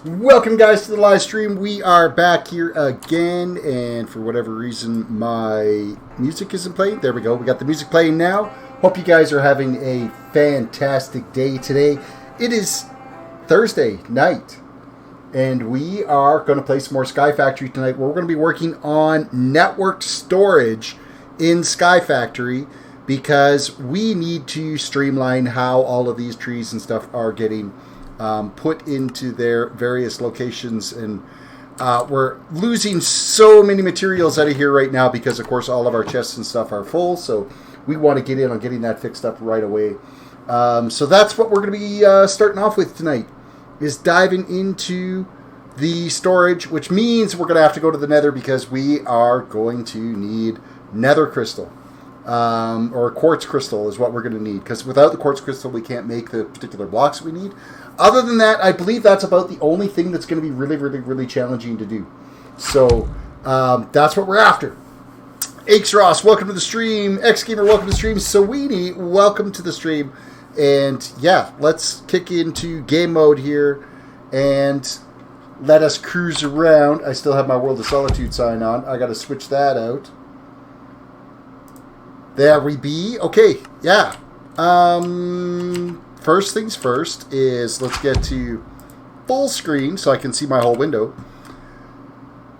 Welcome guys to the live stream. We are back here again, and for whatever reason my music isn't playing. There we go. We got the music playing now. Hope you guys are having a fantastic day today. It is Thursday night, and we are going to play some more SkyFactory tonight, where we're going to be working on networked storage in SkyFactory, because we need to streamline how all of these trees and stuff are getting put into their various locations, and we're losing so many materials out of here right now because, of course, all of our chests and stuff are full, so we want to get in on getting that fixed up right away. So that's what we're going to be starting off with tonight, is diving into the storage, which means we're going to have to go to the nether, because we are going to need nether crystal. Or quartz crystal is what we're going to need, because without the quartz crystal we can't make the particular blocks we need. Other than that, I believe that's about the only thing that's going to be really challenging to do. So that's what we're after. Aches Ross, welcome to the stream. X Gamer, welcome to the stream. Sweetie, welcome to the stream. And yeah, let's kick into game mode here and let us cruise around. I still have my World of Solitude sign on. I got to switch that out. There we be. Okay, yeah. First things first is let's get to full screen so I can see my whole window.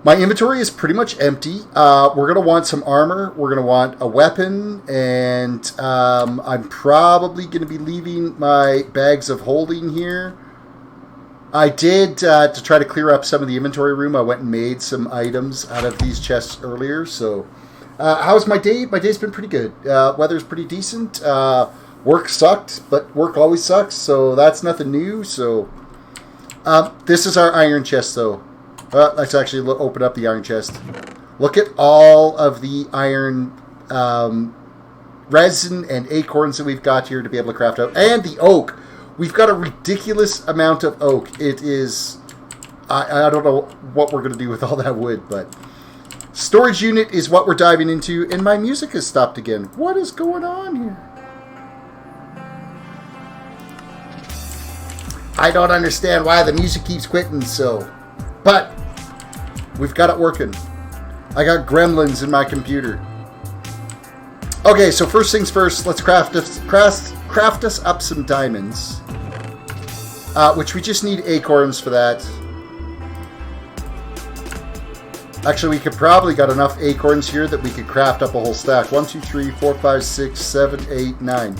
My inventory is pretty much empty. We're going to want some armor. We're going to want a weapon. And I'm probably going to be leaving my bags of holding here. I did, to try to clear up some of the inventory room, I went and made some items out of these chests earlier. So how's my day? My day's been pretty good. Weather's pretty decent. Work sucked, but work always sucks, so that's nothing new. So this is our iron chest, though. Let's actually open up the iron chest. Look at all of the iron resin and acorns that we've got here to be able to craft out. And the oak. We've got a ridiculous amount of oak. It is... I don't know what we're going to do with all that wood, but... Storage unit is what we're diving into, and my music has stopped again. What is going on here? I don't understand why the music keeps quitting, so... But, we've got it working. I got gremlins in my computer. Okay, so first things first, let's craft us up some diamonds. Which we just need acorns for that. Actually, we could probably got enough acorns here that we could craft up a whole stack. 1, 2, 3, 4, 5, 6, 7, 8, 9.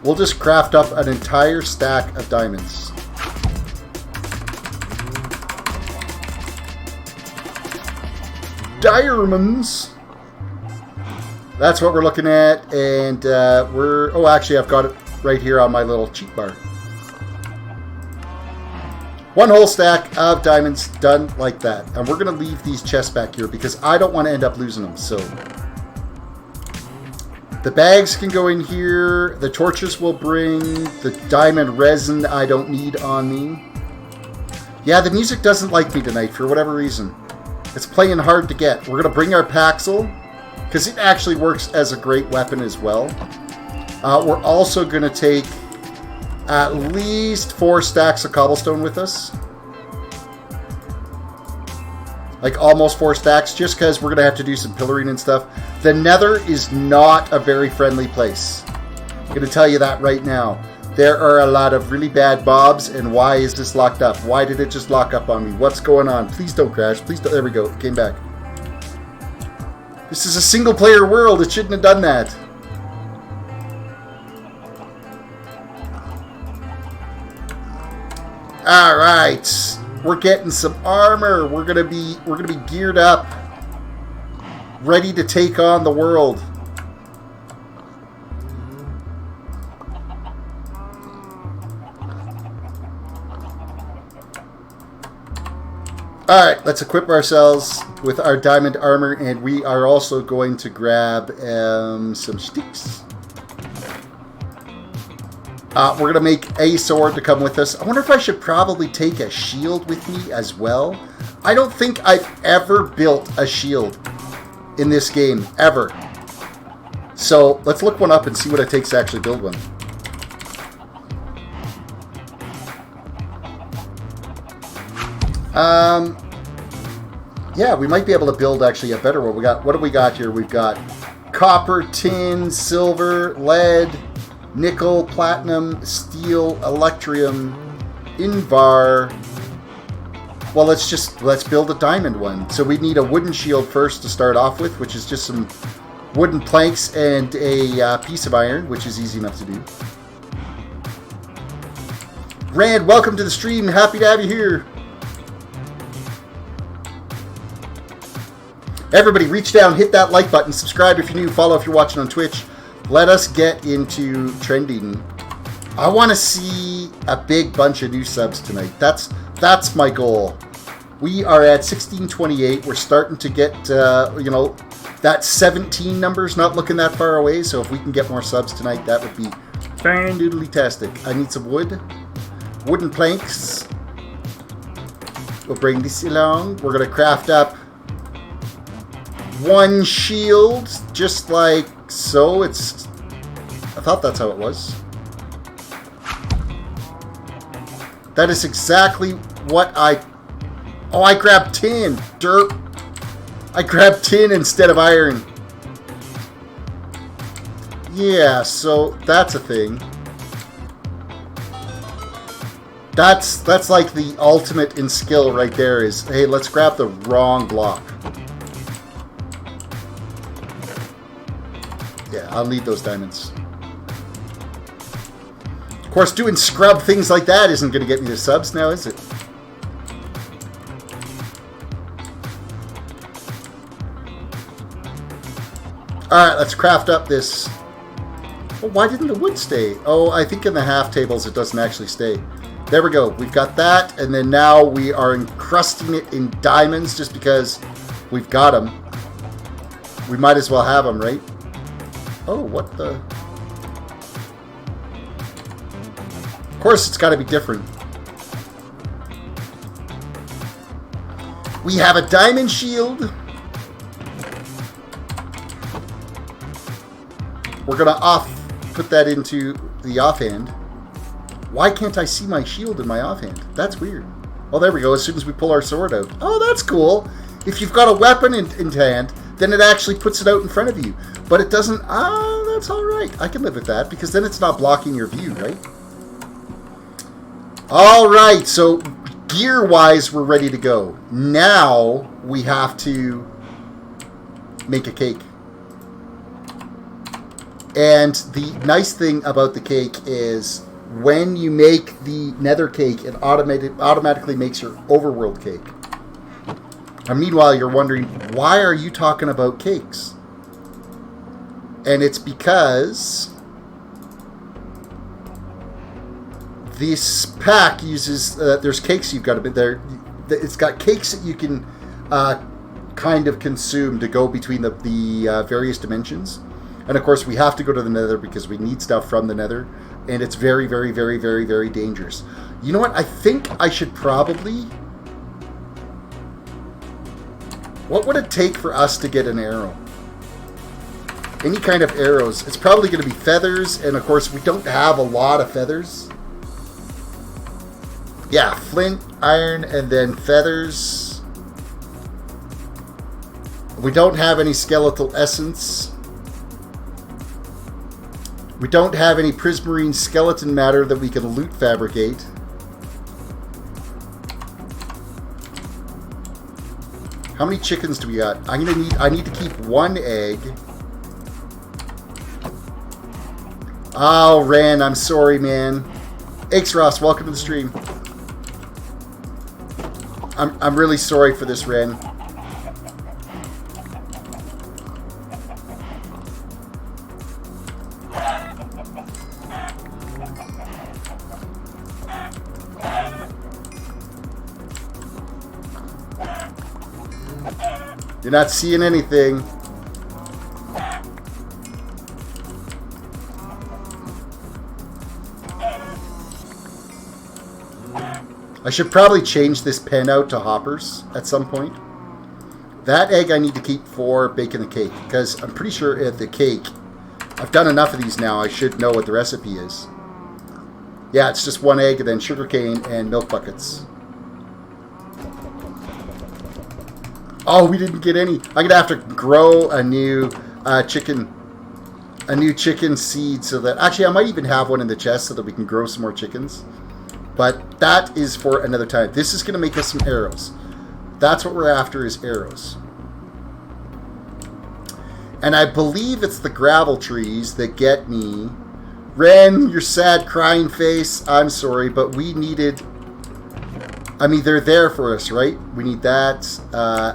We'll just craft up an entire stack of diamonds. Diamonds! That's what we're looking at, and we're... Oh, actually, I've got it right here on my little cheat bar. One whole stack of diamonds done like that. And we're going to leave these chests back here because I don't want to end up losing them. So the bags can go in here. The torches will bring. The diamond resin I don't need on me. Yeah, the music doesn't like me tonight for whatever reason. It's playing hard to get. We're going to bring our Paxel because it actually works as a great weapon as well. We're also going to take at least 4 stacks of cobblestone with us. Like almost 4 stacks, just because we're going to have to do some pillaring and stuff. The nether is not a very friendly place. I'm going to tell you that right now. There are a lot of really bad mobs, and why is this locked up? Why did it just lock up on me? What's going on? Please don't crash. Please don't. There we go. It came back. This is a single player world. It shouldn't have done that. All right, we're getting some armor. We're gonna be geared up, ready to take on the world. All right, let's equip ourselves with our diamond armor, and we are also going to grab some sticks. We're going to make a sword to come with us. I wonder if I should probably take a shield with me as well. I don't think I've ever built a shield in this game, ever. So let's look one up and see what it takes to actually build one. Yeah, we might be able to build actually a better one. What do we got here? We've got copper, tin, silver, lead, nickel, platinum, steel, electrium, invar. Well, let's build a diamond one. So we need a wooden shield first to start off with, which is just some wooden planks and a piece of iron, which is easy enough to do. Rand, welcome to the stream. Happy to have you here. Everybody, reach down, hit that like button, subscribe if you're new, follow if you're watching on Twitch. Let us get into trending. I want to see a big bunch of new subs tonight. That's my goal. We are at 1628. We're starting to get, that 17 number's not looking that far away. So if we can get more subs tonight, that would be fan-doodly-tastic. I need some wood. Wooden planks. We'll bring this along. We're going to craft up one shield, just like so. I thought that's how it was. That is exactly what I grabbed tin. Derp. I grabbed tin instead of iron. Yeah, so that's a thing. That's like the ultimate in skill right there is, hey, let's grab the wrong block. Yeah, I'll need those diamonds. Of course, doing scrub things like that isn't going to get me the subs now, is it? Alright, let's craft up this. Oh, why didn't the wood stay? Oh, I think in the half tables it doesn't actually stay. There we go. We've got that, and then now we are encrusting it in diamonds just because we've got them. We might as well have them, right? Oh, what the... Of course, it's got to be different. We have a diamond shield. We're going to put that into the offhand. Why can't I see my shield in my offhand? That's weird. Oh, there we go. As soon as we pull our sword out. Oh, that's cool. If you've got a weapon in hand, then it actually puts it out in front of you. But it doesn't... Ah, that's all right. I can live with that, because then it's not blocking your view, right? All right, so gear-wise, we're ready to go. Now, we have to make a cake. And the nice thing about the cake is when you make the nether cake, it automatically makes your overworld cake. And meanwhile, you're wondering, why are you talking about cakes? And it's because this pack uses, there's cakes you've got to be there. It's got cakes that you can kind of consume to go between the various dimensions. And of course, we have to go to the nether because we need stuff from the nether. And it's very, very, very, very, very dangerous. You know what? I think I should probably... What would it take for us to get an arrow? Any kind of arrows. It's probably going to be feathers. And of course, we don't have a lot of feathers. Yeah, flint, iron, and then feathers. We don't have any skeletal essence. We don't have any prismarine skeleton matter that we can loot fabricate. How many chickens do we got? I need to keep one egg. Oh, Ran, I'm sorry, man. Aches Ross, welcome to the stream. I'm really sorry for this, Ren. You're not seeing anything. I should probably change this pen out to hoppers at some point. That egg I need to keep for baking the cake, because I'm pretty sure at the cake, I've done enough of these now, I should know what the recipe is. Yeah, it's just one egg and then sugarcane and milk buckets. Oh, we didn't get any. I'm going to have to grow a new chicken seed so that... Actually, I might even have one in the chest so that we can grow some more chickens. But that is for another time. This is going to make us some arrows. That's what we're after, is arrows. And I believe it's the gravel trees that get me... Ren, your sad crying face. I'm sorry, but we needed... I mean, they're there for us, right? We need that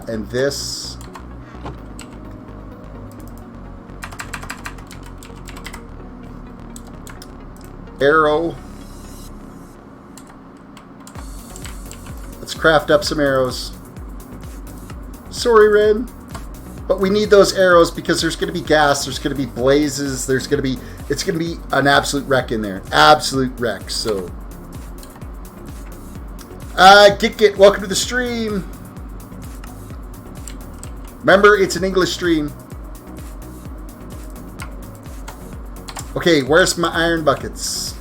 and this. Arrow. Let's craft up some arrows. Sorry, Ren. But we need those arrows because there's going to be gas, there's going to be blazes, it's going to be an absolute wreck in there. Absolute wreck, so... Git, welcome to the stream. Remember, it's an English stream. Okay, where's my iron buckets?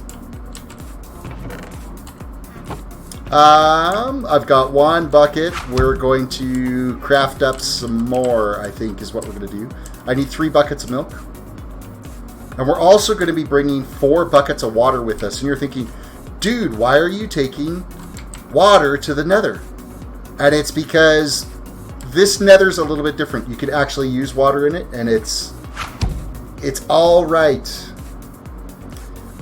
I've got one bucket. We're going to craft up some more, I think, is what we're going to do. I need 3 buckets of milk. And we're also going to be bringing 4 buckets of water with us. And you're thinking, dude, why are you taking water to the nether? And it's because this nether's a little bit different. You could actually use water in it, and it's all right.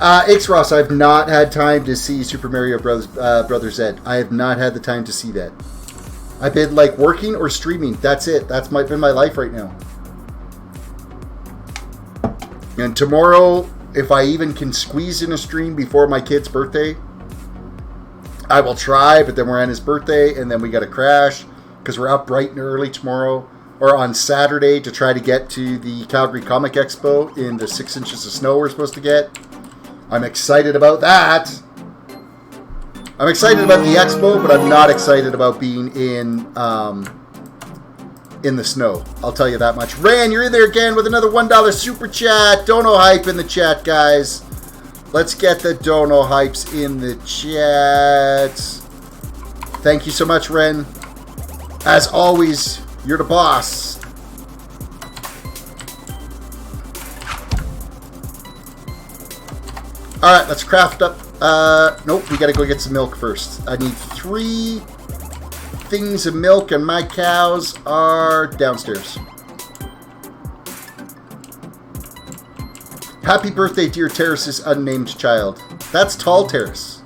Ross, I've not had time to see Super Mario Brothers Z. I have not had the time to see that. I've been like working or streaming. That's it. That's been my life right now. And tomorrow, if I even can squeeze in a stream before my kid's birthday, I will try, but then we're on his birthday, and then we got to crash because we're up bright and early tomorrow or on Saturday to try to get to the Calgary Comic Expo in the 6 inches of snow we're supposed to get. I'm excited about that. I'm excited about the expo, but I'm not excited about being in the snow. I'll tell you that much. Ran, you're in there again with another $1 super chat. Dono hype in the chat, guys. Let's get the Dono hypes in the chat. Thank you so much, Ren. As always, you're the boss. Alright, let's craft up. Nope, we gotta go get some milk first. I need 3 things of milk, and my cows are downstairs. Happy birthday, dear Terrace's unnamed child. That's Tall Terrace.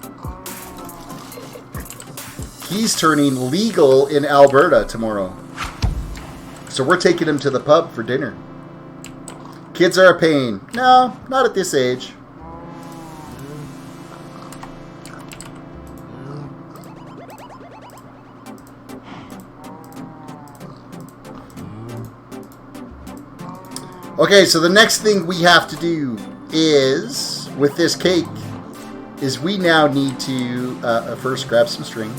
He's turning legal in Alberta tomorrow. So we're taking him to the pub for dinner. Kids are a pain. No, not at this age. Okay, so the next thing we have to do is, with this cake, is we now need to first grab some string.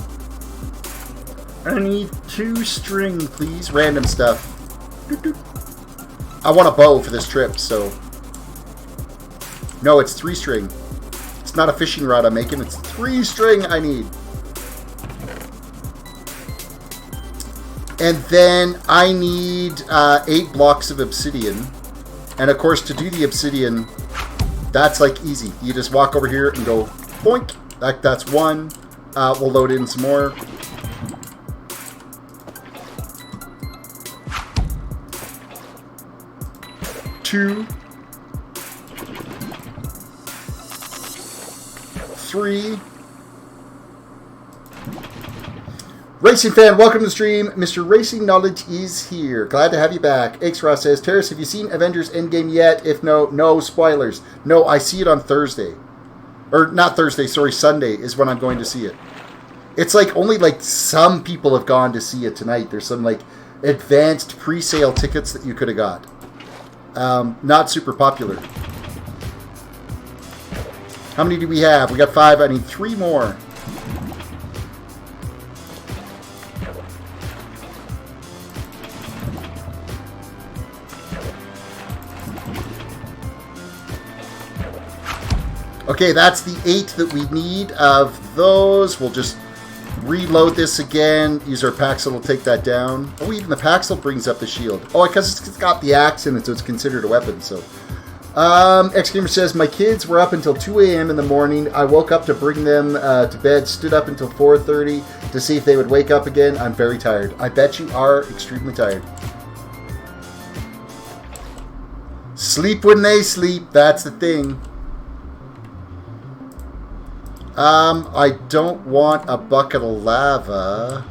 I need 2 string, please. Random stuff. I want a bow for this trip, so... No, it's 3 string. It's not a fishing rod I'm making, it's 3 string I need. And then I need 8 blocks of obsidian. And of course, to do the obsidian, that's like easy. You just walk over here and go boink. That's 1. We'll load in some more. Two. 3. Racing fan, welcome to the stream. Mr. Racing Knowledge is here. Glad to have you back. Xross says, Terrace, have you seen Avengers Endgame yet? If no, no spoilers. No, I see it on Thursday. Or not Thursday, sorry, Sunday is when I'm going to see it. It's like only like some people have gone to see it tonight. There's some like advanced pre-sale tickets that you could have got. Not super popular. How many do we have? We got 5. I need 3 more. Okay, that's the 8 that we need of those. We'll just reload this again. Use our Paxil will take that down. Oh, even the Paxil brings up the shield. Oh, because it's got the axe in it, so it's considered a weapon. So, X-Gamer says, my kids were up until 2 a.m. in the morning. I woke up to bring them to bed, stood up until 4:30 to see if they would wake up again. I'm very tired. I bet you are extremely tired. Sleep when they sleep. That's the thing. I don't want a bucket of lava.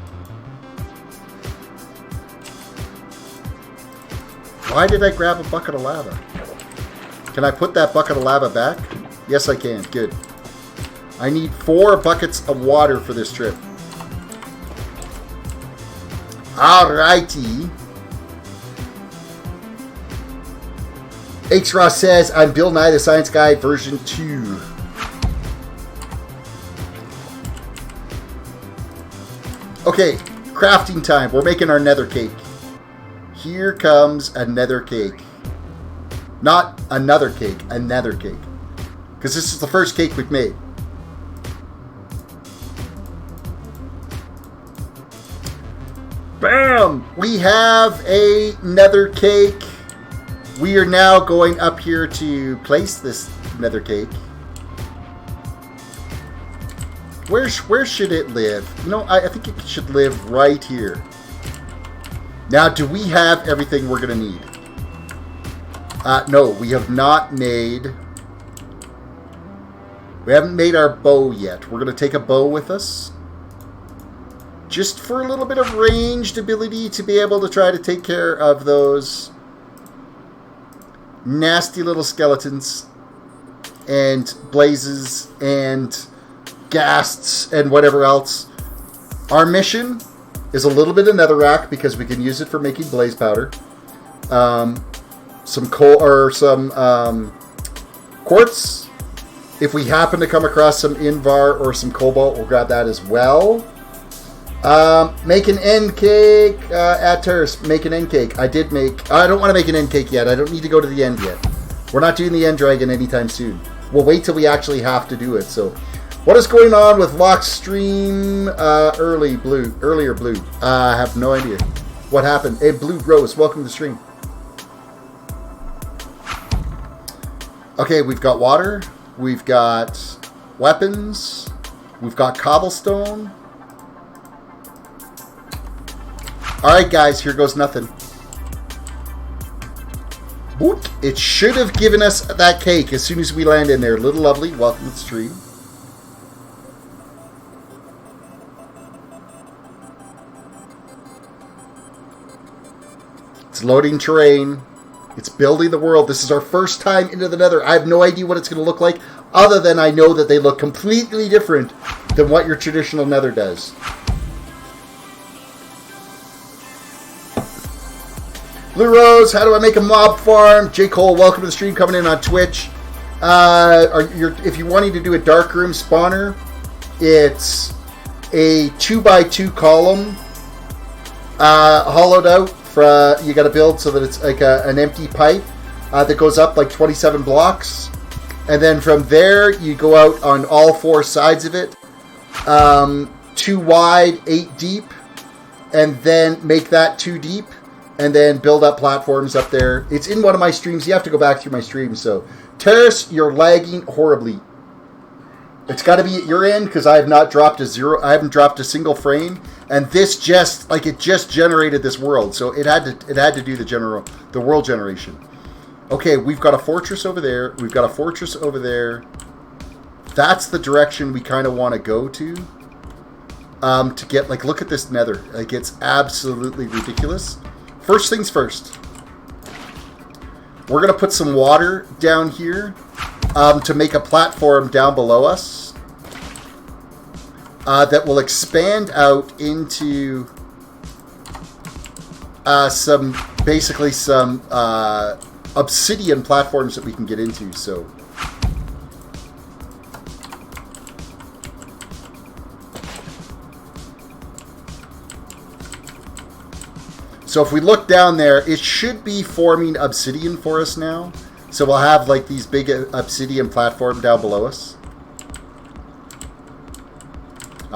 Why did I grab a bucket of lava? Can I put that bucket of lava back? Yes, I can. Good. I need 4 buckets of water for this trip. Alrighty. H. Ross says, I'm Bill Nye the Science Guy version 2. Okay, crafting time. We're making our nether cake. Here comes a nether cake. Not another cake, a nether cake. Because this is the first cake we've made. Bam! We have a nether cake. We are now going up here to place this nether cake. Where should it live? You know, I think it should live right here. Now, do we have everything we're going to need? No, we have not made... We haven't made our bow yet. We're going to take a bow with us. Just for a little bit of ranged ability to be able to try to take care of those nasty little skeletons and blazes and ghasts and whatever else. Our mission is a little bit of netherrack because we can use it for making blaze powder. Some coal or some quartz. If we happen to come across some invar or some cobalt, we'll grab that as well. Make an end cake at Terrace. Make an end cake. I don't want to make an end cake yet. I don't need to go to the end yet. We're not doing the end dragon anytime soon. We'll wait till we actually have to do it. So, what is going on with Lock's stream earlier blue? I have no idea. What happened? Hey, Blue Rose, welcome to the stream. Okay, we've got water. We've got weapons. We've got cobblestone. Alright, guys, here goes nothing. Boop. It should have given us that cake as soon as we land in there. Little Lovely, welcome to the stream. It's loading terrain. It's building the world. This is our first time into the nether. I have no idea what it's going to look like, other than I know that they look completely different than what your traditional nether does. Blue Rose, how do I make a mob farm? J. Cole, welcome to the stream, coming in on Twitch. If you're wanting to do a darkroom spawner, it's a 2x2 column, hollowed out. You got to build so that it's like an empty pipe that goes up like 27 blocks. And then from there, you go out on all 4 sides of it. 2 wide, 8 deep. And then make that 2 deep. And then build up platforms up there. It's in one of my streams. You have to go back through my streams. So, Terrace, you're lagging horribly. It's got to be at your end because I have not dropped I haven't dropped a single frame, and this just generated this world, so it had to do the world generation. Okay, we've got a fortress over there. We've got a fortress over there. That's the direction we kind of want to go to get look at this nether. Like, it's absolutely ridiculous. First things first. We're gonna put some water down here. To make a platform down below us that will expand out into some obsidian platforms that we can get into. So if we look down there, it should be forming obsidian for us now. So we'll have like these big obsidian platform down below us.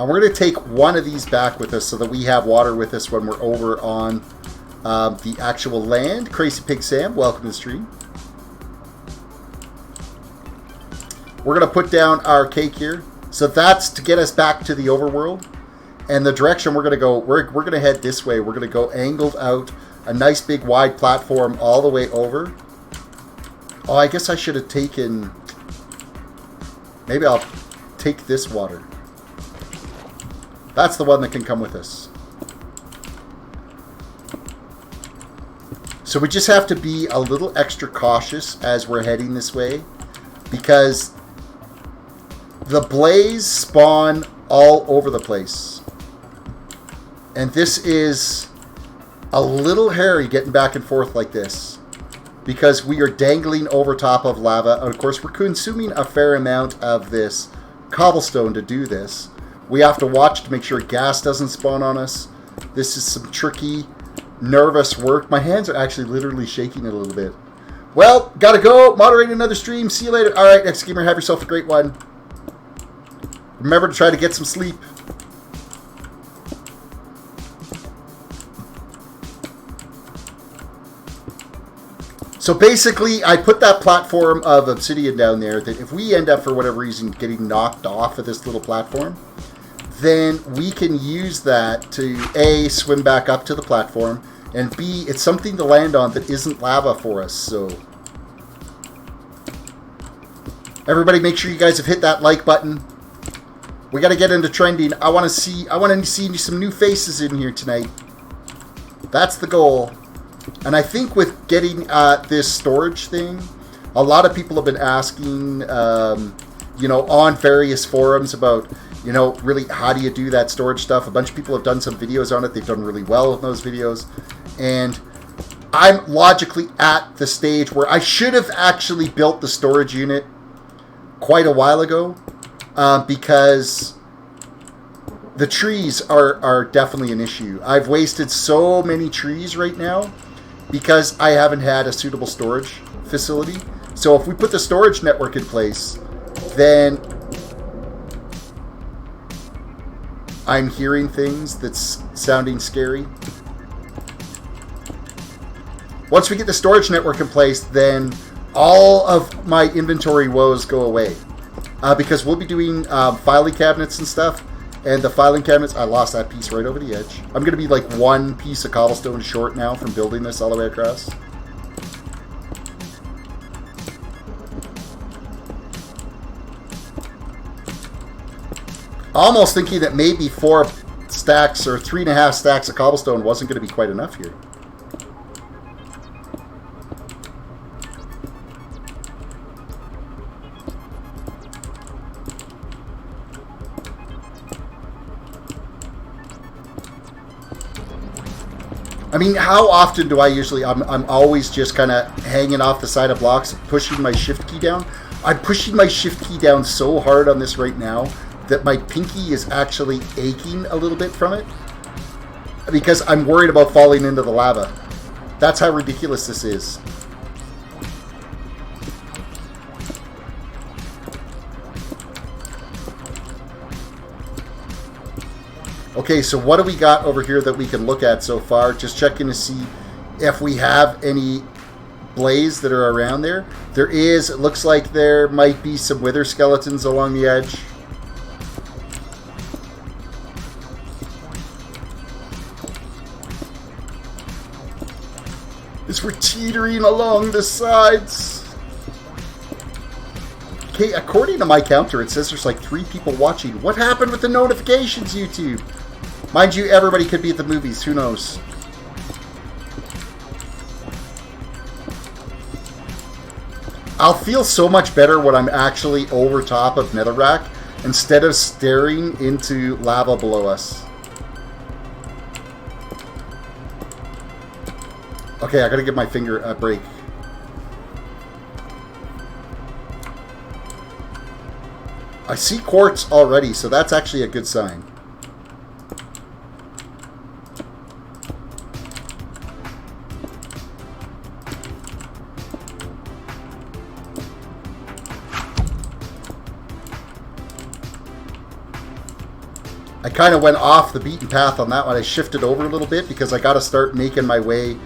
We're going to take one of these back with us so that we have water with us when we're over on the actual land. Crazy Pig Sam, welcome to the stream. We're going to put down our cake here. So that's to get us back to the overworld. And the direction we're going to go, we're going to head this way. We're going to go angled out, a nice big wide platform all the way over. Oh, I guess I should have taken... Maybe I'll take this water. That's the one that can come with us. So we just have to be a little extra cautious as we're heading this way, because the blaze spawn all over the place. And this is a little hairy getting back and forth like this, because we are dangling over top of lava. And of course, we're consuming a fair amount of this cobblestone to do this. We have to watch to make sure gas doesn't spawn on us. This is some tricky, nervous work. My hands are actually literally shaking a little bit. Well, gotta go. Moderate another stream. See you later. All right, next gamer, have yourself a great one. Remember to try to get some sleep. So basically, I put that platform of obsidian down there that if we end up, for whatever reason, getting knocked off of this little platform, then we can use that to, A, swim back up to the platform, and B, it's something to land on that isn't lava for us. So everybody, make sure you guys have hit that like button. We got to get into trending. I want to see some new faces in here tonight. That's the goal. And I think with getting this storage thing, a lot of people have been asking, you know, on various forums about, you know, really how do you do that storage stuff. A bunch of people have done some videos on it. They've done really well in those videos. And I'm logically at the stage where I should have actually built the storage unit quite a while ago, because the trees are definitely an issue. I've wasted so many trees right now because I haven't had a suitable storage facility. So if we put the storage network in place, then I'm hearing things that's sounding scary. Once we get the storage network in place, then all of my inventory woes go away. Because we'll be doing filing cabinets and stuff. And the filing cabinets, I lost that piece right over the edge. I'm going to be like one piece of cobblestone short now from building this all the way across. Almost thinking that maybe 4 stacks or 3.5 stacks of cobblestone wasn't going to be quite enough here. I mean, how often do I usually... I'm always just kind of hanging off the side of blocks, pushing my shift key down. I'm pushing my shift key down so hard on this right now that my pinky is actually aching a little bit from it, because I'm worried about falling into the lava. That's how ridiculous this is. Okay, so what do we got over here that we can look at so far? Just checking to see if we have any blaze that are around there. There is. It looks like there might be some wither skeletons along the edge. As we're teetering along the sides. Okay, according to my counter, it says there's like 3 people watching. What happened with the notifications, YouTube? Mind you, everybody could be at the movies. Who knows? I'll feel so much better when I'm actually over top of Netherrack instead of staring into lava below us. Okay, I gotta give my finger a break. I see quartz already, so that's actually a good sign. I kind of went off the beaten path on that one. I shifted over a little bit because I got to start making my way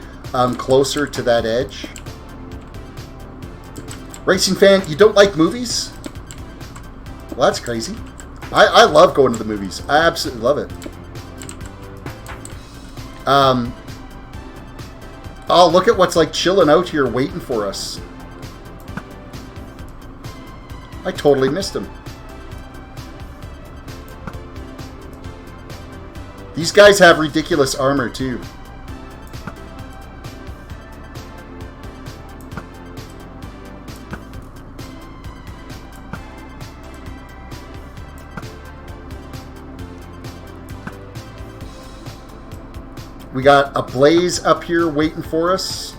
closer to that edge. Racing fan, you don't like movies? Well, that's crazy. I love going to the movies. I absolutely love it. Oh, look at what's like chilling out here waiting for us. I totally missed him. These guys have ridiculous armor too. We got a blaze up here waiting for us.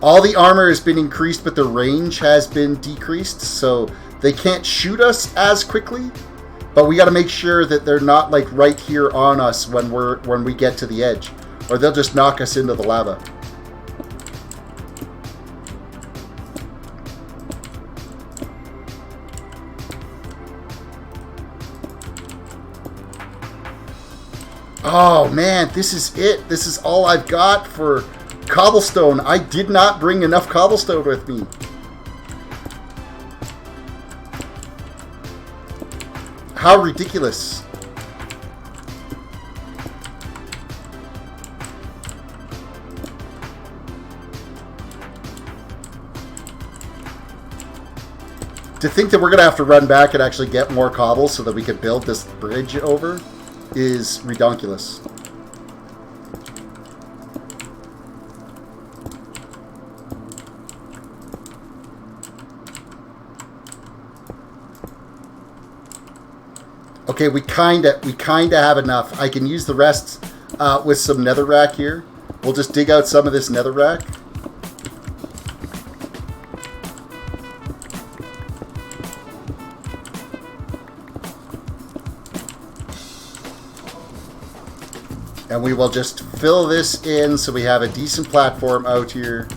All the armor has been increased, but the range has been decreased, so they can't shoot us as quickly. But we got to make sure that they're not like right here on us when we get to the edge, or they'll just knock us into the lava. Oh man, this is it. This is all I've got for cobblestone. I did not bring enough cobblestone with me. How ridiculous. To think that we're going to have to run back and actually get more cobble so that we can build this bridge over is redonkulous. Okay, we kinda have enough. I can use the rest with some netherrack here. We'll just dig out some of this netherrack. And we will just fill this in so we have a decent platform out here.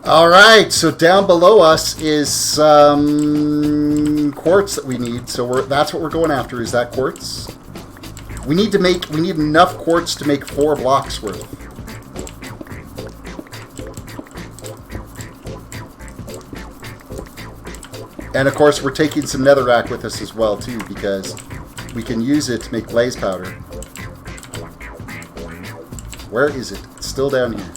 Alright, so down below us is some quartz that we need. So that's what we're going after, is that quartz. We need enough quartz to make 4 blocks worth. And of course, we're taking some netherrack with us as well, too, because we can use it to make blaze powder. Where is it? It's still down here.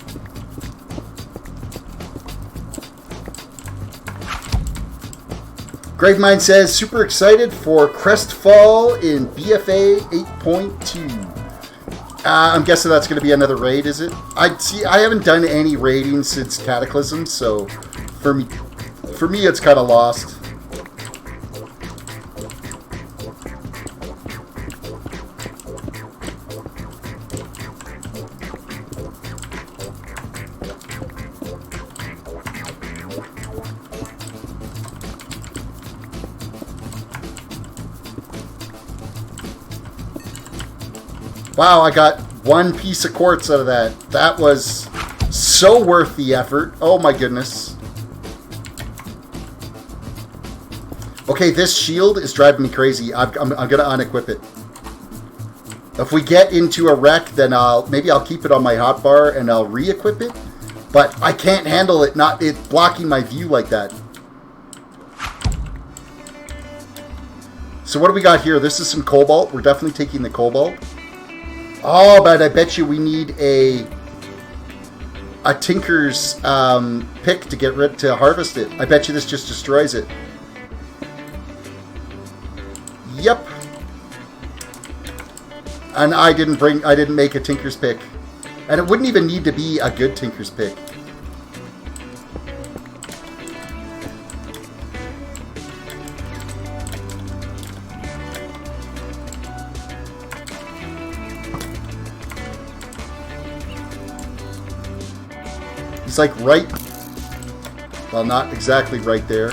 Gravemind says, super excited for Crestfall in BFA 8.2. I'm guessing that's going to be another raid, is it? I haven't done any raiding since Cataclysm, so for me it's kind of lost. Wow, I got 1 piece of quartz out of that. That was so worth the effort. Oh my goodness. Okay, this shield is driving me crazy. I'm going to unequip it. If we get into a wreck, then maybe I'll keep it on my hotbar and I'll re-equip it. But I can't handle it blocking my view like that. So what do we got here? This is some cobalt. We're definitely taking the cobalt. Oh, but I bet you we need a tinker's pick to harvest it. I bet you this just destroys it. Yep. And I didn't make a tinker's pick. And it wouldn't even need to be a good tinker's pick. He's like right, well, not exactly right there.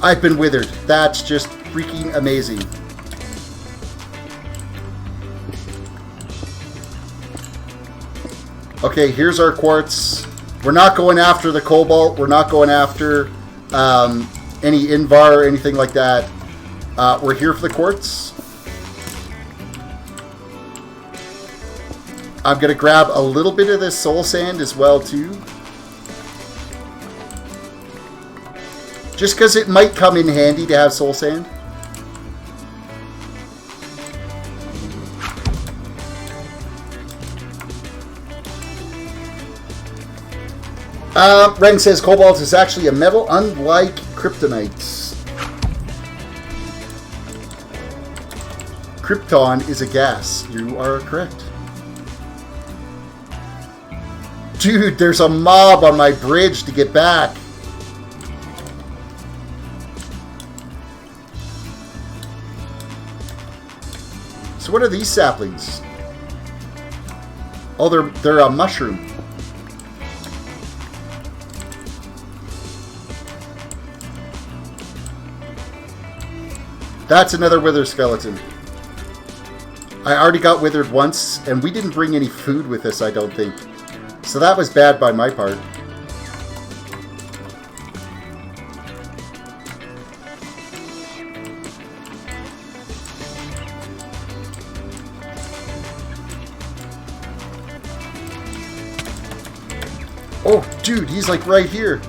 I've been withered. That's just freaking amazing. Okay, here's our quartz. We're not going after the cobalt. We're not going after any invar or anything like that. We're here for the quartz. I'm going to grab a little bit of this soul sand as well, too. Just because it might come in handy to have soul sand. Ren says cobalt is actually a metal, unlike kryptonite. Krypton is a gas. You are correct. Dude, there's a mob on my bridge to get back. So what are these saplings? Oh, they're a mushroom. That's another withered skeleton. I already got withered once, and we didn't bring any food with us, I don't think. So that was bad by my part. Oh, dude, he's like right here.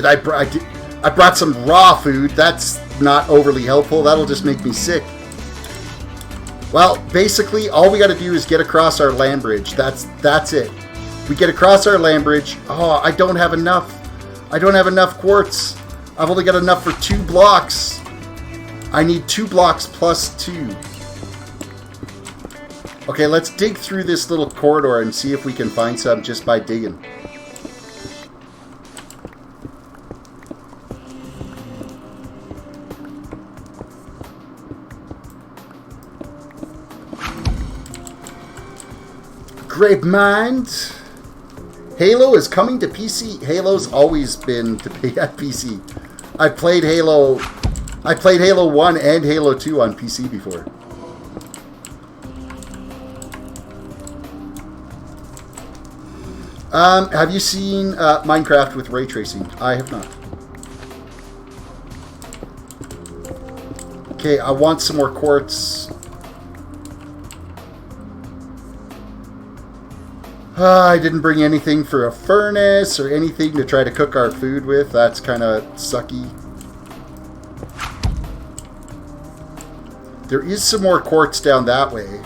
I brought some raw food. That's not overly helpful. That'll just make me sick. Well, basically, all we got to do is get across our land bridge. That's it. We get across our land bridge. Oh, I don't have enough. I don't have enough quartz. I've only got enough for 2 blocks. I need 2 blocks plus 2. Okay, let's dig through this little corridor and see if we can find some just by digging. Grape Mind. Halo is coming to PC. Halo's always been at PC. I played Halo 1 and Halo 2 on PC before. Have you seen Minecraft with ray tracing? I have not. Okay, I want some more quartz. I didn't bring anything for a furnace or anything to try to cook our food with. That's kind of sucky. There is some more quartz down that way.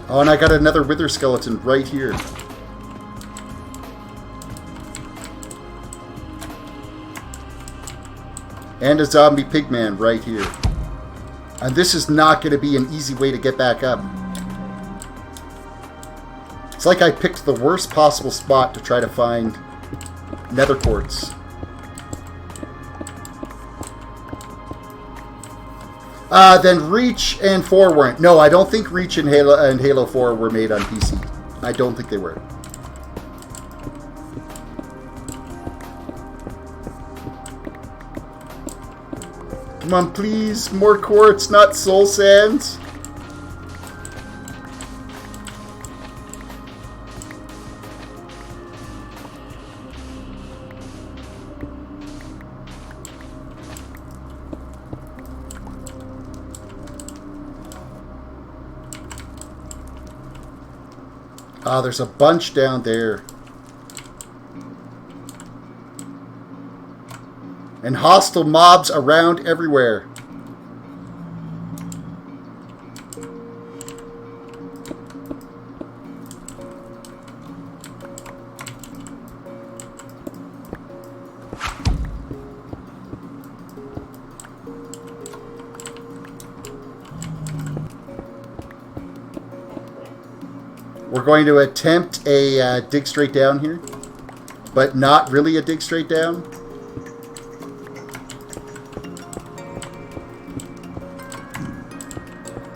Oh, and I got another wither skeleton right here. And a zombie pigman right here. And this is not going to be an easy way to get back up. It's like I picked the worst possible spot to try to find nether quartz. Then Reach and 4 weren't. No, I don't think Reach and Halo 4 were made on PC. I don't think they were. Come on, please. More quartz, not soul sands. Ah, there's a bunch down there. And hostile mobs around everywhere. We're going to attempt a dig straight down here, but not really a dig straight down.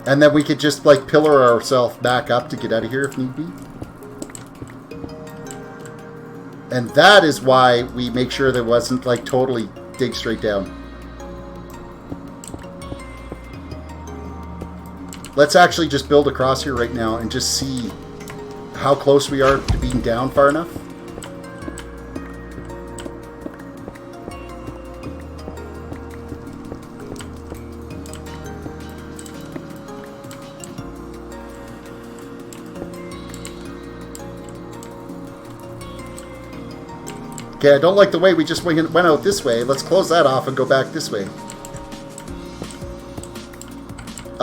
And then we could just like pillar ourselves back up to get out of here if need be. And that is why we make sure that it wasn't like totally dig straight down. Let's actually just build across here right now and just see how close we are to being down far enough. Okay, I don't like the way we just went out this way. Let's close that off and go back this way.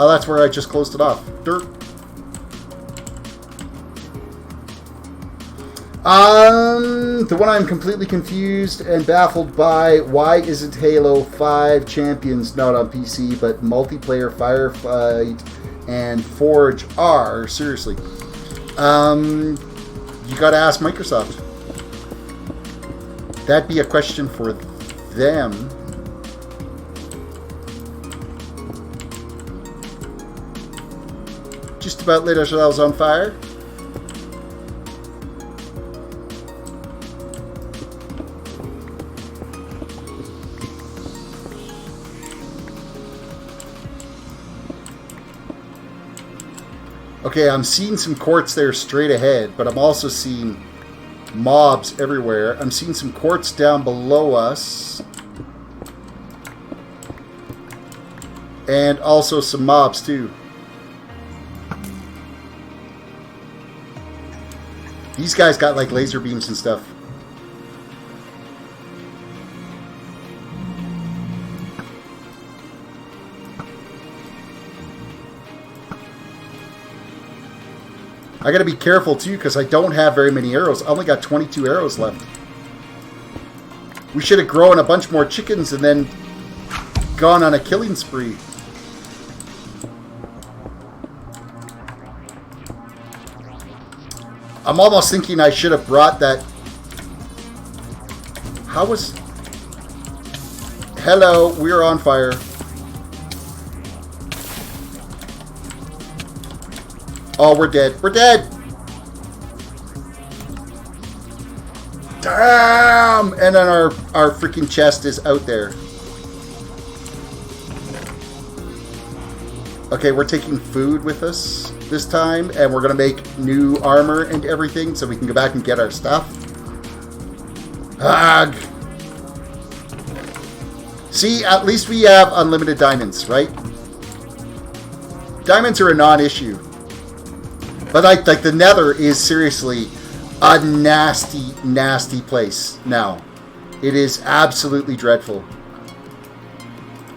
Oh, that's where I just closed it off. Dirt. The one I'm completely confused and baffled by, why isn't Halo 5 Champions not on PC, but multiplayer Firefight and Forge are? Seriously. You gotta ask Microsoft. That'd be a question for them. Just about lit ourselves on fire. Okay, I'm seeing some quartz there straight ahead, but I'm also seeing mobs everywhere. I'm seeing some quartz down below us. And also some mobs too. These guys got like laser beams and stuff. I gotta be careful too because I don't have very many arrows. I only got 22 arrows left. We should have grown a bunch more chickens and then gone on a killing spree. I'm almost thinking I should have brought that. How was... Hello, we're on fire. Oh, we're dead. We're dead! Damn! And then our freaking chest is out there. Okay, we're taking food with us this time, and we're going to make new armor and everything so we can go back and get our stuff. Ugh. See, at least we have unlimited diamonds, right? Diamonds are a non-issue. But like the Nether is seriously a nasty, nasty place now. It is absolutely dreadful.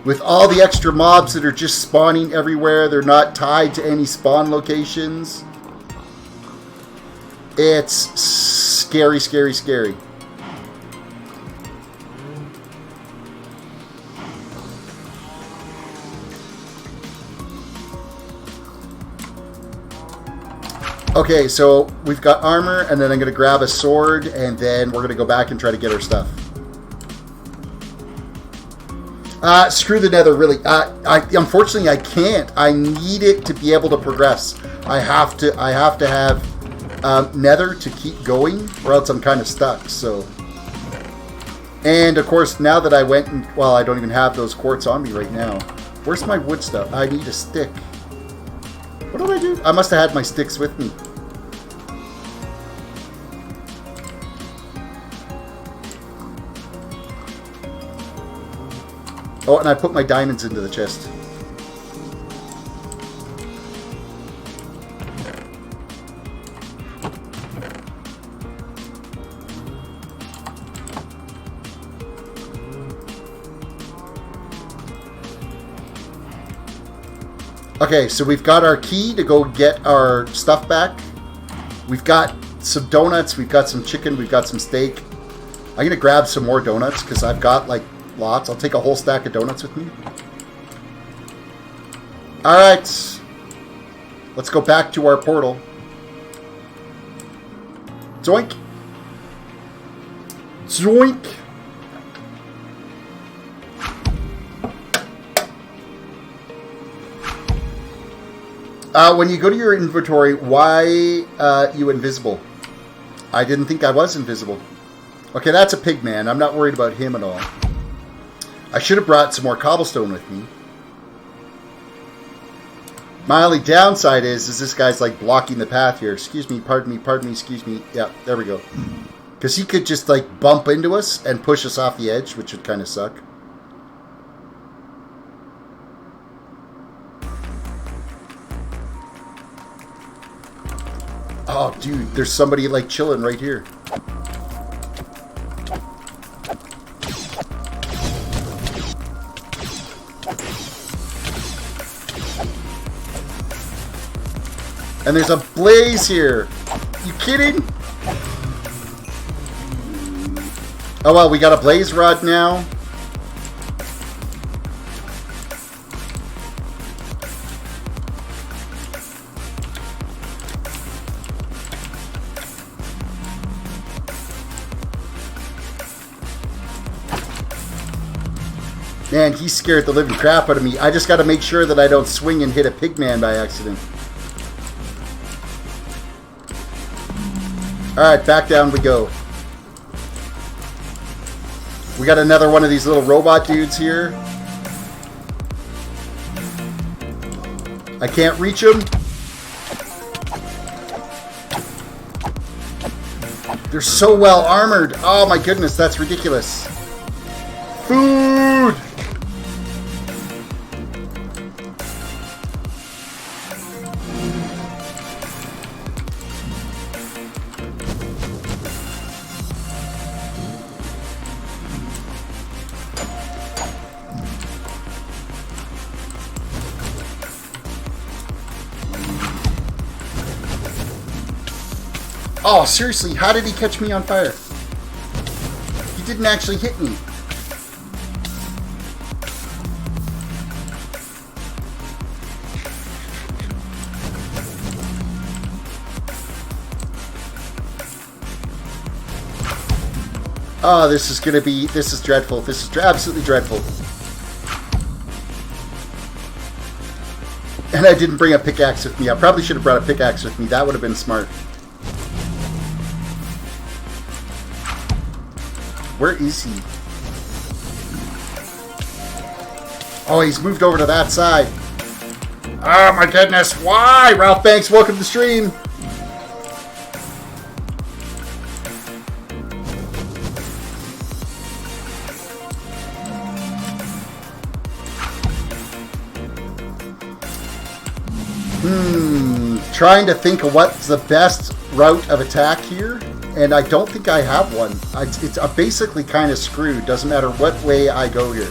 With all the extra mobs that are just spawning everywhere, they're not tied to any spawn locations. It's scary, scary, scary. Okay, so we've got armor, and then I'm going to grab a sword, and then we're going to go back and try to get our stuff. Screw the Nether, really. Unfortunately, I can't. I need it to be able to progress. I have to have Nether to keep going, or else I'm kind of stuck. So, and of course, now that I went and well, I don't even have those quartz on me right now. Where's my wood stuff? I need a stick. What did I do? I must have had my sticks with me. Oh, and I put my diamonds into the chest. Okay, so we've got our key to go get our stuff back. We've got some donuts, we've got some chicken, we've got some steak. I'm going to grab some more donuts because I've got like lots. I'll take a whole stack of donuts with me. Alright. Let's go back to our portal. Zoink. Zoink. When you go to your inventory, why you invisible? I didn't think I was invisible. Okay, that's a pig man. I'm not worried about him at all. I should have brought some more cobblestone with me. My only downside is this guy's like blocking the path here. Excuse me, pardon me, excuse me. Yeah, there we go. Because he could just like bump into us and push us off the edge, which would kind of suck. Oh, dude, there's somebody like chilling right here. And there's a blaze here. You kidding? Oh, well, we got a blaze rod now. Man, he scared the living crap out of me. I just got to make sure that I don't swing and hit a pigman by accident. Alright, back down we go. We got another one of these little robot dudes here. I can't reach him. They're so well armored. Oh my goodness, that's ridiculous. Food! Oh, seriously, how did he catch me on fire? He didn't actually hit me. Oh, this is dreadful. This is absolutely dreadful. And I didn't bring a pickaxe with me. I probably should have brought a pickaxe with me. That would have been smart. Where is he? Oh, he's moved over to that side. Oh my goodness, why? Ralph Banks, welcome to the stream. Trying to think of what's the best route of attack here. And I don't think I have one. It's basically kind of screwed. Doesn't matter what way I go here.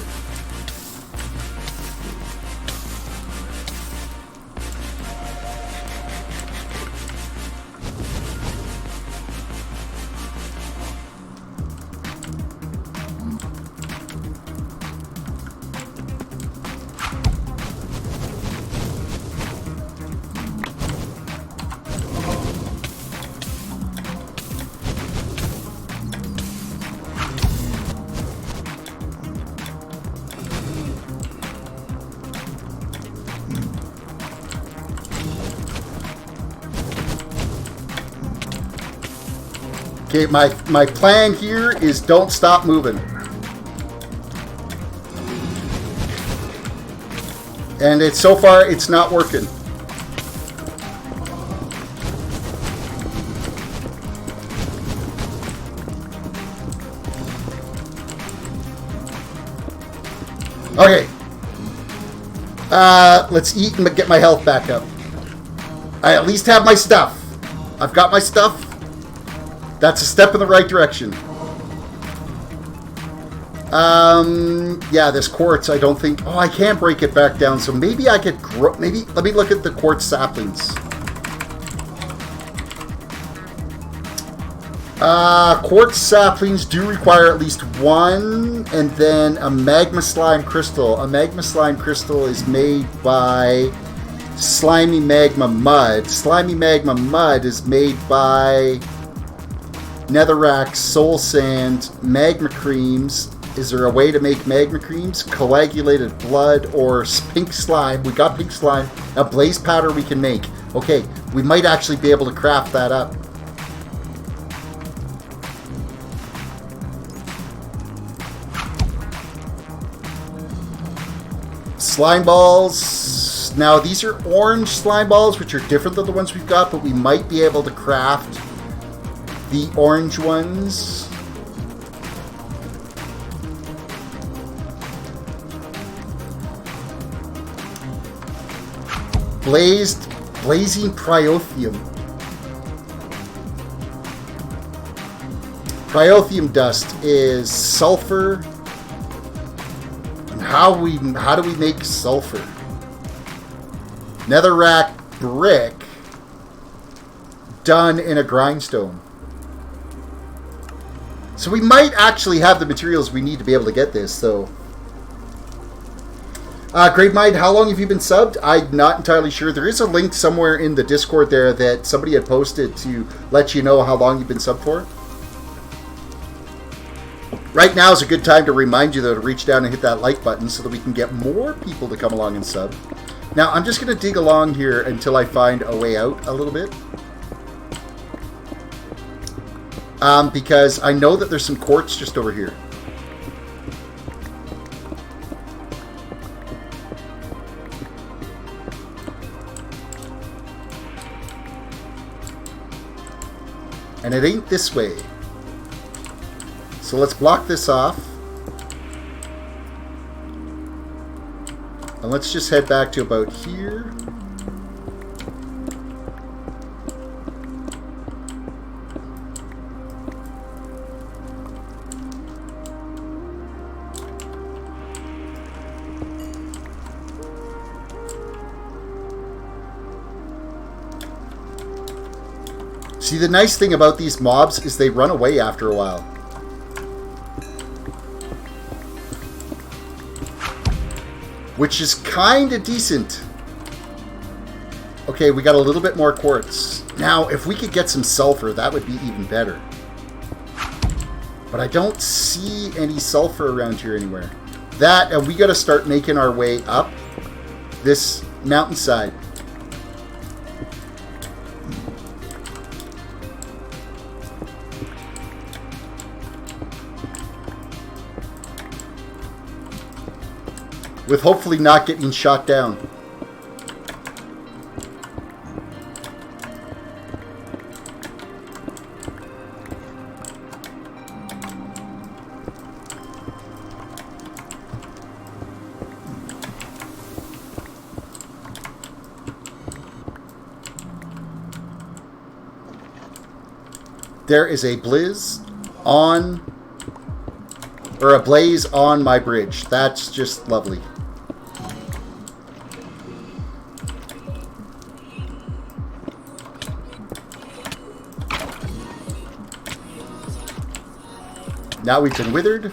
Okay, my plan here is don't stop moving. And so far it's not working. Okay. Let's eat and get my health back up. I at least have my stuff. I've got my stuff. That's a step in the right direction. Yeah, this quartz, I don't think... Oh, I can't break it back down, so maybe I could grow... Maybe, let me look at the quartz saplings. Quartz saplings do require at least one, and then a magma slime crystal. A magma slime crystal is made by slimy magma mud. Slimy magma mud is made by... netherrack, soul sand, magma creams. Is there a way to make magma creams? Coagulated blood or pink slime. We got pink slime. A blaze powder we can make. Okay, we might actually be able to craft that up. slime balls. Now, these are orange slime balls, which are different than the ones we've got, but we might be able to craft the orange ones. Blazing Priotheum. Priotheum dust is sulfur. And how do we make sulfur? Netherrack brick done in a grindstone. So we might actually have the materials we need to be able to get this, so. Great Mind, how long have you been subbed? I'm not entirely sure. There is a link somewhere in the Discord there that somebody had posted to let you know how long you've been subbed for. Right now is a good time to remind you, though, to reach down and hit that like button so that we can get more people to come along and sub. Now, I'm just going to dig along here until I find a way out a little bit. Because I know that there's some quartz just over here. And it ain't this way. So let's block this off. And let's just head back to about here. See, the nice thing about these mobs is they run away after a while. Which is kind of decent. Okay, we got a little bit more quartz. Now, if we could get some sulfur, that would be even better. But I don't see any sulfur around here anywhere. That, and we got to start making our way up this mountainside. With hopefully not getting shot down. There is a blaze on my bridge. That's just lovely. Now we've been withered.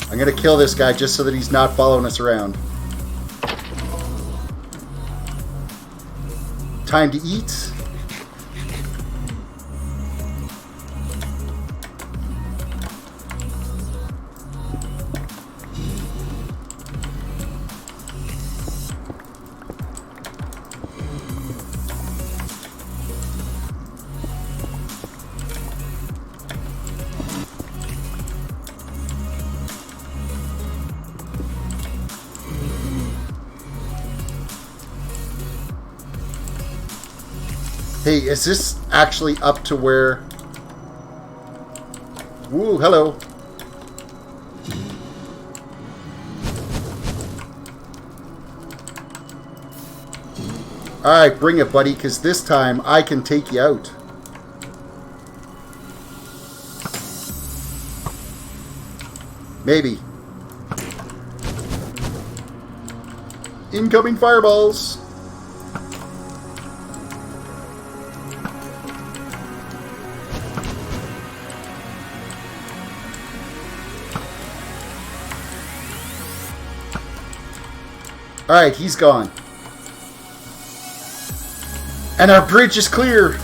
I'm going to kill this guy just so that he's not following us around. Time to eat. Hey, is this actually up to where... Woo, hello. Alright, bring it, buddy, because this time I can take you out. Maybe. Incoming fireballs. Alright, he's gone. And our bridge is clear.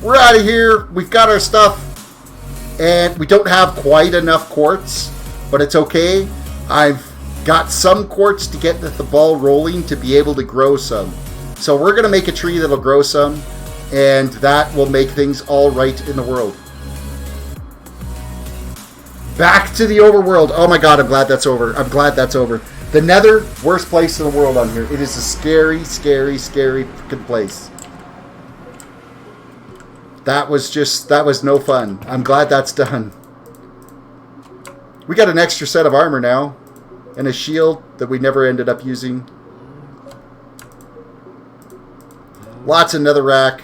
We're out of here. We've got our stuff. And we don't have quite enough quartz. But it's okay. I've got some quartz to get the ball rolling to be able to grow some. So we're going to make a tree that'll grow some. And that will make things all right in the world. Back to the overworld. Oh my god, I'm glad that's over. I'm glad that's over. The Nether, worst place in the world on here. It is a scary, scary, scary freaking place. That was no fun. I'm glad that's done. We got an extra set of armor now. And a shield that we never ended up using. Lots of netherrack.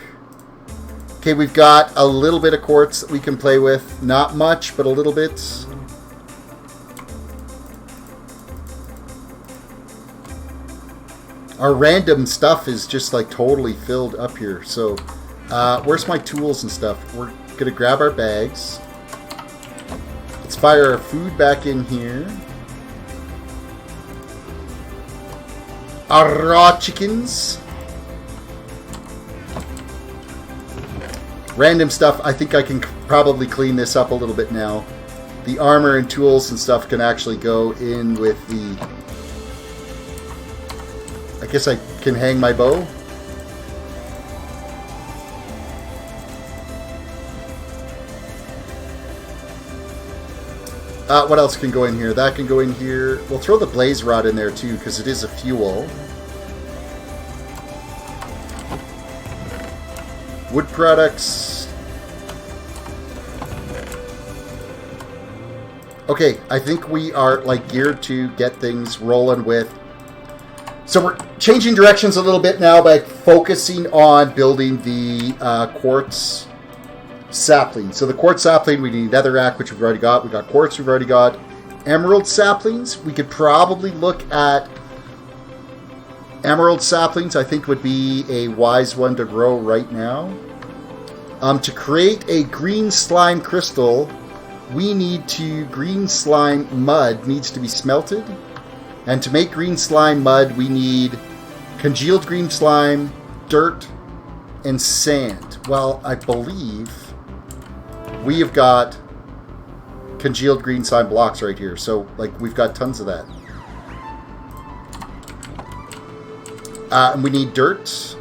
Okay, we've got a little bit of quartz that we can play with. Not much, but a little bit. Our random stuff is just like totally filled up here. So, where's my tools and stuff? We're going to grab our bags. Let's fire our food back in here. Our raw chickens. Random stuff. I think I can probably clean this up a little bit now. The armor and tools and stuff can actually go in with the... I guess I can hang my bow. What else can go in here? That can go in here. We'll throw the blaze rod in there too, because it is a fuel. Wood products. Okay, I think we are like geared to get things rolling with. So we're changing directions a little bit now by focusing on building the quartz sapling. So the quartz sapling, we need netherrack, which we've already got. We've got quartz, we've already got. Emerald saplings, we could probably look at emerald saplings. I think would be a wise one to grow right now. To create a green slime crystal, we need to... green slime mud needs to be smelted. And to make green slime mud, we need congealed green slime, dirt, and sand. Well, I believe we have got congealed green slime blocks right here. So, like, we've got tons of that. And we need dirt,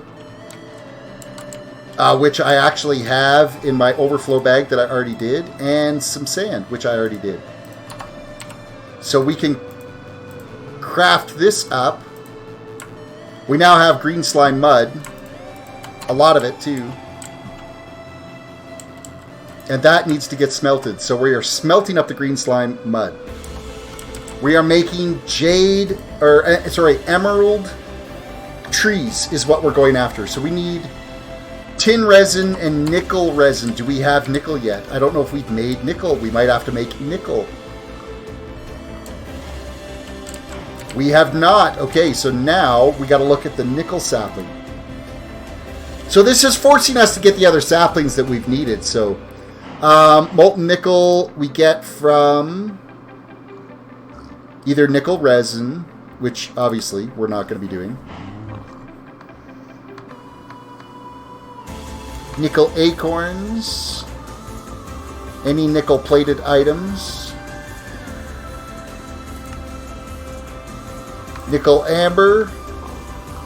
which I actually have in my overflow bag that I already did, and some sand, which I already did. So we can craft this up. We now have green slime mud, a lot of it too. And that needs to get smelted. So we are smelting up the green slime mud. We are making jade, or emerald trees is what we're going after. So we need tin resin and nickel resin. Do we have nickel yet? I don't know if we've made nickel. We might have to make nickel. We have not. Okay, so now we got to look at the nickel sapling. So this is forcing us to get the other saplings that we've needed. So molten nickel we get from either nickel resin, which obviously we're not going to be doing. Nickel acorns. Any nickel plated items. Nickel amber.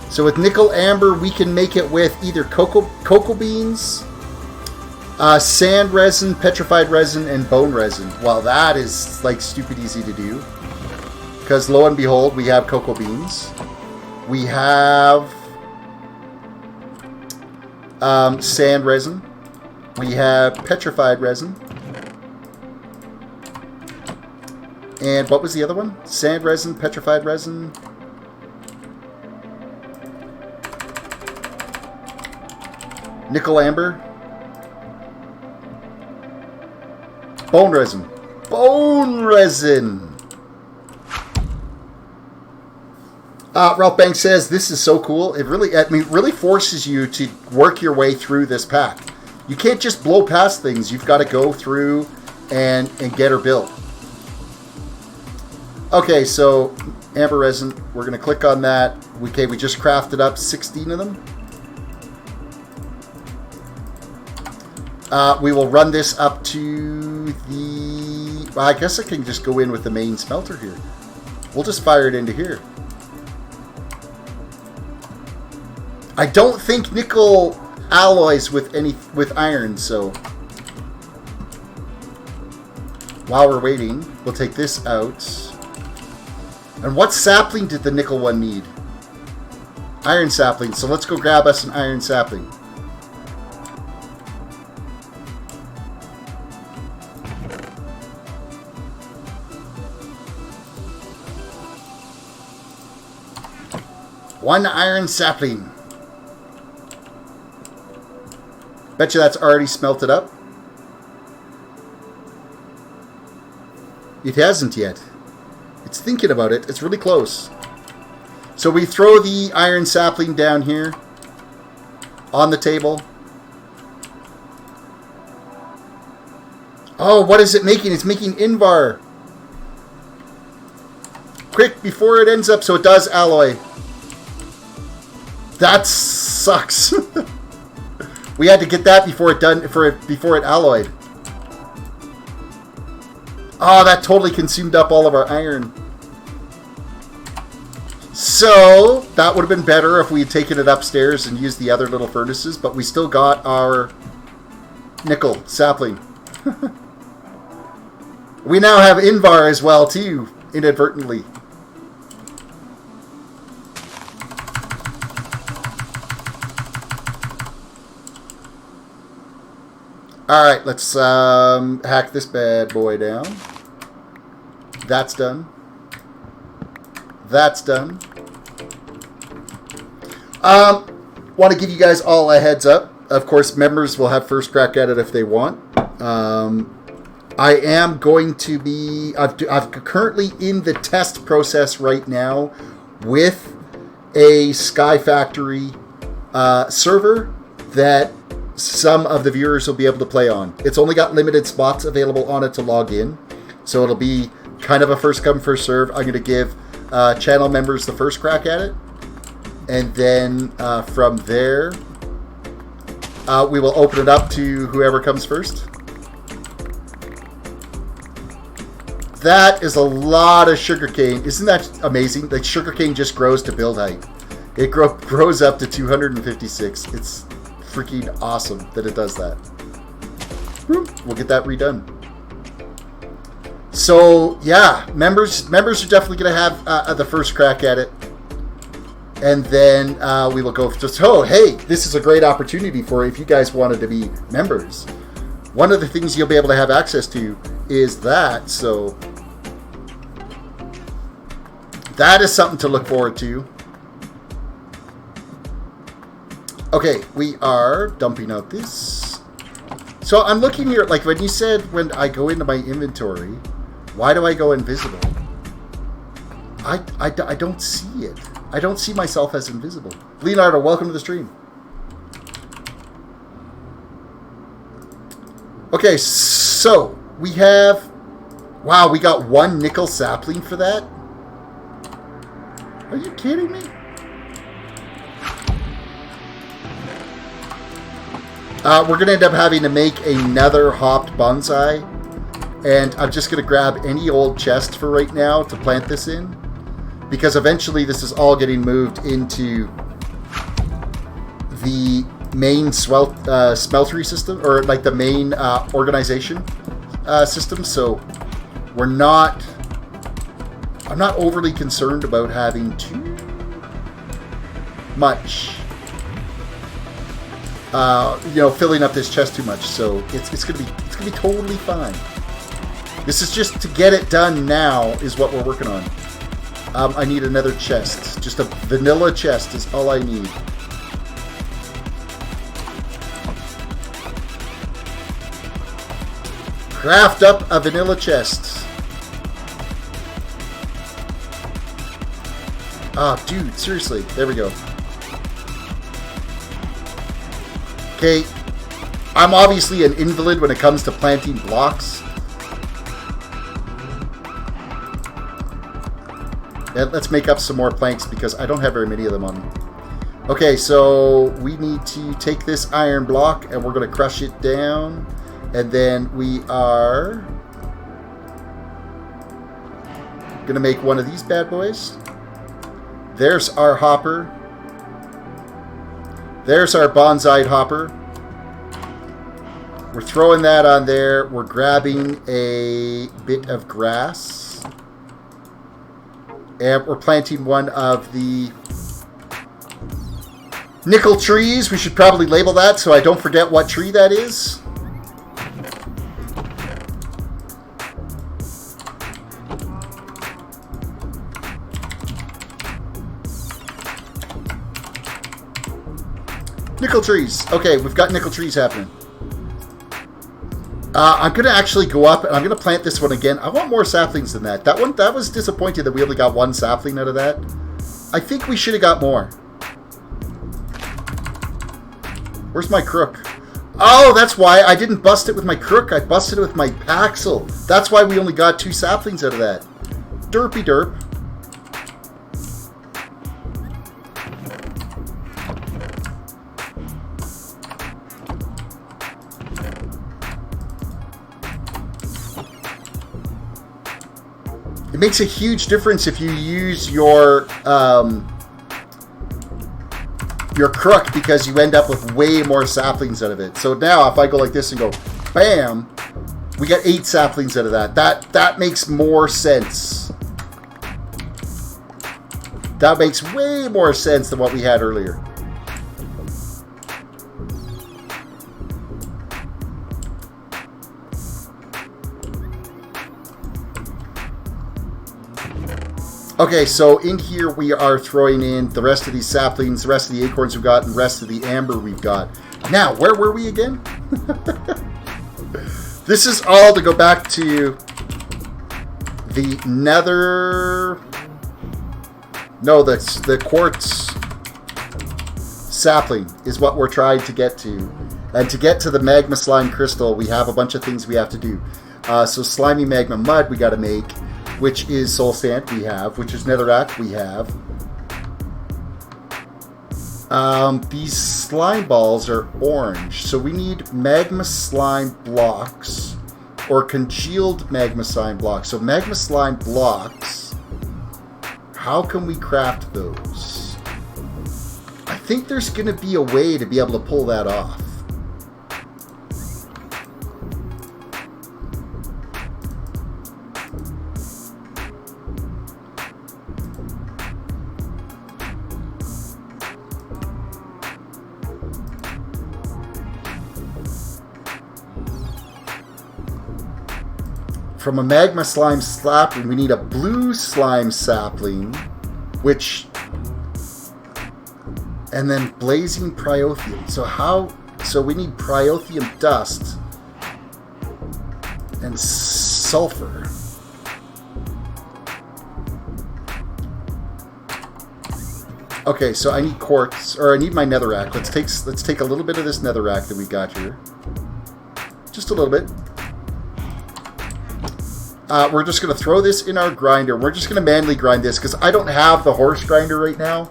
So with nickel amber, we can make it with either cocoa beans, sand resin, petrified resin, and bone resin. Well, that is like stupid easy to do. Because lo and behold, we have cocoa beans. We have sand resin. We have petrified resin. And what was the other one? Sand resin, petrified resin. Nickel amber. Bone resin. Bone resin! Ralph Banks says, this is so cool. It really forces you to work your way through this pack. You can't just blow past things. You've got to go through and get her built. Okay, so amber resin. We're going to click on that. Okay, we just crafted up 16 of them. We will run this up to the... Well, I guess I can just go in with the main smelter here. We'll just fire it into here. I don't think nickel alloys with iron, so... while we're waiting, we'll take this out. And what sapling did the nickel one need? Iron sapling. So let's go grab us an iron sapling. One iron sapling. Bet you that's already smelted up. It hasn't yet. It's thinking about it. It's really close. So we throw the iron sapling down here on the table. Oh, what is it making? It's making Invar. Quick, before it ends up, so it does alloy. That sucks. We had to get that before it alloyed. Oh, that totally consumed up all of our iron. So, that would have been better if we had taken it upstairs and used the other little furnaces, but we still got our nickel sapling. We now have Invar as well, too, inadvertently. Alright, let's hack this bad boy down. That's done. That's done. Want to give you guys all a heads up. Of course, members will have first crack at it if they want. I am going to be... I'm currently in the test process right now with a SkyFactory server that some of the viewers will be able to play on. It's only got limited spots available on it to log in, so it'll be kind of a first come first serve. I'm going to give channel members the first crack at it, and then from there we will open it up to whoever comes first. That is a lot of sugarcane. Isn't that amazing? Like, sugarcane just grows to build height. It grows up to 256. It's freaking awesome that it does that. We'll get that redone. So yeah, members are definitely going to have the first crack at it, and then we will go just, oh hey, this is a great opportunity for if you guys wanted to be members. One of the things you'll be able to have access to is that, so that is something to look forward to. Okay, we are dumping out this. So I'm looking here, like when you said when I go into my inventory, why do I go invisible? I don't see it. I don't see myself as invisible. Leonardo, welcome to the stream. Okay, so we have... Wow, we got one nickel sapling for that? Are you kidding me? We're going to end up having to make another hopped bonsai. And I'm just going to grab any old chest for right now to plant this in. Because eventually this is all getting moved into the main smeltery system. Or like the main organization system. So we're not... I'm not overly concerned about having too much... filling up this chest too much, so it's gonna be totally fine. This is just to get it done now is what we're working on. I need another chest. Just a vanilla chest is all I need. Craft up a vanilla chest. Ah, dude, seriously. There we go. Okay, I'm obviously an invalid when it comes to planting blocks. And let's make up some more planks because I don't have very many of them on me. Okay, so we need to take this iron block and we're going to crush it down. And then we are going to make one of these bad boys. There's our hopper. There's our bonsai hopper. We're throwing that on there. We're grabbing a bit of grass. And we're planting one of the nickel trees. We should probably label that so I don't forget what tree that is. Nickel trees. Okay, we've got nickel trees happening. I'm going to actually go up and I'm going to plant this one again. I want more saplings than that. That was disappointing that we only got one sapling out of that. I think we should have got more. Where's my crook? Oh, that's why I didn't bust it with my crook. I busted it with my paxel. That's why we only got 2 saplings out of that. Derpy derp. It makes a huge difference if you use your crook because you end up with way more saplings out of it. So now if I go like this and go, bam, we got 8 saplings out of that. That makes more sense. That makes way more sense than what we had earlier. Okay, so in here we are throwing in the rest of these saplings, the rest of the acorns we've got, and the rest of the amber we've got. Now, where were we again? This is all to go back to the nether... No, the quartz sapling is what we're trying to get to. And to get to the magma slime crystal, we have a bunch of things we have to do. So slimy magma mud we got to make, which is soul sand we have, which is netherrack we have. These slime balls are orange, so we need magma slime blocks or congealed magma slime blocks. So magma slime blocks, how can we craft those? I think there's going to be a way to be able to pull that off. From a magma slime sapling, we need a blue slime sapling, which, and then blazing pyothium. So we need pyothium dust and sulfur. Okay, so I need quartz, or I need my netherrack. Let's take a little bit of this netherrack that we got here. Just a little bit. We're just going to throw this in our grinder. We're just going to manually grind this because I don't have the horse grinder right now.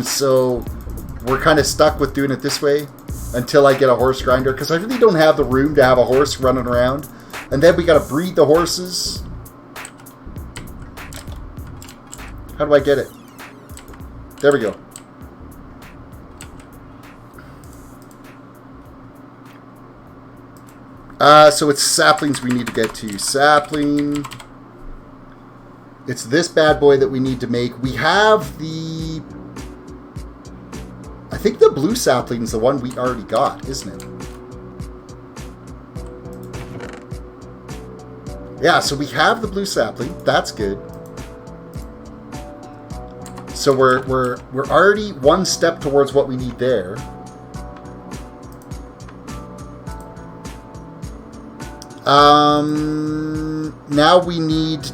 So we're kind of stuck with doing it this way until I get a horse grinder because I really don't have the room to have a horse running around. And then we got to breed the horses. How do I get it? There we go. So it's saplings we need to get to. Sapling. It's this bad boy that we need to make. We have the... I think the blue sapling is the one we already got, isn't it? Yeah, so we have the blue sapling. That's good. So we're already one step towards what we need there. Now we need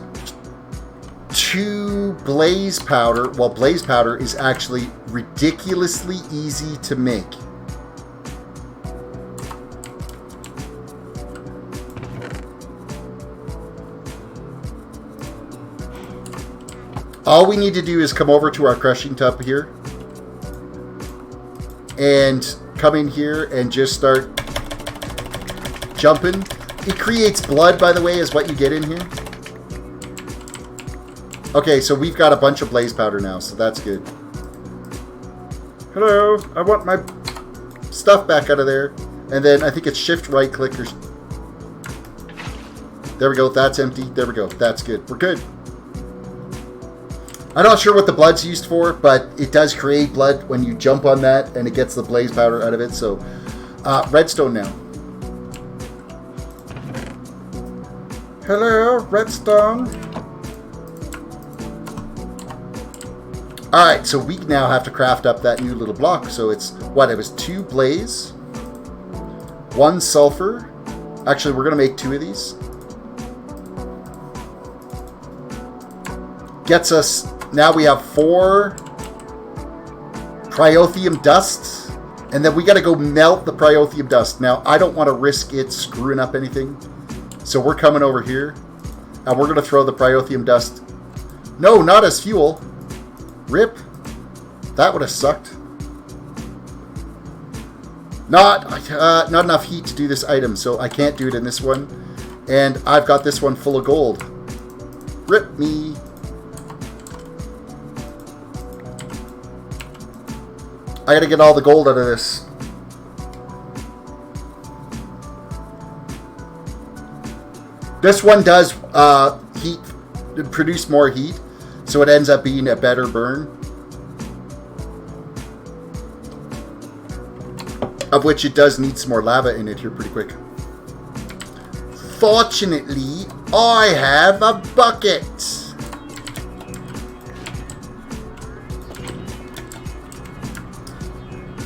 2 blaze powder. Well, blaze powder is actually ridiculously easy to make. All we need to do is come over to our crushing tub here and come in here and just start jumping. It creates blood, by the way, is what you get in here. Okay, so we've got a bunch of blaze powder now, so that's good. Hello, I want my stuff back out of there. And then I think it's shift right click or... There we go. That's empty. There we go. That's good. We're good. I'm not sure what the blood's used for, but it does create blood when you jump on that, and it gets the blaze powder out of it. So, redstone now. Hello, redstone. Alright, so we now have to craft up that new little block. So it's, what, it was 2 blaze, 1 sulfur. Actually, we're going to make 2 of these. Gets us, now we have 4 Priothium dust. And then we got to go melt the Priothium dust. Now, I don't want to risk it screwing up anything. So we're coming over here. And we're going to throw the Priothium dust. No, not as fuel. Rip. That would have sucked. Not enough heat to do this item, so I can't do it in this one. And I've got this one full of gold. Rip me. I gotta get all the gold out of this. This one does heat, produce more heat, so it ends up being a better burn. Of which it does need some more lava in it here pretty quick. Fortunately, I have a bucket.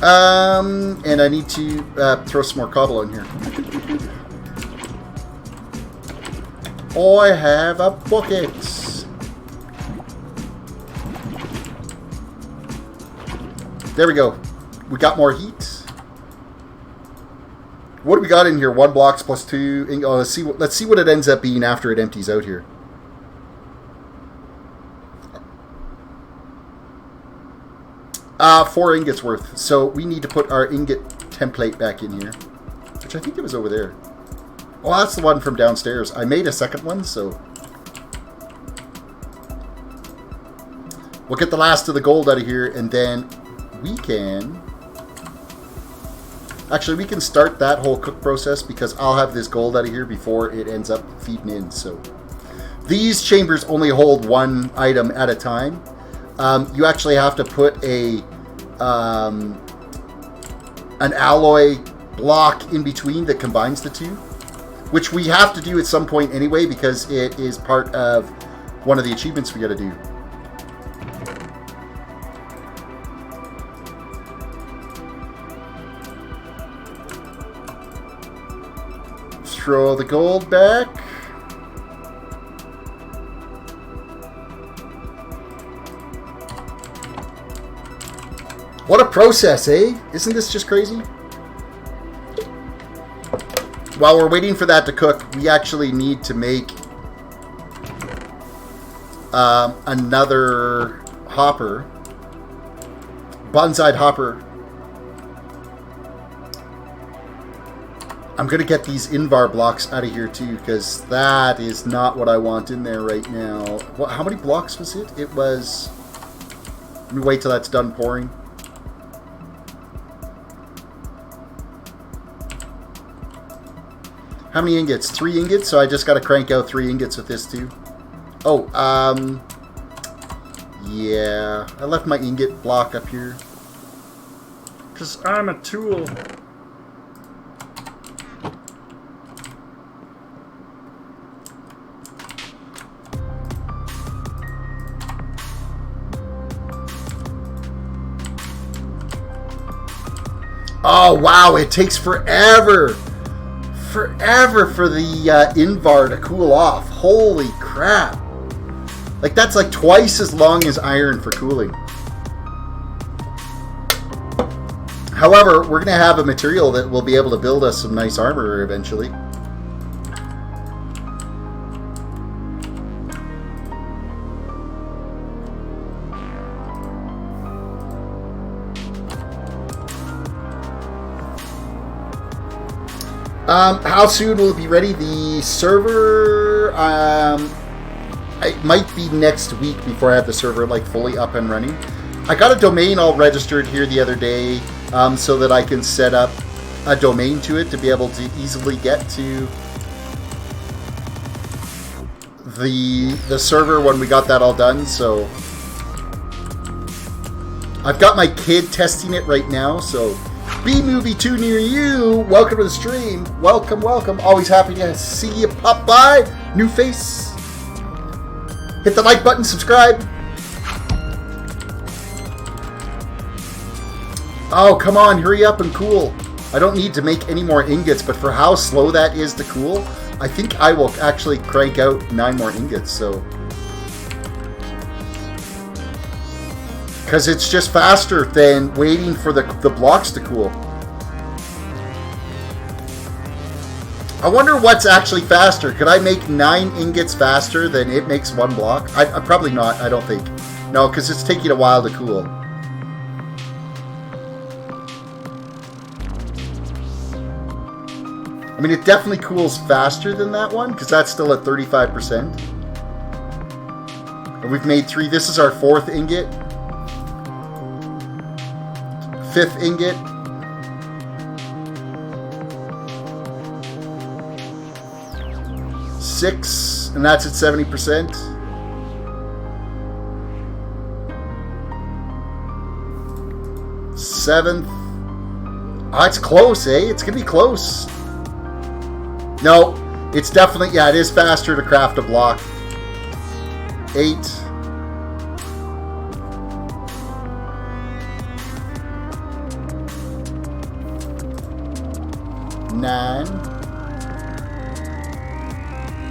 And I need to throw some more cobble in here. I have a bucket. There we go. We got more heat. What do we got in here? 1 blocks plus 2. Oh, let's see what it ends up being after it empties out here. Four ingots worth. So we need to put our ingot template back in here, which I think it was over there. Oh, that's the one from downstairs. I made a second one, so we'll get the last of the gold out of here, and then we can... Actually, we can start that whole cook process because I'll have this gold out of here before it ends up feeding in. So these chambers only hold 1 item at a time. You actually have to put a an alloy block in between that combines the two, which we have to do at some point anyway because it is part of one of the achievements we got to do. Throw the gold back. What a process, eh? Isn't this just crazy? While we're waiting for that to cook, we actually need to make another hopper. Bonsai hopper. I'm going to get these Invar blocks out of here too, because that is not what I want in there right now. What, how many blocks was it? It was... Let me wait till that's done pouring. How many ingots? 3 ingots, so I just got to crank out 3 ingots with this too. Oh, yeah. I left my ingot block up here. Because I'm a tool. Oh, wow, it takes forever. Forever for the Invar to cool off. Holy crap. Like, that's like twice as long as iron for cooling. However, we're going to have a material that will be able to build us some nice armor eventually. How soon will it be ready? The server, it might be next week before I have the server like fully up and running. I got a domain all registered here the other day so that I can set up a domain to it to be able to easily get to the server when we got that all done. So I've got my kid testing it right now. So B-Movie2 near you, welcome to the stream. Welcome, welcome. Always happy to see you pop by. New face. Hit the like button, subscribe. Oh, come on, hurry up and cool. I don't need to make any more ingots, but for how slow that is to cool, I think I will actually crank out 9 more ingots, so. Because it's just faster than waiting for the blocks to cool. I wonder what's actually faster. Could I make 9 ingots faster than it makes 1 block? I'm probably not, I don't think. No, because it's taking a while to cool. I mean, it definitely cools faster than that one, because that's still at 35%. And we've made 3. This is our 4th ingot. 5th ingot. 6, and that's at 70%. 7th. Oh, it's close, eh? It's going to be close. No, it's definitely, yeah, it is faster to craft a block. 8. 9.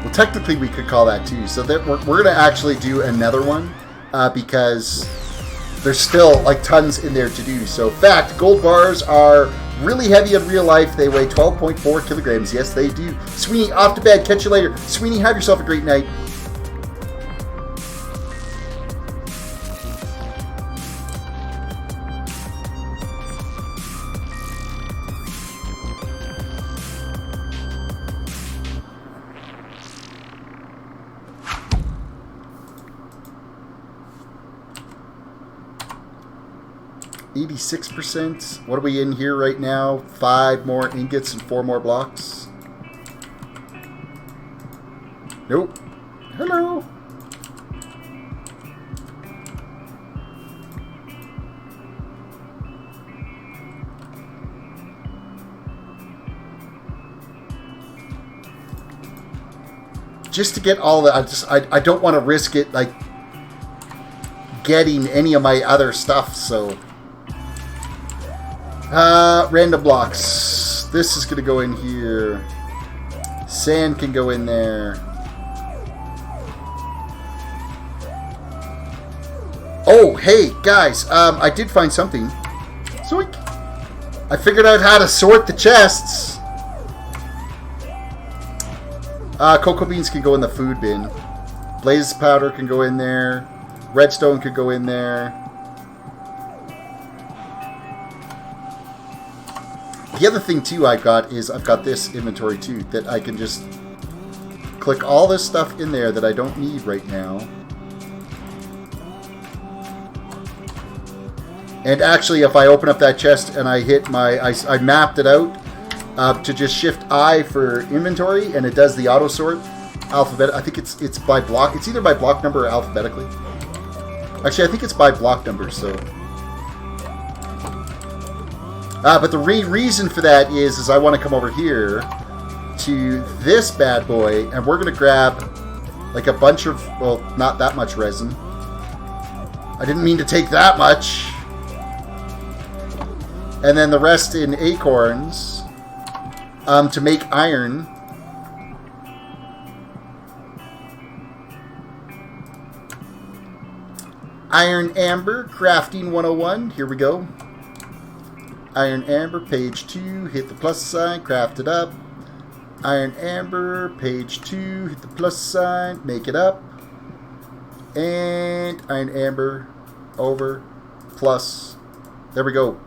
Well, technically we could call that 2. So that we're going to actually do another one because there's still like tons in there to do. So fact, gold bars are really heavy in real life. They weigh 12.4 kilograms. Yes, they do. Sweeney, off to bed. Catch you later. Sweeney, have yourself a great night. %. What are we in here right now? 5 more ingots and 4 more blocks. Nope. Hello. Just to get all that, I don't want to risk it like getting any of my other stuff, so. Random blocks. This is going to go in here. Sand can go in there. Oh, hey, guys. I did find something. Zoink. I figured out how to sort the chests. Cocoa beans can go in the food bin. Blaze powder can go in there. Redstone could go in there. The other thing, too, I've got this inventory, too, that I can just click all this stuff in there that I don't need right now. And actually, if I open up that chest and I hit I mapped it out to just Shift I for inventory, and it does the auto sort alphabet. I think it's by block. It's either by block number or alphabetically. Actually, I think it's by block number, so. But the reason for that is I want to come over here to this bad boy, and we're going to grab like a bunch of, well, not that much resin. I didn't mean to take that much. And then the rest in acorns to make iron. Iron Amber, Crafting 101. Here we go. Iron Amber, page 2, hit the plus sign, craft it up. Iron Amber, page 2, hit the plus sign, make it up. And Iron Amber, over, plus. There we go.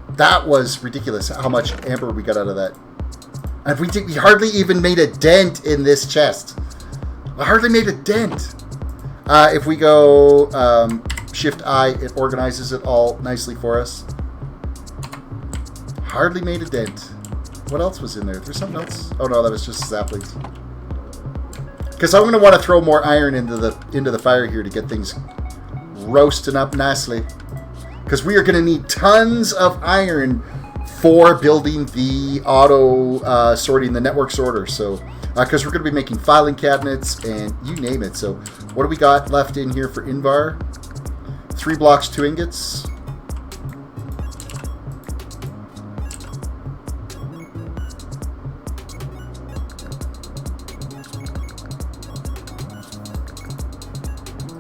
That was ridiculous how much amber we got out of that. And we hardly even made a dent in this chest. I hardly made a dent. If we go Shift I, it organizes it all nicely for us. Hardly made a dent. What else was in there? There's something else. Oh no, that was just saplings. Because I'm going to want to throw more iron into the fire here to get things roasting up nicely. Because we are going to need tons of iron for building the auto sorting, the network sorter. So, because we're going to be making filing cabinets and you name it. So, what do we got left in here for Invar? 3 blocks, 2 ingots.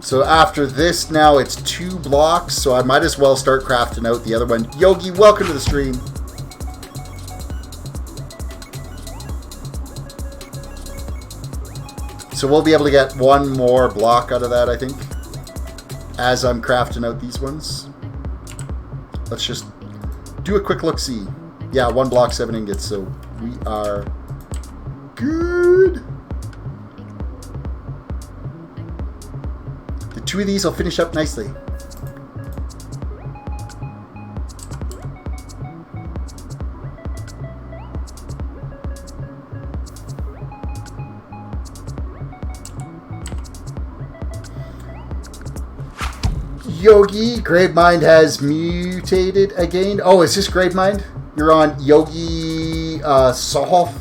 So after this, now it's 2 blocks, so I might as well start crafting out the other one. Yogi, welcome to the stream. So we'll be able to get 1 more block out of that, I think, as I'm crafting out these ones. Let's just do a quick look-see. Yeah, 1 block, 7 ingots, so we are good. 2 of these will finish up nicely. Yogi, Gravemind has mutated again. Oh, is this Gravemind? You're on Yogi Sothoth?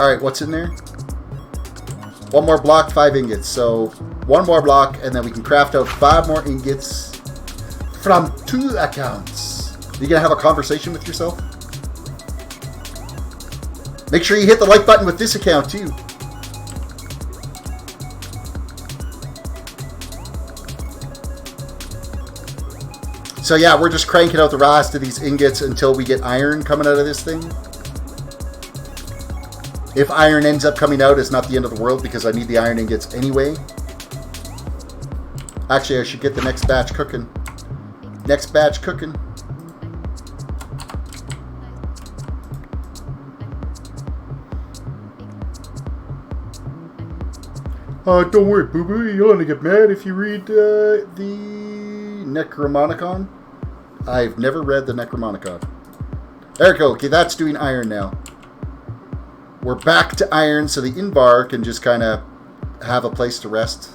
Alright, what's in there? 1 more block, 5 ingots. So, 1 more block, and then we can craft out 5 more ingots from 2 accounts. You gonna have a conversation with yourself? Make sure you hit the like button with this account, too. So yeah, we're just cranking out the rest of these ingots until we get iron coming out of this thing. If iron ends up coming out, it's not the end of the world because I need the iron ingots anyway. Actually, I should get the next batch cooking. Next batch cooking. Don't worry, boo-boo. You'll only get mad if you read the Necromonicon. I've never read the Necromonicon. There we go. Okay, that's doing iron now. We're back to iron, so the Invar can just kind of have a place to rest.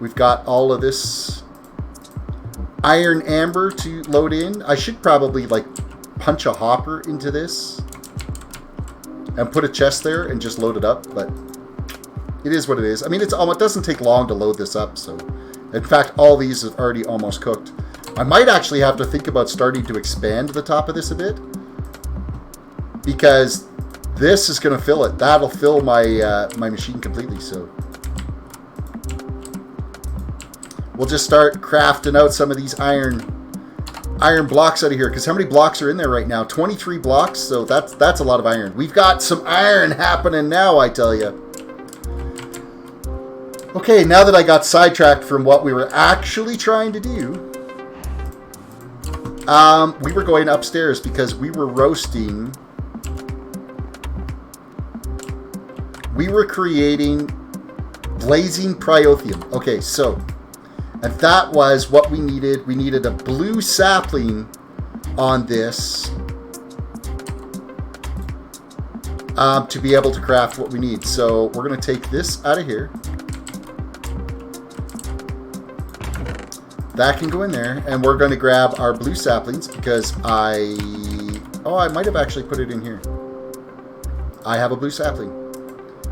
We've got all of this iron amber to load in. I should probably, like, punch a hopper into this and put a chest there and just load it up, but it is what it is. I mean, it doesn't take long to load this up, so... In fact, all these have already almost cooked. I might actually have to think about starting to expand the top of this a bit, because this is going to fill it. That'll fill my my machine completely. So we'll just start crafting out some of these iron blocks out of here. Because how many blocks are in there right now? 23 blocks. So that's a lot of iron. We've got some iron happening now, I tell you. Okay, now that I got sidetracked from what we were actually trying to do, we were going upstairs because we were roasting. We were creating blazing Priothium. Okay, so, and that was what we needed. We needed a blue sapling on this to be able to craft what we need. So we're going to take this out of here. That can go in there, and we're going to grab our blue saplings because I might have actually put it in here. I have a blue sapling.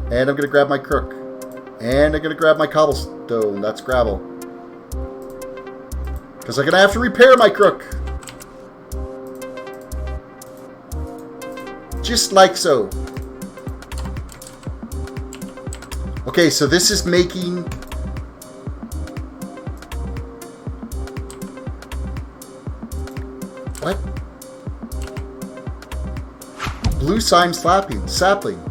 And I'm going to grab my crook. And I'm going to grab my cobblestone. That's gravel. Because I'm going to have to repair my crook. Just like so. Okay, so this is making... What? Blue sapling.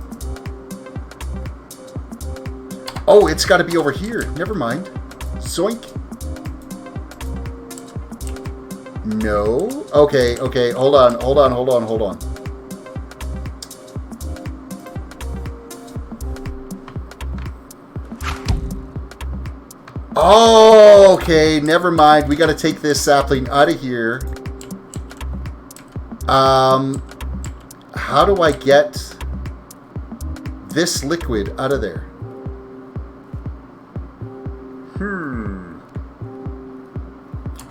Oh, it's got to be over here. Never mind. Zoink. No. Okay. Hold on. Oh, okay. Never mind. We got to take this sapling out of here. How do I get this liquid out of there?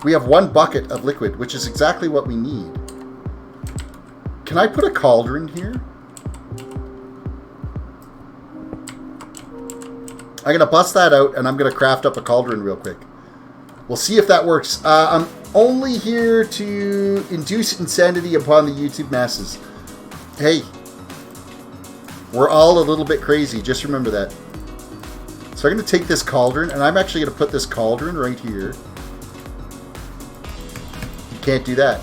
We have 1 bucket of liquid, which is exactly what we need. Can I put a cauldron here? I'm going to bust that out, and I'm going to craft up a cauldron real quick. We'll see if that works. I'm only here to induce insanity upon the YouTube masses. Hey, we're all a little bit crazy. Just remember that. So I'm going to take this cauldron, and I'm actually going to put this cauldron right here. You can't do that.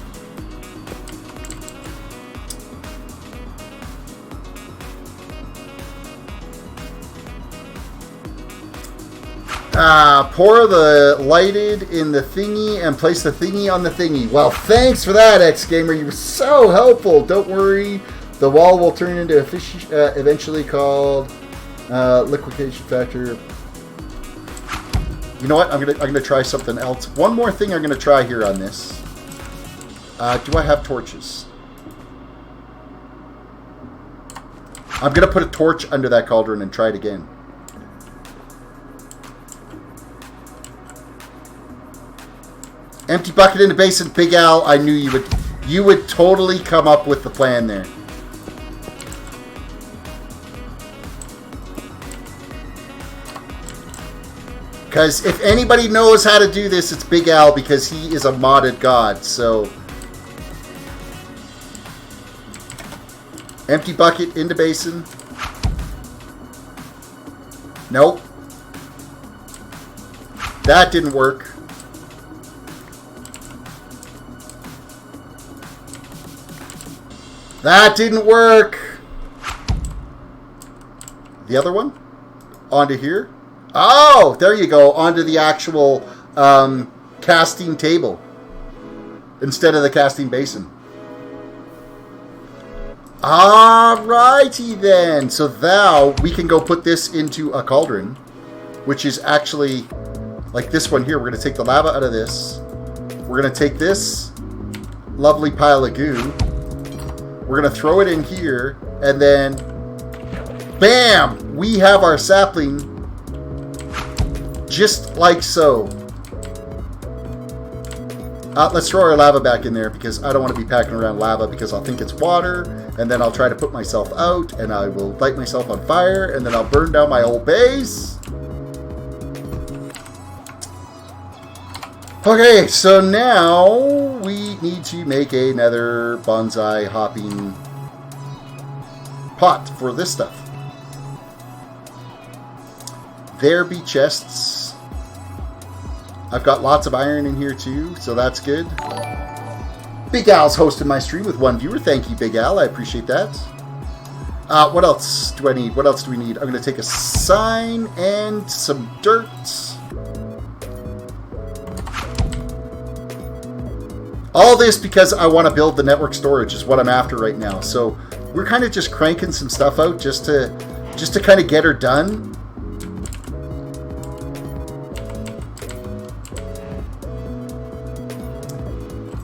Pour the lighted in the thingy and place the thingy on the thingy. Well, thanks for that, X-Gamer. You were so helpful. Don't worry. The wall will turn into a fish eventually called liquefaction factor. You know what? I'm gonna try something else. One more thing I'm gonna try here on this. Do I have torches? I'm gonna put a torch under that cauldron and try it again. Empty bucket in the basin, Big Al. I knew you would totally come up with the plan there. Because if anybody knows how to do this, it's Big Al, because he is a modded god. So, empty bucket into basin. Nope. That didn't work. That didn't work. The other one? Onto here? Oh, there you go. Onto the actual casting table instead of the casting basin. Alrighty then. So now we can go put this into a cauldron, which is actually like this one here. We're going to take the lava out of this. We're going to take this lovely pile of goo. We're going to throw it in here, and then, bam! We have our sapling, just like so. Let's throw our lava back in there, because I don't want to be packing around lava, because I'll think it's water, and then I'll try to put myself out, and I will light myself on fire, and then I'll burn down my whole base. Okay, so now we need to make another bonsai hopping pot for this stuff. There be chests. I've got lots of iron in here too, so that's good. Big Al's hosting my stream with 1 viewer. Thank you, Big Al. I appreciate that. What else do I need? What else do we need? I'm going to take a sign and some dirt. All this because I want to build the network storage is what I'm after right now. So we're kind of just cranking some stuff out just to kind of get her done.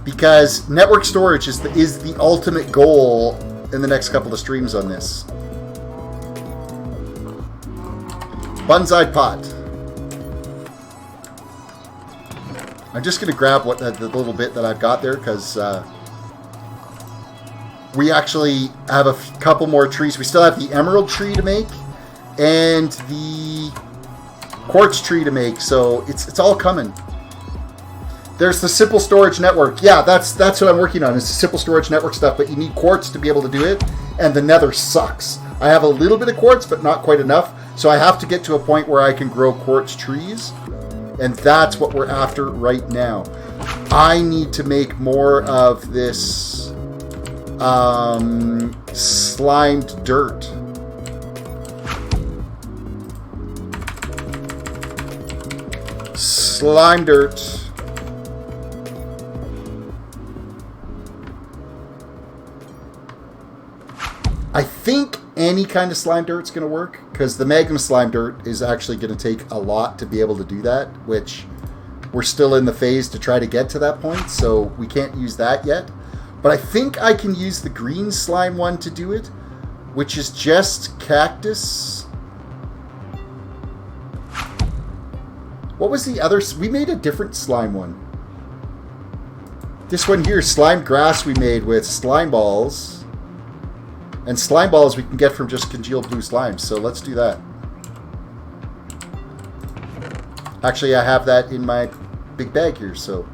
Because network storage is the ultimate goal in the next couple of streams on this. Bonsai pot. I'm just going to grab the little bit that I've got there, because we actually have a couple more trees. We still have the emerald tree to make and the quartz tree to make, so it's all coming. There's the simple storage network. Yeah, that's what I'm working on. It's the simple storage network stuff, but you need quartz to be able to do it, and the nether sucks. I have a little bit of quartz, but not quite enough, so I have to get to a point where I can grow quartz trees. And that's what we're after right now. I need to make more of this slimed dirt. Slime dirt. I think any kind of slime dirt's going to work, because the Magnum slime dirt is actually going to take a lot to be able to do that, which we're still in the phase to try to get to that point, so we can't use that yet. But I think I can use the green slime one to do it, which is just cactus. What was the other? We made a different slime one. This one here, slime grass, we made with slime balls. And slime balls we can get from just congealed blue slimes, so let's do that. Actually, I have that in my big bag here, so...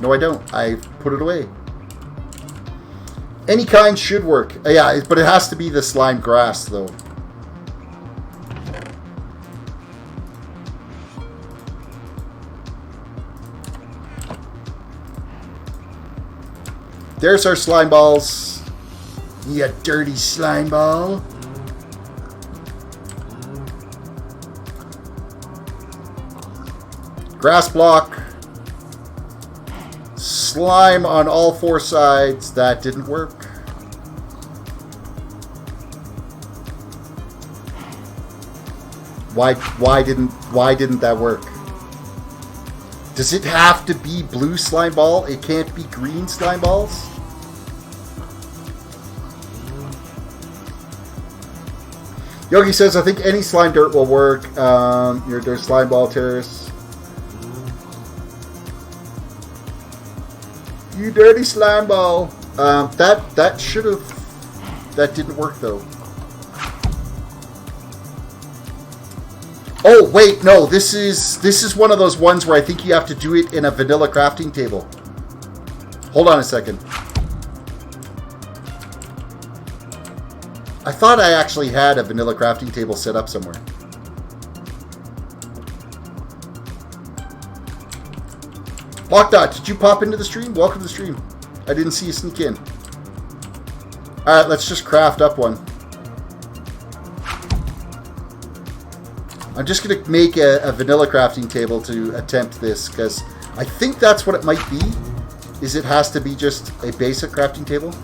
No, I don't. I put it away. Any kind should work. Yeah, but it has to be the slime grass, though. There's our slime balls. You dirty slime ball. Grass block. Slime on all four sides. That didn't work. Why didn't that work? Does it have to be blue slime ball? It can't be green slime balls? Yogi says, I think any slime dirt will work. Your slime ball terrace. You dirty slime ball. That should have... That didn't work, though. Oh, wait, no. This is one of those ones where I think you have to do it in a vanilla crafting table. Hold on a second. I thought I actually had a vanilla crafting table set up somewhere. Lockdot, did you pop into the stream? Welcome to the stream. I didn't see you sneak in. Alright, let's just craft up one. I'm just going to make a vanilla crafting table to attempt this, because I think that's what it might be, is it has to be just a basic crafting table.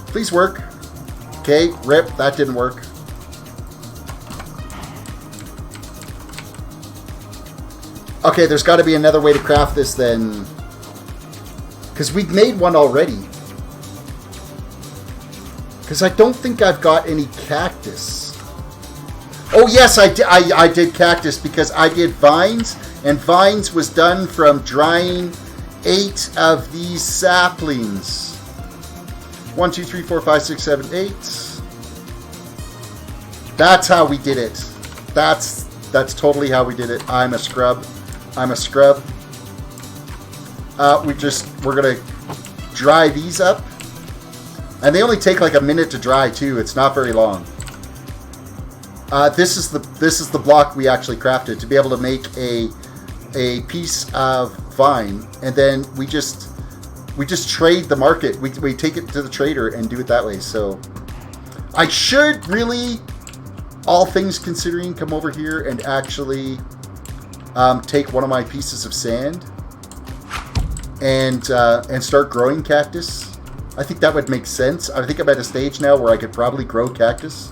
Please work. Okay, rip. That didn't work. Okay, there's got to be another way to craft this then. Because we've made one already. Because I don't think I've got any cactus. Oh yes, I did cactus because I did vines. And vines was done from drying 8 of these saplings. 1, 2, 3, 4, 5, 6, 7, 8. That's how we did it. That's totally how we did it. I'm a scrub. I'm a scrub. We're gonna dry these up, and they only take like a minute to dry too. It's not very long. This is the block we actually crafted to be able to make a piece of vine, and then we just trade the market. We take it to the trader and do it that way. So I should really, all things considering, come over here and actually take one of my pieces of sand and start growing cactus. I think that would make sense. I think I'm at a stage now where I could probably grow cactus.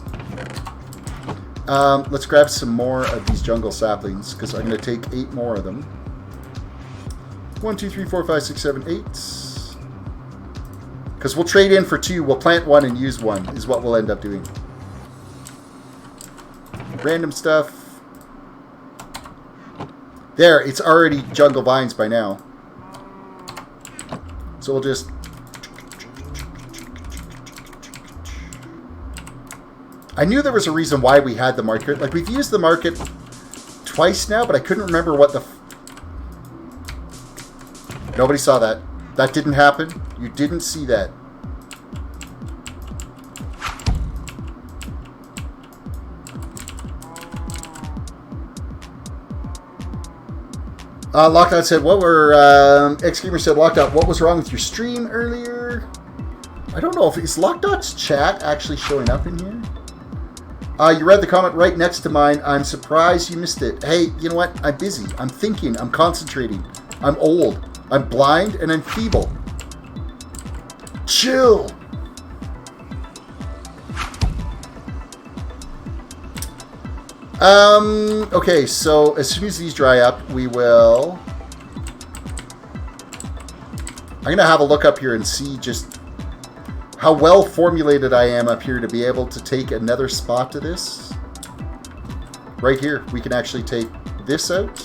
Let's grab some more of these jungle saplings because I'm going to take 8 more of them. 1, 2, 3, 4, 5, 6, 7, 8. Because we'll trade in for 2. We'll plant 1 and use 1 is what we'll end up doing. Random stuff. There, it's already jungle vines by now. So we'll just... I knew there was a reason why we had the market. Like, we've used the market twice now, but I couldn't remember what the... Nobody saw that. That didn't happen. You didn't see that. Lockdown said, what were... X-Gamer said, Lockdown, what was wrong with your stream earlier? I don't know if... Is Lockdown's chat actually showing up in here? You read the comment right next to mine. I'm surprised you missed it. Hey, you know what? I'm busy. I'm thinking. I'm concentrating. I'm old. I'm blind and I'm feeble. Chill. Okay, so as soon as these dry up, we will... I'm going to have a look up here and see just how well formulated I am up here to be able to take another spot to this. Right here, we can actually take this out,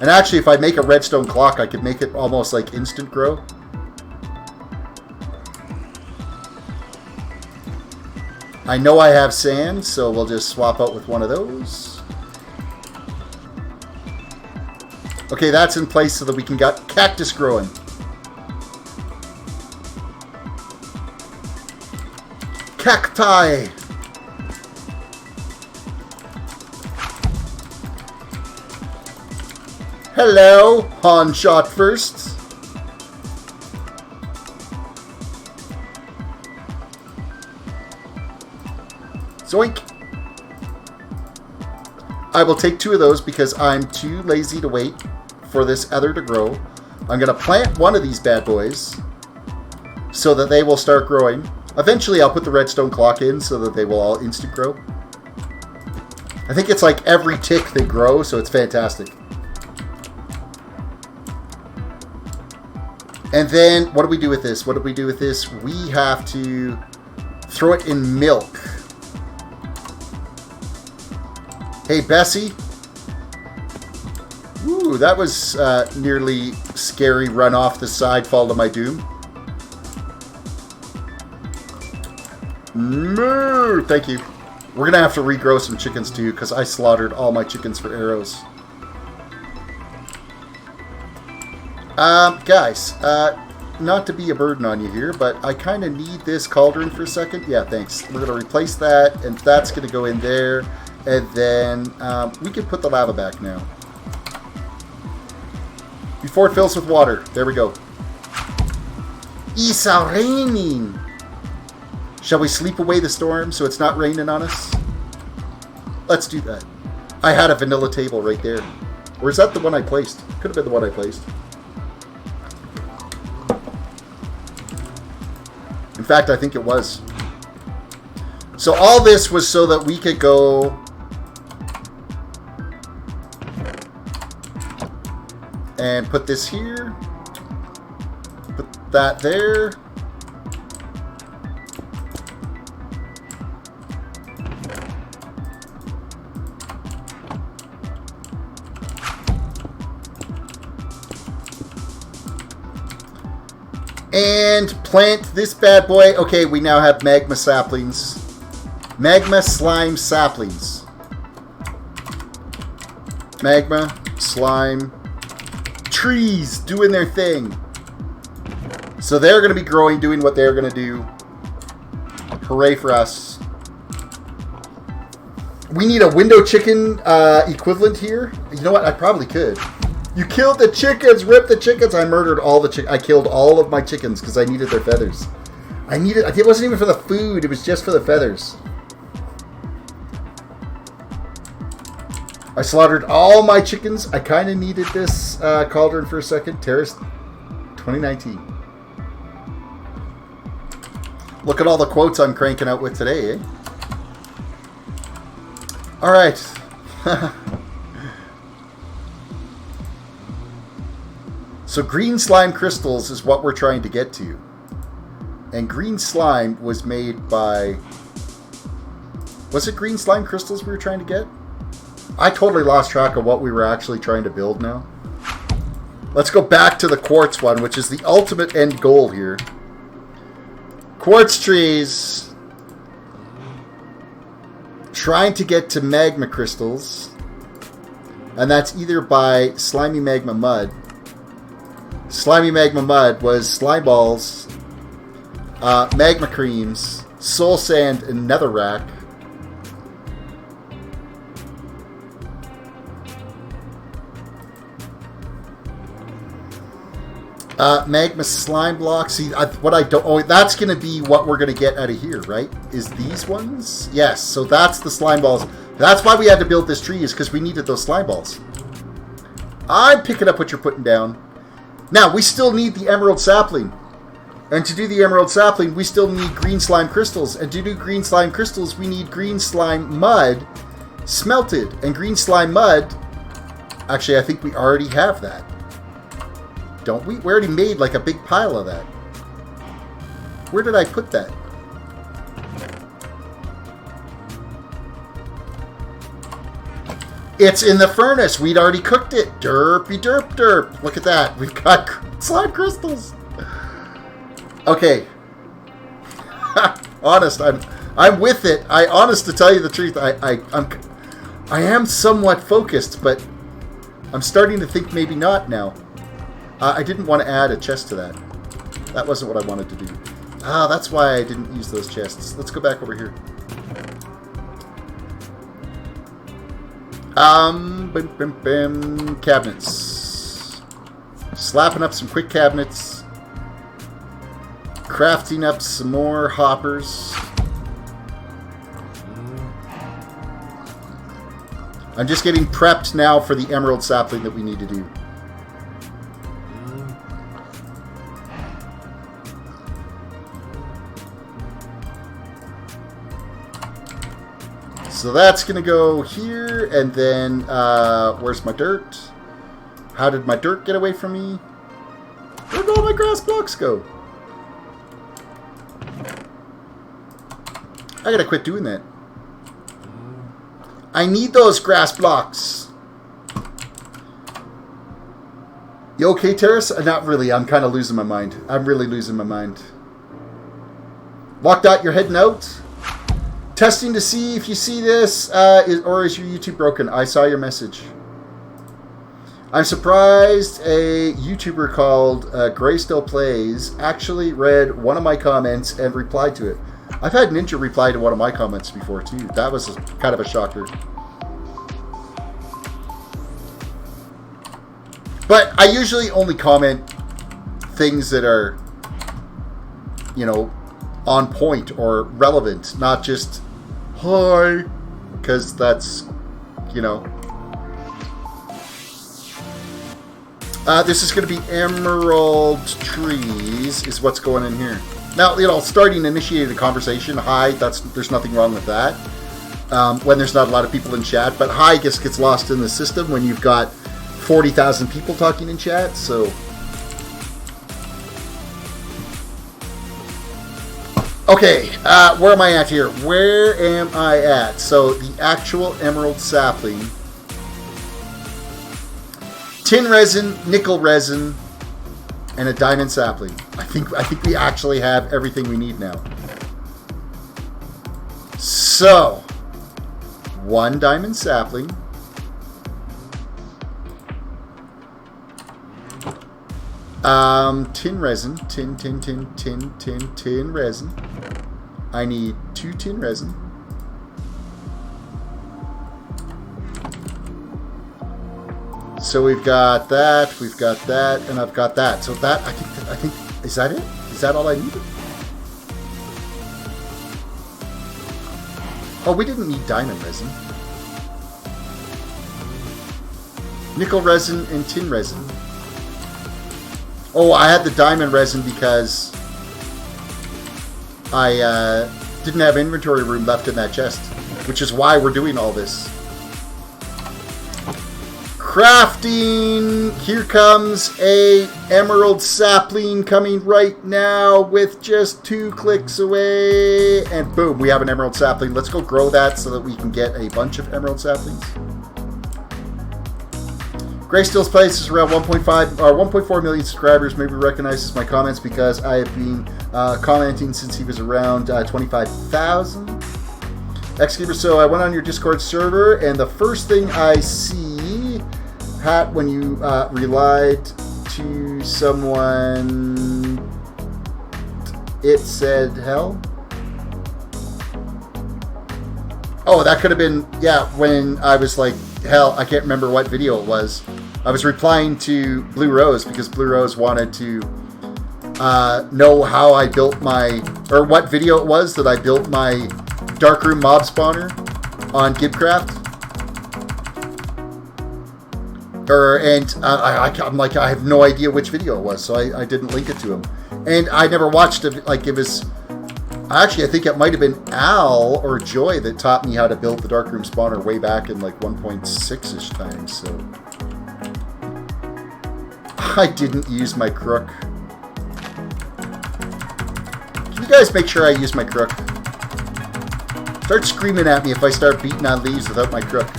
and actually if I make a redstone clock, I could make it almost like instant grow. I know I have sand, so we'll just swap out with one of those. Okay, that's in place so that we can get cactus growing. Cacti! Hello, Han shot first. Zoink! I will take 2 of those because I'm too lazy to wait for this other to grow. I'm going to plant one of these bad boys so that they will start growing. Eventually I'll put the redstone clock in so that they will all instant grow. I think it's like every tick they grow, so it's fantastic. And then what do we do with this? What do we do with this? We have to throw it in milk. Hey, Bessie. Ooh, that was nearly scary. Run off the side, fall to my doom. Moo! Thank you. We're going to have to regrow some chickens too, because I slaughtered all my chickens for arrows. Guys, not to be a burden on you here, but I kind of need this cauldron for a second. Yeah, thanks. We're going to replace that, and that's going to go in there. And then we can put the lava back now. Before it fills with water. There we go. It's raining. Shall we sleep away the storm so it's not raining on us? Let's do that. I had a vanilla table right there. Or is that the one I placed? Could have been the one I placed. In fact, I think it was. So all this was so that we could go and put this here. Put that there. And plant this bad boy. Okay, we now have magma saplings. Magma slime saplings. Magma, slime, trees doing their thing. So they're going to be growing, doing what they're going to do. Hooray for us. We need a window chicken equivalent here. You know what? I probably could. You killed the chickens! Rip the chickens! I murdered all the chickens. I killed all of my chickens because I needed their feathers. It wasn't even for the food. It was just for the feathers. I slaughtered all my chickens. I kind of needed this cauldron for a second. Terrace 2019. Look at all the quotes I'm cranking out with today, eh? Alright. So green slime crystals is what we're trying to get to. And green slime was made by... Was it green slime crystals we were trying to get? I totally lost track of what we were actually trying to build now. Let's go back to the quartz one, which is the ultimate end goal here. Quartz trees. Trying to get to magma crystals. And that's either by slimy magma mud. Slimy magma mud was slime balls, magma creams, soul sand, and netherrack. Magma slime blocks. See, what I don't... Oh, that's going to be what we're going to get out of here, right? Is these ones? Yes, so that's the slime balls. That's why we had to build this tree, is because we needed those slime balls. I'm picking up what you're putting down. Now, we still need the emerald sapling. And to do the emerald sapling, we still need green slime crystals. And to do green slime crystals, we need green slime mud smelted. And green slime mud... Actually, I think we already have that. Don't we? We already made like a big pile of that. Where did I put that? It's in the furnace. We'd already cooked it. Derpy derp derp. Look at that. We've got slime crystals. Okay. Honest, I'm with it. Honest to tell you the truth, I am somewhat focused, but I'm starting to think maybe not now. I didn't want to add a chest to that. That wasn't what I wanted to do. Ah, that's why I didn't use those chests. Let's go back over here. Cabinets. Slapping up some quick cabinets. Crafting up some more hoppers. I'm just getting prepped now for the emerald sapling that we need to do. So that's going to go here, and then, where's my dirt? How did my dirt get away from me? Where did all my grass blocks go? I gotta quit doing that. I need those grass blocks. You okay, Terrace? Not really. I'm kind of losing my mind. I'm really losing my mind. Locked out, you're heading out? Testing to see if you see this, or is your YouTube broken? I saw your message. I'm surprised a YouTuber called Gray Still Plays actually read one of my comments and replied to it. I've had Ninja reply to one of my comments before too. That was kind of a shocker. But I usually only comment things that are, you know, on point or relevant, not just hi, because that's, you know. This is going to be emerald trees is what's going in here. Now, you know, starting initiated a conversation. Hi, there's nothing wrong with that. When there's not a lot of people in chat, but hi just gets lost in the system when you've got 40,000 people talking in chat. So, okay, where am I at here? Where am I at? So the actual emerald sapling, tin resin, nickel resin, and a diamond sapling. I think we actually have everything we need now. So, one diamond sapling, tin resin, tin resin. I need 2 tin resin. So we've got that, and I've got that. So that, I think, is that it? Is that all I needed? Oh, we didn't need diamond resin. Nickel resin and tin resin. Oh, I had the diamond resin because I didn't have inventory room left in that chest, which is why we're doing all this. Crafting! Here comes a emerald sapling coming right now with just 2 clicks away. And boom, we have an emerald sapling. Let's go grow that so that we can get a bunch of emerald saplings. Gray Still's Place is around 1.5 or 1.4 million subscribers. Maybe recognizes my comments because I have been commenting since he was around 25,000. Xgamer, so I went on your Discord server, and the first thing I see, Hat, when you relied to someone, it said hell. Oh, that could have been, yeah, when I was like, hell, I can't remember what video it was. I was replying to Blue Rose because Blue Rose wanted to know how I built my, or what video it was that I built my darkroom mob spawner on Gibcraft. I'm like, I have no idea which video it was, so I didn't link it to him. And I never watched it. Like, it was, actually, I think it might have been Al or Joy that taught me how to build the darkroom spawner way back in like 1.6-ish times. So I didn't use my crook. Can you guys make sure I use my crook? Start screaming at me if I start beating on leaves without my crook.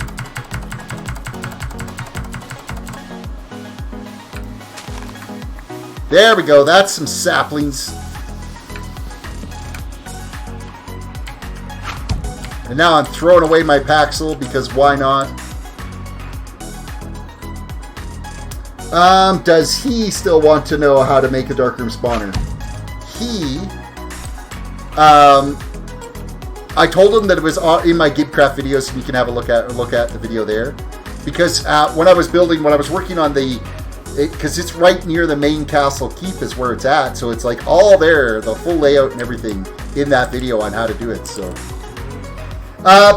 There we go. That's some saplings. And now I'm throwing away my Paxel because why not? Does he still want to know how to make a darkroom spawner? I told him that it was in my Gibcraft video, so you can have a look at the video there. Because when I was working on because it's right near the main castle keep is where it's at, so it's like all there, the full layout and everything in that video on how to do it. So,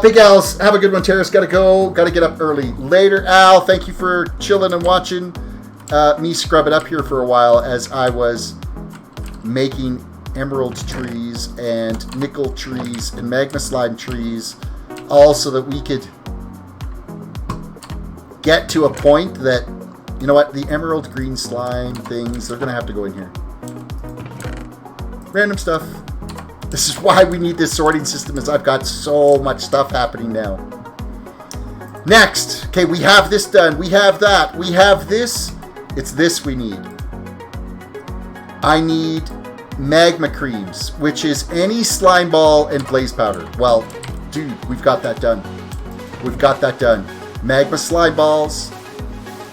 Big Al's, have a good one, Terrace. Gotta go, gotta get up early. Later, Al. Thank you for chilling and watching me scrub it up here for a while as I was making emerald trees and nickel trees and magma slime trees, all so that we could get to a point that, you know what, the emerald green slime things, they're going to have to go in here. Random stuff. This is why we need this sorting system, is I've got so much stuff happening now. Next. Okay, we have this done. We have that. We have this. It's this we need. I need magma creams, which is any slime ball and blaze powder. Well, dude, we've got that done. We've got that done. Magma slime balls,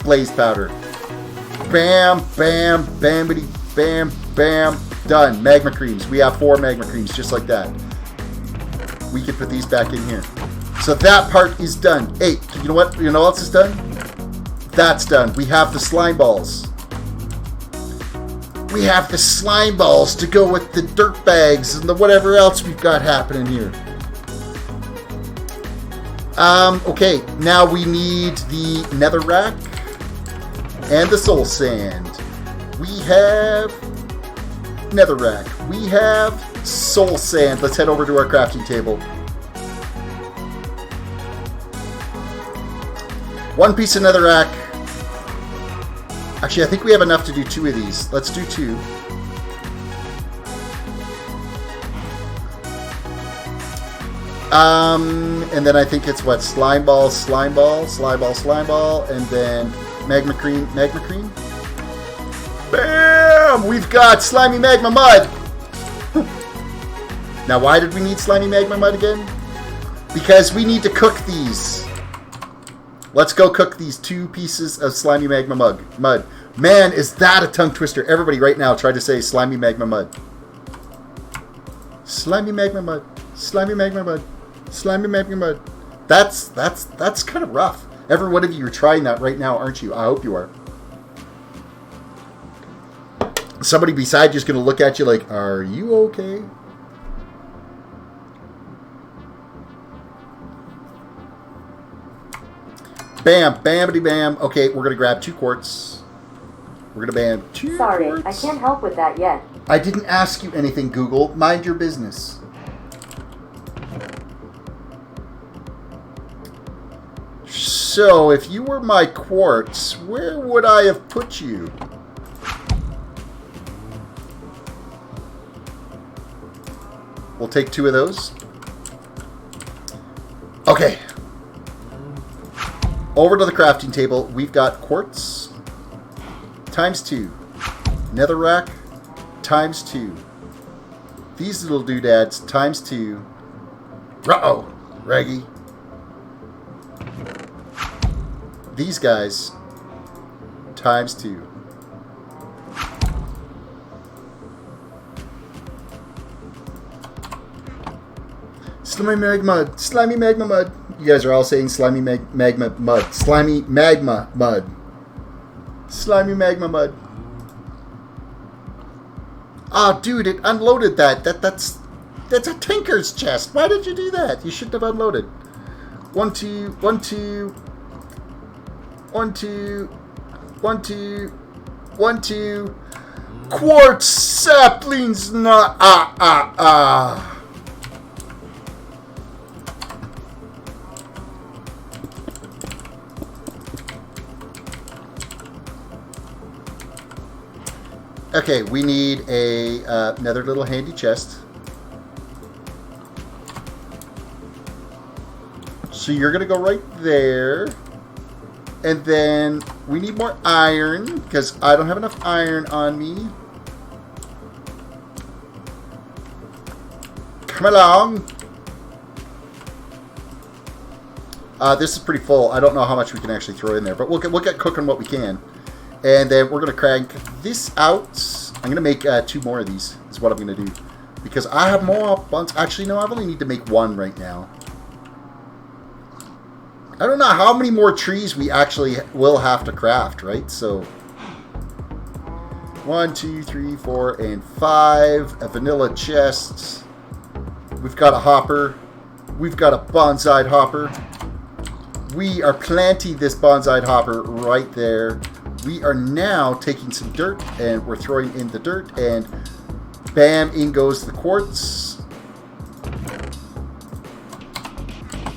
blaze powder. Bam, bam, bamity, bam, bam. Done. Magma creams. We have 4 magma creams, just like that. We can put these back in here. So that part is done. Hey, you know what? You know what else is done? That's done. We have the slime balls. We have the slime balls to go with the dirt bags and the whatever else we've got happening here. Okay, now we need the netherrack and the soul sand. We have netherrack. We have soul sand. Let's head over to our crafting table. 1 piece of netherrack. Actually, I think we have enough to do 2 of these. Let's do 2. And then I think it's what? Slime ball, slime ball, slime ball, slime ball, and then magma cream, magma cream. Bam! We've got slimy magma mud. Now, why did we need slimy magma mud again? Because we need to cook these. Let's go cook these 2 pieces of slimy magma mud. Man, is that a tongue twister. Everybody right now try to say slimy magma mud. Slimy magma mud. Slimy magma mud. Slimy magma mud. That's kind of rough. Every one of you are trying that right now, aren't you? I hope you are. Somebody beside you is going to look at you like, are you okay? Bam, bamity bam. Okay, we're going to grab 2 quartz. We're going to bam 2 Sorry, quartz. I can't help with that yet. I didn't ask you anything, Google. Mind your business. So, if you were my quartz, where would I have put you? We'll take 2 of those. Okay. Over to the crafting table. We've got quartz times 2. Netherrack times 2. These little doodads times 2. Uh-oh, Raggy. These guys times 2. Slimy magma mud. Slimy magma mud. You guys are all saying slimy magma mud. Slimy magma mud. Slimy magma mud. Oh, dude, it unloaded that. That's a tinker's chest. Why did you do that? You shouldn't have unloaded. 1, 2, 1, 2. 1, 2. 1, 2. 1, 2. Quartz saplings not. Okay, we need another little handy chest. So you're going to go right there. And then we need more iron, because I don't have enough iron on me. Come along. This is pretty full. I don't know how much we can actually throw in there, but we'll get cooking what we can. And then we're going to crank this out. I'm going to make 2 more of these, is what I'm going to do. Because I have more buns. Actually, no, I only need to make 1 right now. I don't know how many more trees we actually will have to craft, right? So 1, 2, 3, 4, and 5. A vanilla chest. We've got a hopper. We've got a bonsai hopper. We are planting this bonsai hopper right there. We are now taking some dirt and we're throwing in the dirt, and bam, in goes the quartz.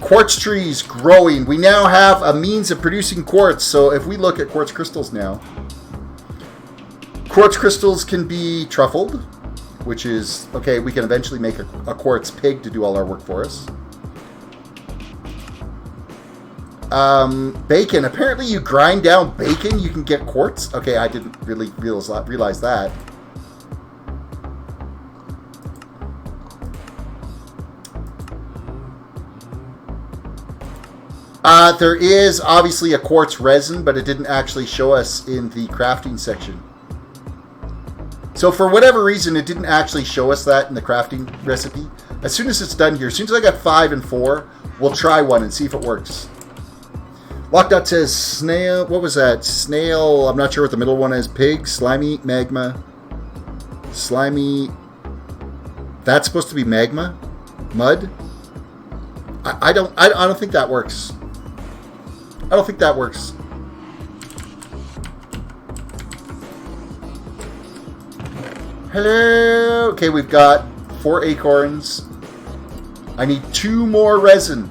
Quartz trees growing. We now have a means of producing quartz. So if we look at quartz crystals now, quartz crystals can be truffled, which is, okay, we can eventually make a quartz pig to do all our work for us. Bacon. Apparently you grind down bacon, you can get quartz. Okay, I didn't really realize that. There is obviously a quartz resin, but it didn't actually show us in the crafting section. So for whatever reason, it didn't actually show us that in the crafting recipe. As soon as it's done here, as soon as I got 5 and 4, we'll try one and see if it works. Lockdot says snail. What was that? Snail. I'm not sure what the middle one is. Pig, slimy, magma, slimy. That's supposed to be magma, mud. I don't think that works. I don't think that works. Hello. Okay, we've got 4 acorns. I need 2 more resin.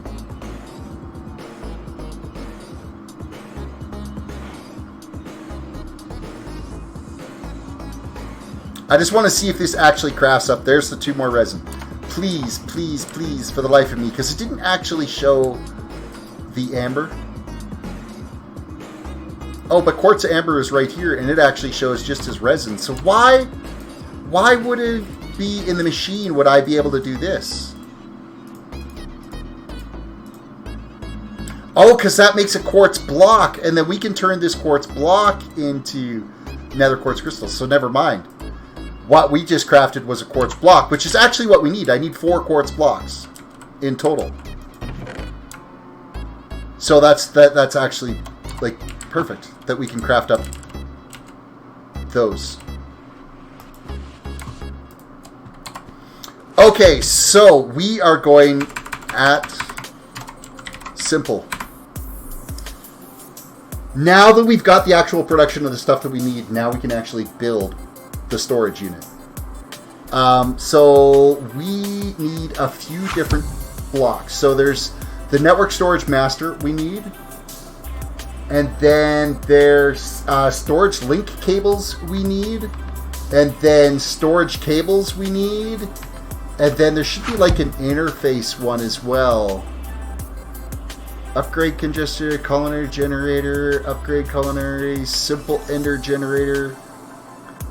I just want to see if this actually crafts up. There's the 2 more resin. Please, please, please, for the life of me, because it didn't actually show the amber. Oh, but quartz amber is right here, and it actually shows just as resin. So why would it be in the machine? Would I be able to do this? Oh, because that makes a quartz block, and then we can turn this quartz block into nether quartz crystals. So never mind. What we just crafted was a quartz block, which is actually what we need. I need 4 quartz blocks in total. So that's actually like perfect that we can craft up those. Okay, so we are going at simple. Now that we've got the actual production of the stuff that we need, now we can actually build the storage unit. So we need a few different blocks. So there's the network storage master we need. And then there's storage link cables we need. And then storage cables we need. And then there should be like an interface one as well. Upgrade congestor, culinary generator, upgrade culinary, simple ender generator,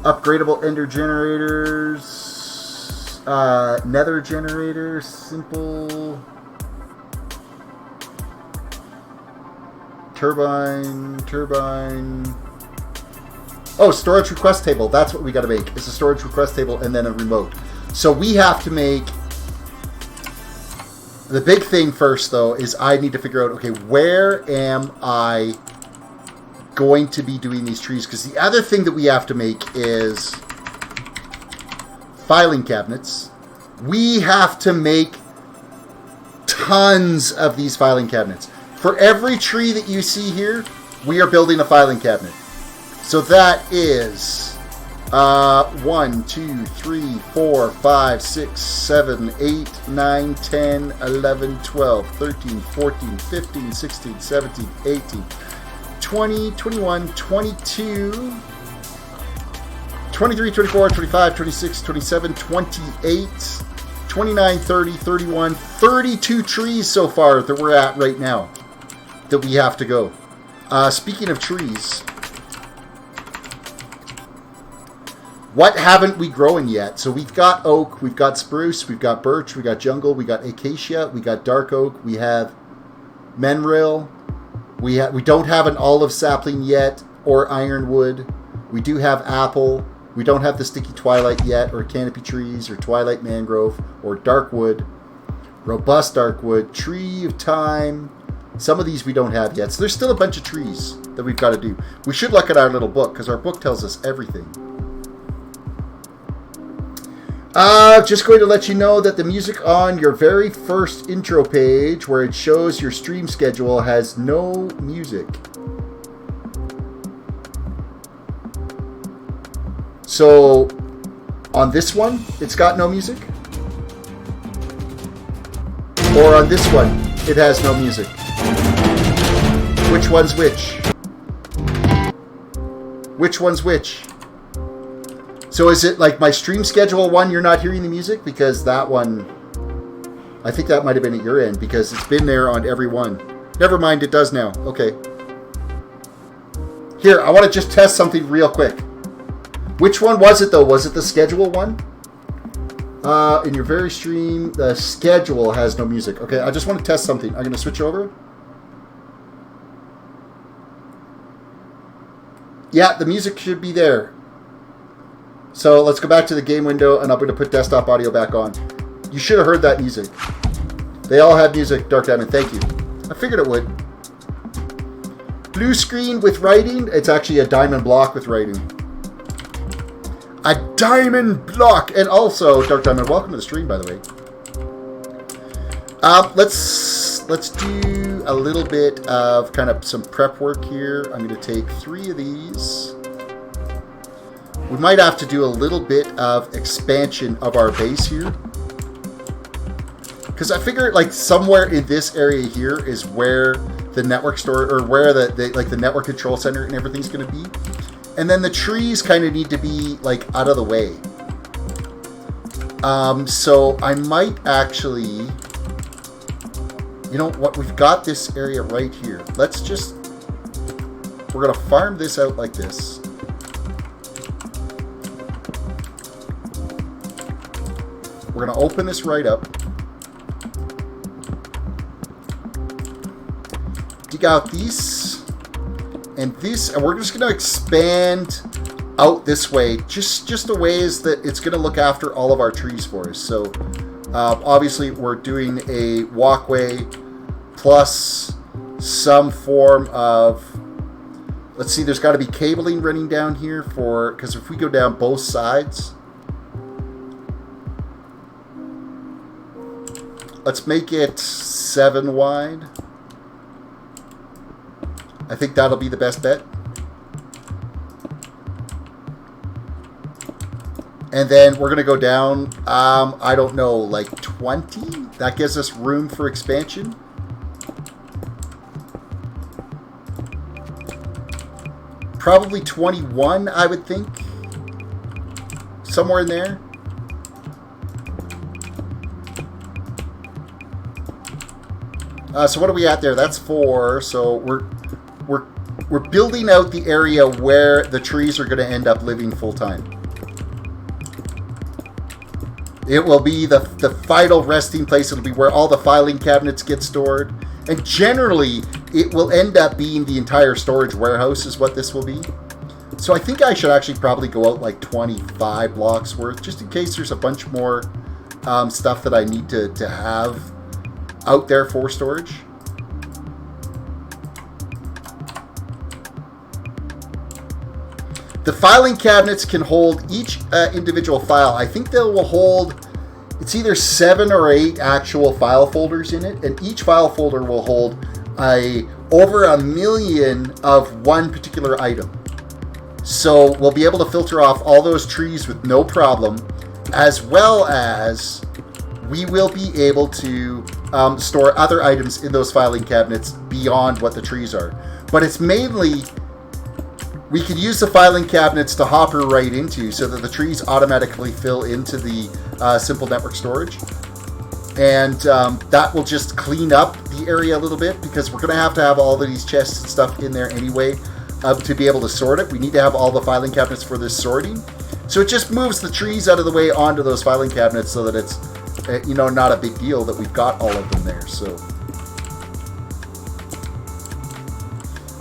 upgradable ender generators, nether generator, simple turbine. Oh, storage request table. That's what we got to make. It's a storage request table and then a remote. So we have to make... The big thing first, though, is I need to figure out, okay, where am I going to be doing these trees, because the other thing that we have to make is filing cabinets. We have to make tons of these filing cabinets. For every tree that you see here, we are building a filing cabinet. So that is 1, 2, 3, 4, 5, 6, 7, 8, 9, 10, 11, 12, 13, 14, 15, 16, 17, 18, 20, 21, 22, 23, 24, 25, 26, 27, 28, 29, 30, 31, 32 trees so far that we're at right now that we have to go. Speaking of trees, what haven't we grown yet? So we've got oak, we've got spruce, we've got birch, we got jungle, we got acacia, we got dark oak, we have menril, we don't have an olive sapling yet, or ironwood. We do have apple. We don't have the sticky twilight yet, or canopy trees, or twilight mangrove, or darkwood, robust darkwood, tree of time. Some of these we don't have yet. So there's still a bunch of trees that we've got to do. We should look at our little book, because our book tells us everything. Just going to let you know that the music on your very first intro page, where it shows your stream schedule, has no music. So, on this one, it's got no music. Or on this one, it has no music. Which one's which? Which one's which? So is it like my stream schedule one, you're not hearing the music? Because that one, I think that might have been at your end, because it's been there on every one. Never mind, it does now. Okay. Here, I want to just test something real quick. Which one was it, though? Was it the schedule one? In your very stream, the schedule has no music. Okay, I just want to test something. I'm going to switch over. Yeah, the music should be there. So let's go back to the game window, and I'm going to put desktop audio back on. You should have heard that music. They all have music, Dark Diamond. Thank you. I figured it would. Blue screen with writing. It's actually a diamond block with writing. A diamond block! And also, Dark Diamond, welcome to the stream, by the way. Let's do a little bit of kind of some prep work here. I'm going to take 3 of these. We might have to do a little bit of expansion of our base here. Because I figure like somewhere in this area here is where the network store, or where the network control center and everything's going to be. And then the trees kind of need to be like out of the way. So I might actually, you know what, we've got this area right here. Let's just, we're going to farm this out like this. We're going to open this right up. Dig out these and this, and we're just going to expand out this way, just a ways that it's going to look after all of our trees for us. So obviously we're doing a walkway plus some form of, let's see, there's got to be cabling running down here for, because if we go down both sides, let's make it 7 wide. I think that'll be the best bet. And then we're going to go down, I don't know, like 20? That gives us room for expansion. Probably 21, I would think. Somewhere in there. So what are we at there? That's 4. So we're building out the area where the trees are going to end up living full time. It will be the final resting place. It'll be where all the filing cabinets get stored. And generally, it will end up being the entire storage warehouse is what this will be. So I think I should actually probably go out like 25 blocks worth, just in case there's a bunch more stuff that I need to have out there for storage. The filing cabinets can hold each individual file. I think they will hold, it's either 7 or 8 actual file folders in it, and each file folder will hold over 1 million of one particular item. So we'll be able to filter off all those trees with no problem, as well as we will be able to store other items in those filing cabinets beyond what the trees are. But it's mainly, we could use the filing cabinets to hopper right into so that the trees automatically fill into the simple network storage. And that will just clean up the area a little bit, because we're going to have all of these chests and stuff in there anyway to be able to sort it. We need to have all the filing cabinets for this sorting. So it just moves the trees out of the way onto those filing cabinets so that it's not a big deal that we've got all of them there. So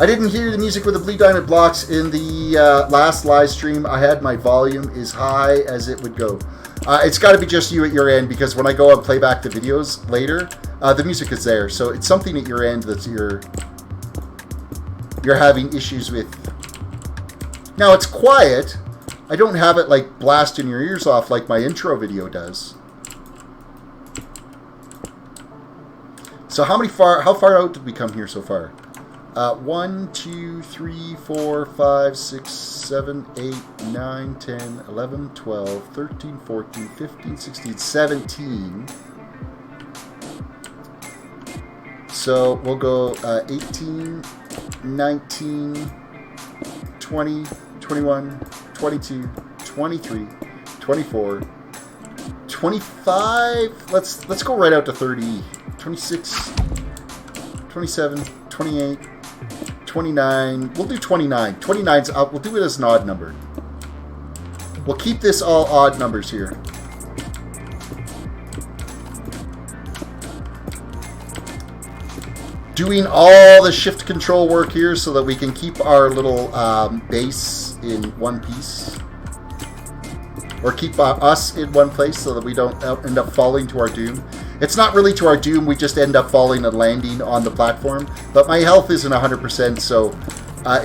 I didn't hear the music with the blue diamond blocks in the last live stream. I had my volume as high as it would go. It's got to be just you at your end, because when I go and play back the videos later, the music is there. So it's something at your end that you're having issues with. Now it's quiet. I don't have it like blasting your ears off like my intro video does. So how far out did we come here so far? 1, 2, 3, 4, 5, 6, 7, 8, 9, 10, 11, 12, 13, 14, 15, 16, 17. So we'll go 18, 19, 20, 21, 22, 23, 24, 25. Let's go right out to 30. 26, 27, 28, 29. We'll do 29. 29's up. We'll do it as an odd number. We'll keep this all odd numbers here. Doing all the shift control work here so that we can keep our little base in one piece. Or keep us in one place so that we don't end up falling to our doom. It's not really to our doom, we just end up falling and landing on the platform. But my health isn't 100%, so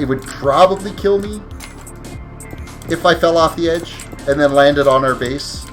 it would probably kill me if I fell off the edge and then landed on our base.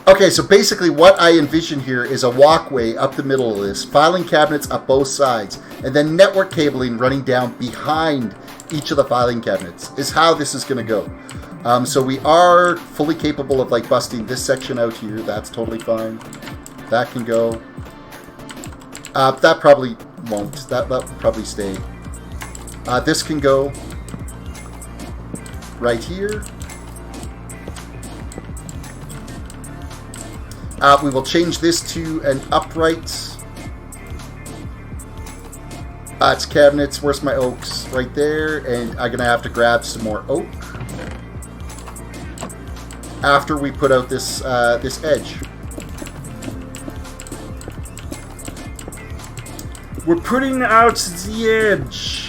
Okay, so basically what I envision here is a walkway up the middle of this, filing cabinets up both sides, and then network cabling running down behind each of the filing cabinets is how this is going to go. So we are fully capable of like busting this section out here. That's totally fine. That can go. That probably won't. That'll probably stay. This can go right here. We will change this to an upright. It's cabinets. Where's my oaks? Right there. And I'm going to have to grab some more oak after we put out this this edge. We're putting out the edge.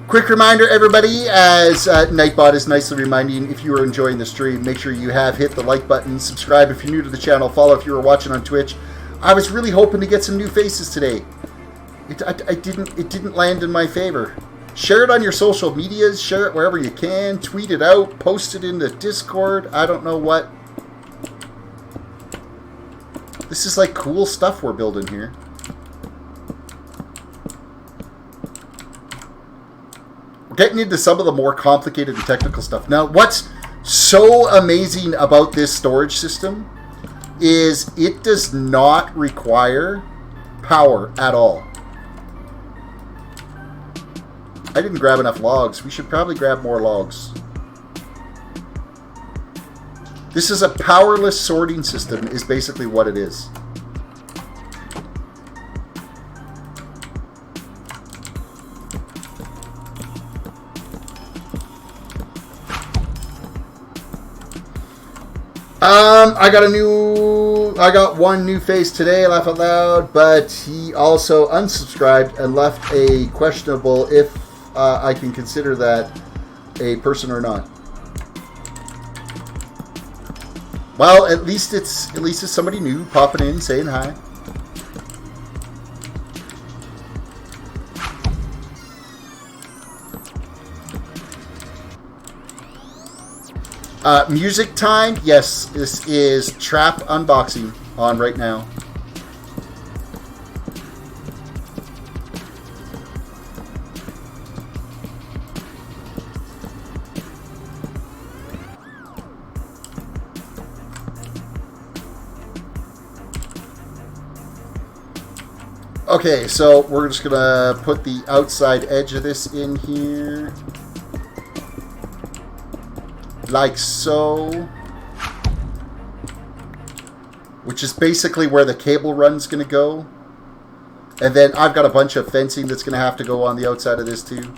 Quick reminder, everybody, as Nightbot is nicely reminding, if you are enjoying the stream, make sure you have hit the like button, subscribe if you're new to the channel, follow if you were watching on Twitch. I was really hoping to get some new faces today. It didn't land in my favor. Share it on your social medias, share it wherever you can, tweet it out, post it in the Discord, I don't know what. This is like cool stuff we're building here. Getting into some of the more complicated and technical stuff. Now, what's so amazing about this storage system is it does not require power at all. I didn't grab enough logs. We should probably grab more logs. This is a powerless sorting system is basically what it is. I got a new I got one new face today, laugh out loud, but he also unsubscribed and left a questionable if I can consider that a person or not. Well, at least it's somebody new popping in saying hi. Music time. Yes, this is Trap unboxing on right now. Okay, so we're just gonna put the outside edge of this in here. Like so. Which is basically where the cable run's gonna go. And then I've got a bunch of fencing that's gonna have to go on the outside of this too.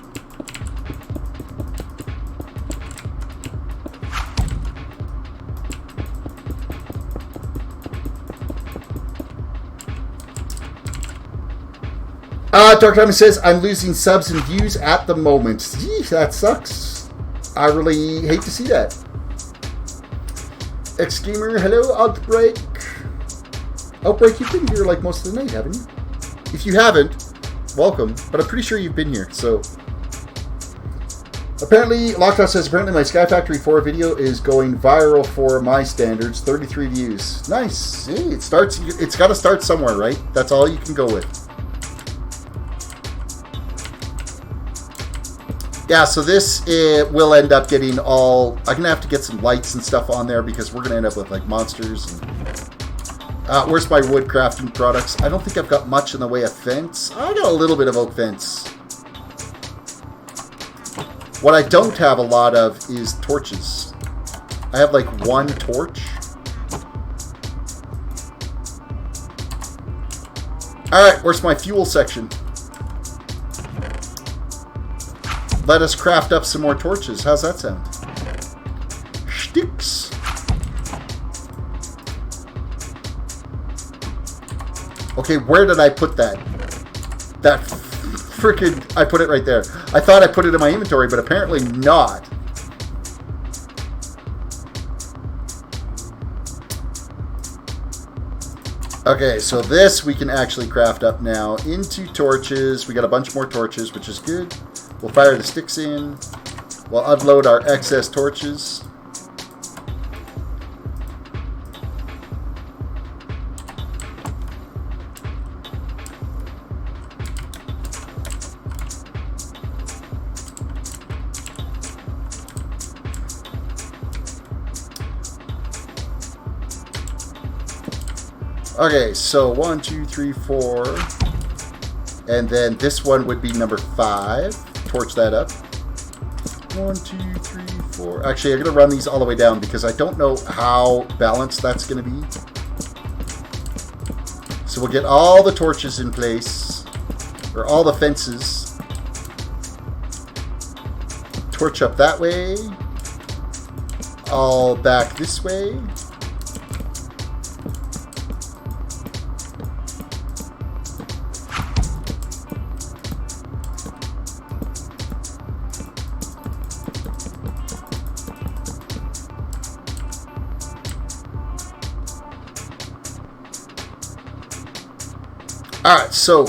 Dark Diamond says, I'm losing subs and views at the moment. Gee, that sucks. I really hate to see that. X-Gamer, hello, Outbreak. Outbreak, you've been here like most of the night, haven't you? If you haven't, welcome. But I'm pretty sure you've been here, so. Apparently, Lockdown says, apparently my SkyFactory 4 video is going viral for my standards. 33 views. Nice. Hey, it's got to start somewhere, right? That's all you can go with. Yeah, so this will end up getting all... I'm going to have to get some lights and stuff on there because we're going to end up with like monsters. And, where's my wood crafting products? I don't think I've got much in the way of fence. I got a little bit of oak fence. What I don't have a lot of is torches. I have like one torch. Alright, where's my fuel section? Let us craft up some more torches. How's that sound? Sticks. Okay, where did I put that? That freaking... I put it right there. I thought I put it in my inventory, but apparently not. Okay, so this we can actually craft up now into torches. We got a bunch more torches, which is good. We'll fire the sticks in. We'll unload our excess torches. Okay, so 1, 2, 3, 4. And then this one would be number 5. Torch that up. 1, 2, 3, 4. Actually, I'm going to run these all the way down because I don't know how balanced that's going to be. So we'll get all the torches in place. Or all the fences. Torch up that way. All back this way. Alright, so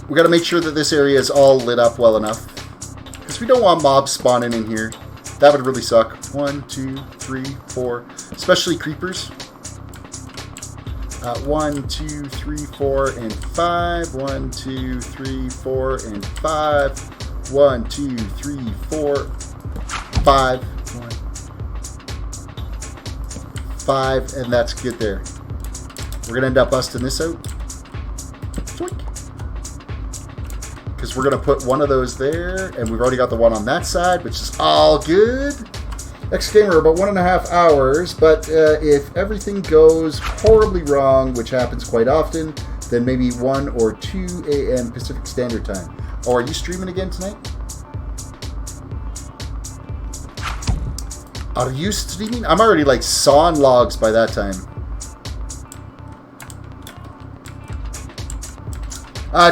we got to make sure that this area is all lit up well enough. Because we don't want mobs spawning in here. That would really suck. 1, 2, 3, 4. Especially creepers. 1, 2, 3, 4, and 5. 1, 2, 3, 4, and 5. 1, 2, 3, 4, 5. 1, 5, and that's good there. We're going to end up busting this out. Because we're going to put one of those there, and we've already got the one on that side, which is all good. X-Gamer, about 1.5 hours, but if everything goes horribly wrong, which happens quite often, then maybe 1 or 2 a.m. Pacific Standard Time. Oh, are you streaming again tonight? Are you streaming? I'm already like sawing logs by that time.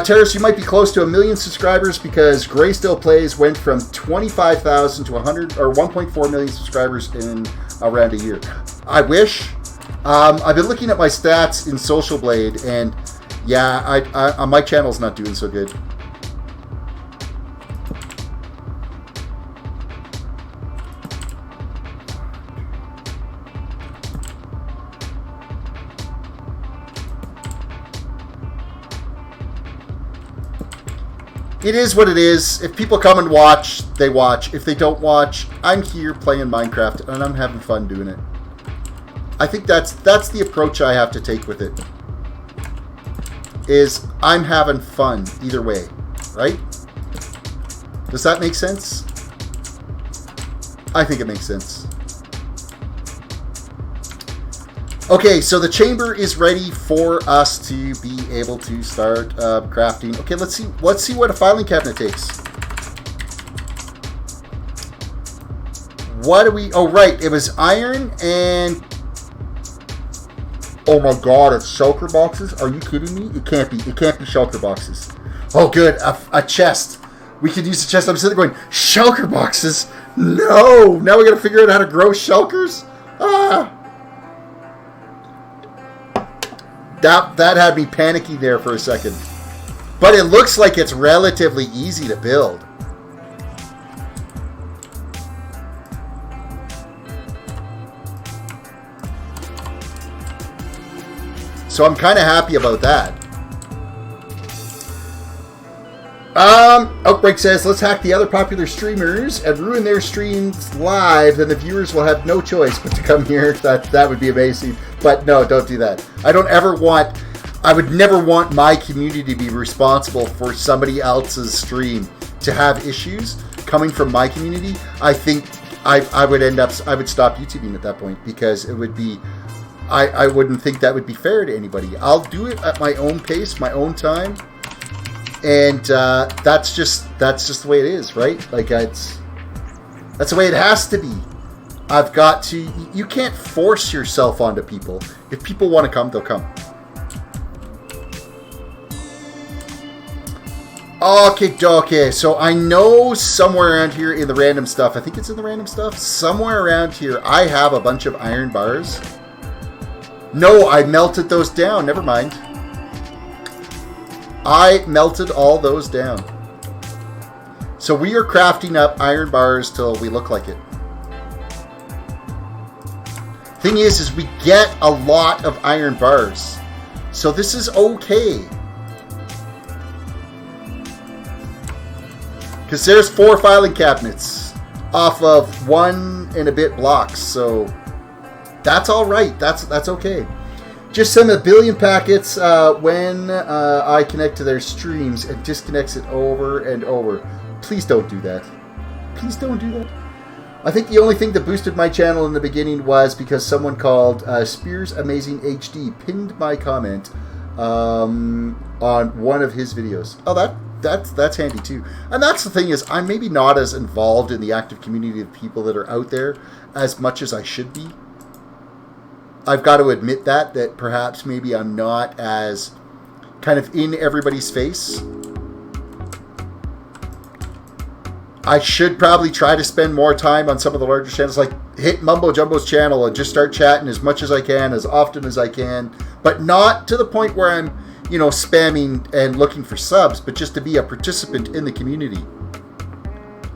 Terrace, you might be close to 1 million subscribers because Gray Still Plays went from 25,000 to 100 or 1.4 million subscribers in around a year. I wish. I've been looking at my stats in Social Blade, and yeah, my channel's not doing so good. It is what it is. If people come and watch, they watch. If they don't watch, I'm here playing Minecraft, and I'm having fun doing it. I think that's the approach I have to take with it. Is I'm having fun either way, right? Does that make sense? I think it makes sense. Okay, so the chamber is ready for us to be able to start crafting. Okay, let's see what a filing cabinet takes. What do we? Oh, right, it was iron and. Oh my God, it's shulker boxes. Are you kidding me? It can't be. It can't be shulker boxes. Oh, good, a chest. We could use the chest. I'm sitting there going, shulker boxes. No, now we got to figure out how to grow shulkers. Ah. That had me panicky there for a second. But it looks like it's relatively easy to build. So I'm kind of happy about that. Outbreak says, let's hack the other popular streamers and ruin their streams live, then the viewers will have no choice but to come here. That would be amazing. But no, don't do that. I would never want my community to be responsible for somebody else's stream to have issues coming from my community. I think I would stop YouTubing at that point because it would be, I wouldn't think that would be fair to anybody. I'll do it at my own pace, my own time. And that's just the way it is, right? Like that's the way it has to be. I've got to. You can't force yourself onto people. If people want to come, they'll come. Okay. So I know somewhere around here in the random stuff. I think it's in the random stuff. Somewhere around here, I have a bunch of iron bars. No, I melted those down. Never mind. I melted all those down. So we are crafting up iron bars till we look like it. Thing is we get a lot of iron bars. So this is okay. Because there's 4 filing cabinets off of 1 and a bit blocks. So that's all right. That's okay. Just send 1 billion packets when I connect to their streams and disconnects it over and over. Please don't do that. Please don't do that. I think the only thing that boosted my channel in the beginning was because someone called Spears Amazing HD pinned my comment on one of his videos. Oh, that's handy too. And that's the thing is, I'm maybe not as involved in the active community of people that are out there as much as I should be. I've got to admit that perhaps maybe I'm not as kind of in everybody's face. I should probably try to spend more time on some of the larger channels, like hit Mumbo Jumbo's channel and just start chatting as much as I can, as often as I can, but not to the point where I'm, spamming and looking for subs, but just to be a participant in the community.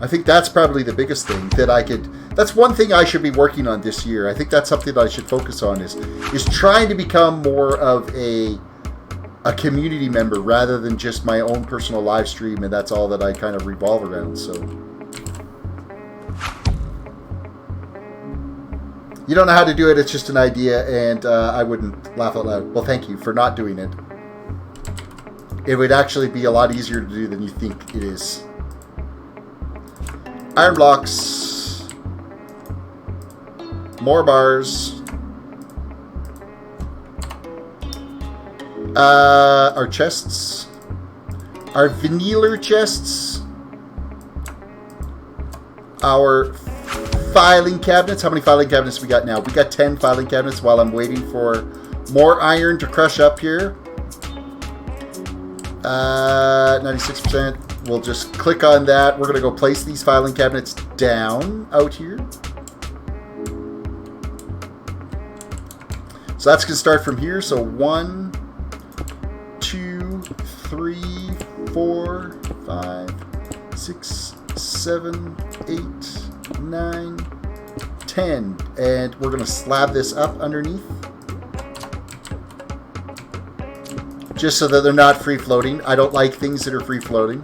I think that's probably the biggest thing that I could. That's one thing I should be working on this year. I think that's something that I should focus on is trying to become more of a community member rather than just my own personal live stream, and that's all that I kind of revolve around. So you don't know how to do it. It's just an idea, and I wouldn't laugh out loud. Well, thank you for not doing it. It would actually be a lot easier to do than you think it is. Iron blocks, more bars, our chests, our veneeler chests, our filing cabinets. How many filing cabinets we got now? We got 10 filing cabinets while I'm waiting for more iron to crush up here. 96%. We'll just click on that. We're going to go place these filing cabinets down out here. So that's going to start from here. So 1, 2, 3, 4, 5, 6, 7, 8, 9, 10. And we're going to slab this up underneath. Just so that they're not free-floating. I don't like things that are free-floating.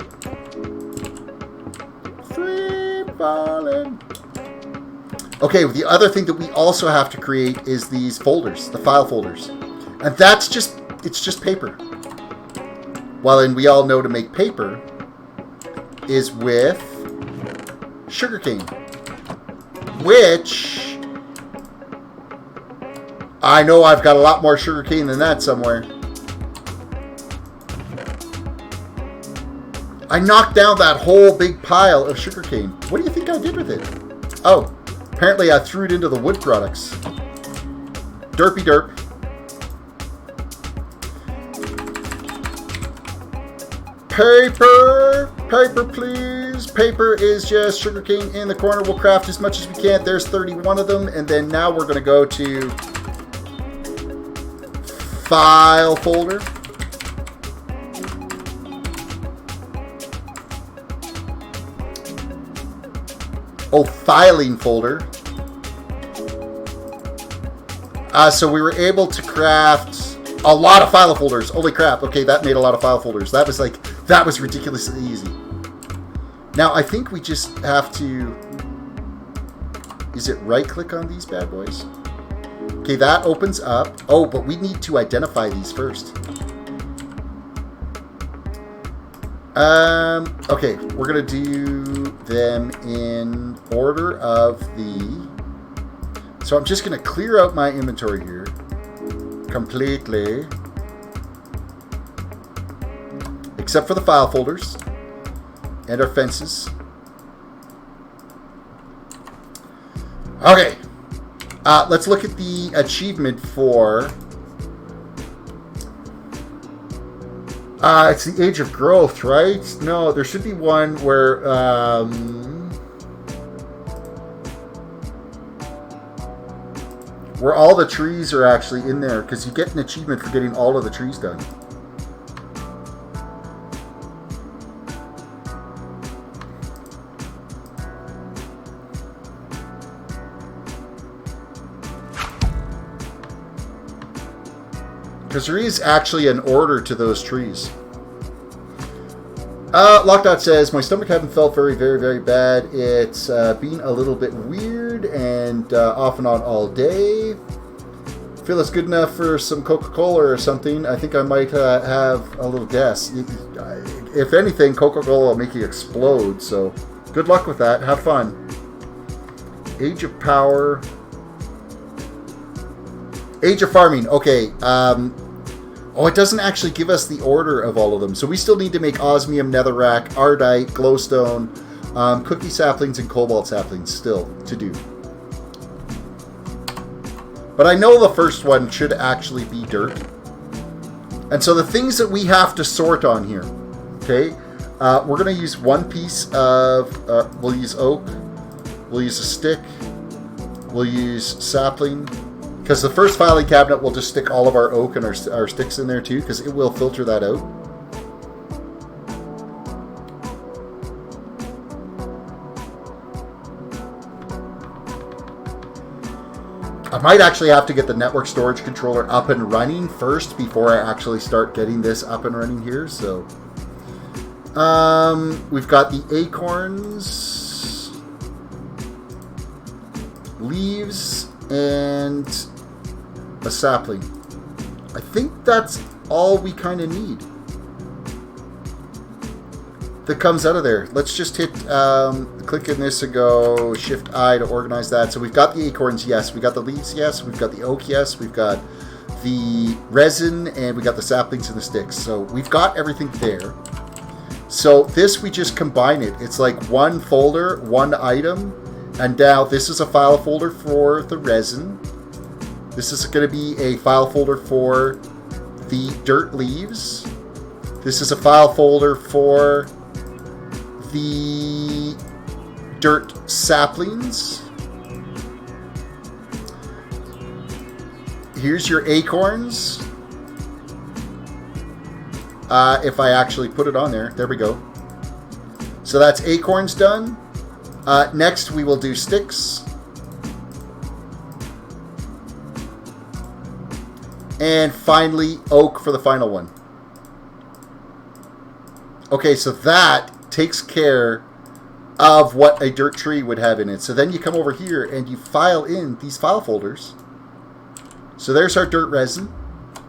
Free-falling. Okay, the other thing that we also have to create is these folders, the file folders. And that's just, it's just paper. Well, and we all know to make paper is with sugarcane. Which, I know I've got a lot more sugarcane than that somewhere. I knocked down that whole big pile of sugarcane. What do you think I did with it? Oh, apparently I threw it into the wood products. Derpy derp. Paper! Paper, please! Paper is just sugarcane in the corner. We'll craft as much as we can. There's 31 of them. And then now we're going to go to file folder. Oh, filing folder. So we were able to craft a lot of file folders. Holy crap. Okay, that made a lot of file folders. That was ridiculously easy. Now, I think we just have to... Is it right-click on these bad boys? Okay, that opens up. Oh, but we need to identify these first. Okay, we're going to do them in order of the... So I'm just going to clear out my inventory here completely. Except for the file folders and our fences. Okay, let's look at the achievement for... it's the age of growth, right? No, there should be one where... where all the trees are actually in there, because you get an achievement for getting all of the trees done. Because there is actually an order to those trees. Lockdot says, my stomach hadn't felt very, very, very bad. It's been a little bit weird and off and on all day. Feel it's good enough for some Coca-Cola or something. I think I might have a little guess. If anything, Coca-Cola will make you explode. So good luck with that. Have fun. Age of Power. Age of Farming. Okay. Oh, it doesn't actually give us the order of all of them. So we still need to make osmium, netherrack, ardite, glowstone, cookie saplings, and cobalt saplings still to do. But I know the first one should actually be dirt. And so the things that we have to sort on here, okay, we're going to use one piece of, we'll use oak, we'll use a stick, we'll use sapling. Because the first filing cabinet will just stick all of our oak and our sticks in there too, because it will filter that out. I might actually have to get the network storage controller up and running first before I actually start getting this up and running here. So we've got the acorns, leaves, and a sapling. I think that's all we kind of need that comes out of there. Let's just hit click in this and go Shift I to organize that. So we've got the acorns, yes. We got the leaves, yes. We've got the oak, yes. We've got the resin, and we got the saplings and the sticks. So we've got everything there. So this, we just combine it. It's like one folder, one item. And now this is a file folder for the resin. This is going to be a file folder for the dirt leaves. This is a file folder for the dirt saplings. Here's your acorns. If I actually put it on there. There we go. So that's acorns done. Next we will do sticks. And finally, oak for the final one. Okay, so that takes care of what a dirt tree would have in it. So then you come over here and you file in these file folders. So there's our dirt resin.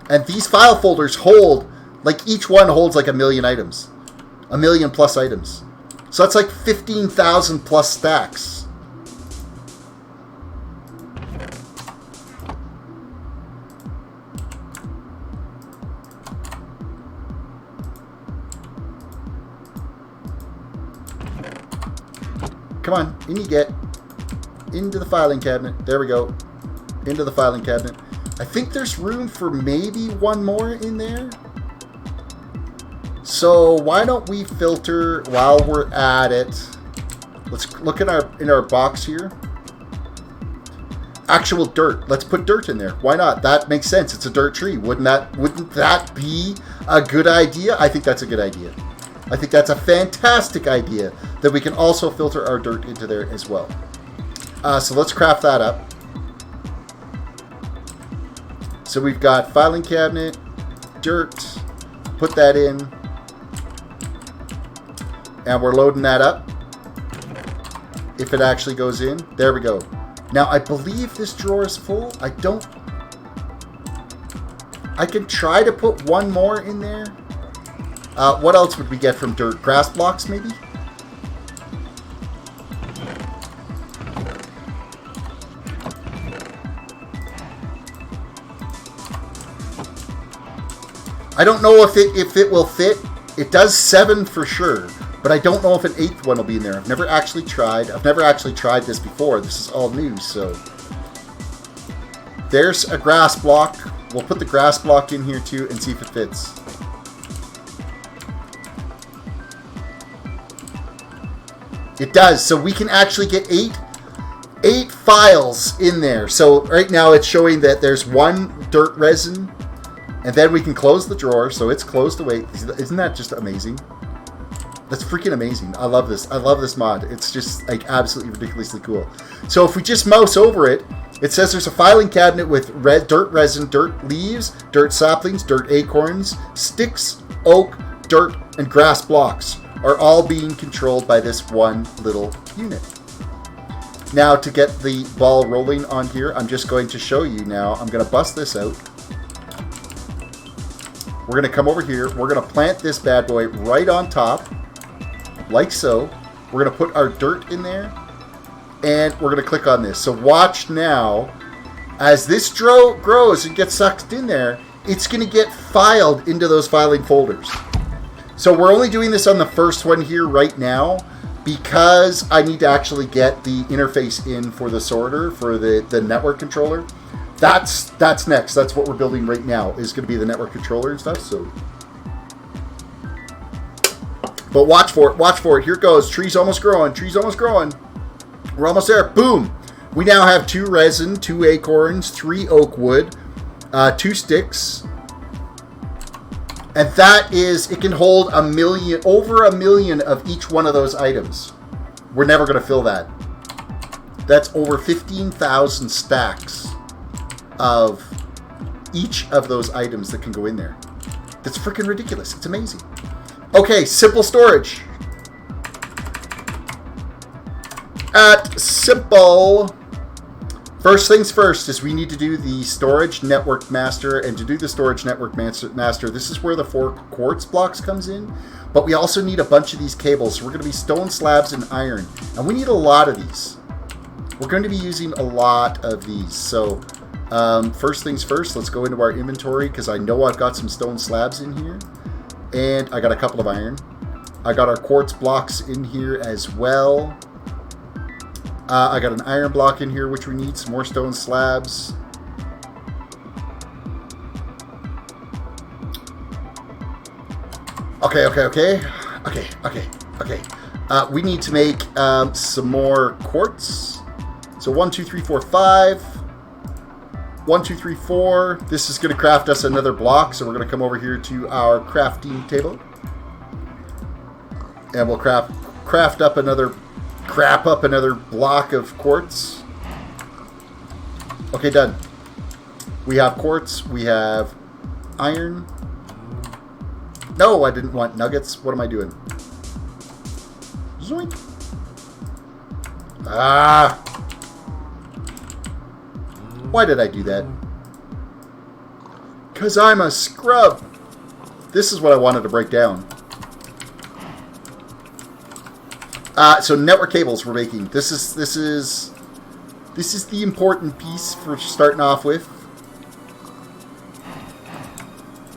And these file folders hold, like each one holds like 1 million items. 1 million plus items. So that's like 15,000 plus stacks. Come on, in you get. Into the filing cabinet. There we go. Into the filing cabinet. I think there's room for maybe one more in there. So why don't we filter while we're at it. Let's look in our box here. Actual dirt. Let's put dirt in there. Why not? That makes sense. It's a dirt tree. Wouldn't that be a good idea? I think that's a good idea. I think that's a fantastic idea that we can also filter our dirt into there as well. So let's craft that up. So we've got filing cabinet, dirt, put that in, and we're loading that up. If it actually goes in, there we go. Now I believe this drawer is full. I can try to put one more in there. What else would we get from dirt? Grass blocks, maybe? I don't know if it will fit. It does 7 for sure, but I don't know if an 8th one will be in there. I've never actually tried. I've never actually tried this before. This is all new, so. There's a grass block. We'll put the grass block in here too and see if it fits. It does. So we can actually get 8 files in there. So right now it's showing that there's 1 dirt resin, and then we can close the drawer. So it's closed away. Isn't that just amazing? That's freaking amazing. I love this. I love this mod. It's just like absolutely ridiculously cool. So if we just mouse over it, it says there's a filing cabinet with dirt resin, dirt leaves, dirt saplings, dirt acorns, sticks, oak, dirt, and grass blocks are all being controlled by this one little unit. Now to get the ball rolling on here, I'm just going to show you now. I'm going to bust this out. We're going to come over here. We're going to plant this bad boy right on top, like so. We're going to put our dirt in there, and we're going to click on this. So watch now, as this grows and gets sucked in there, it's going to get filed into those filing folders. So we're only doing this on the first one here right now because I need to actually get the interface in for the sorter, for the network controller. That's next. That's what we're building right now, is going to be the network controller and stuff. So, but watch for it. Watch for it. Here it goes. Tree's almost growing. Tree's almost growing. We're almost there. Boom. We now have 2 resin, 2 acorns, 3 oak wood, 2 sticks. And that is, it can hold over 1 million of each one of those items. We're never going to fill that. That's over 15,000 stacks of each of those items that can go in there. That's freaking ridiculous. It's amazing. Okay, simple storage. At simple, first things first is we need to do the storage network master, and to do the storage network master, this is where the 4 quartz blocks comes in, but we also need a bunch of these cables. So we're going to be stone slabs and iron, and we need a lot of these. We're going to be using a lot of these. So first things first, let's go into our inventory, because I know I've got some stone slabs in here, and I got a couple of iron. I got our quartz blocks in here as well. I got an iron block in here, which we need. Some more stone slabs. Okay. We need to make some more quartz. So 1, 2, 3, 4, 5. 1, 2, 3, 4. This is going to craft us another block. So we're going to come over here to our crafting table. And we'll craft up another block of quartz. Okay, done. We have quartz. We have iron. No, I didn't want nuggets. What am I doing? Zoink. Ah. Why did I do that? Because I'm a scrub. This is what I wanted to break down. So network cables we're making. This is the important piece for starting off with.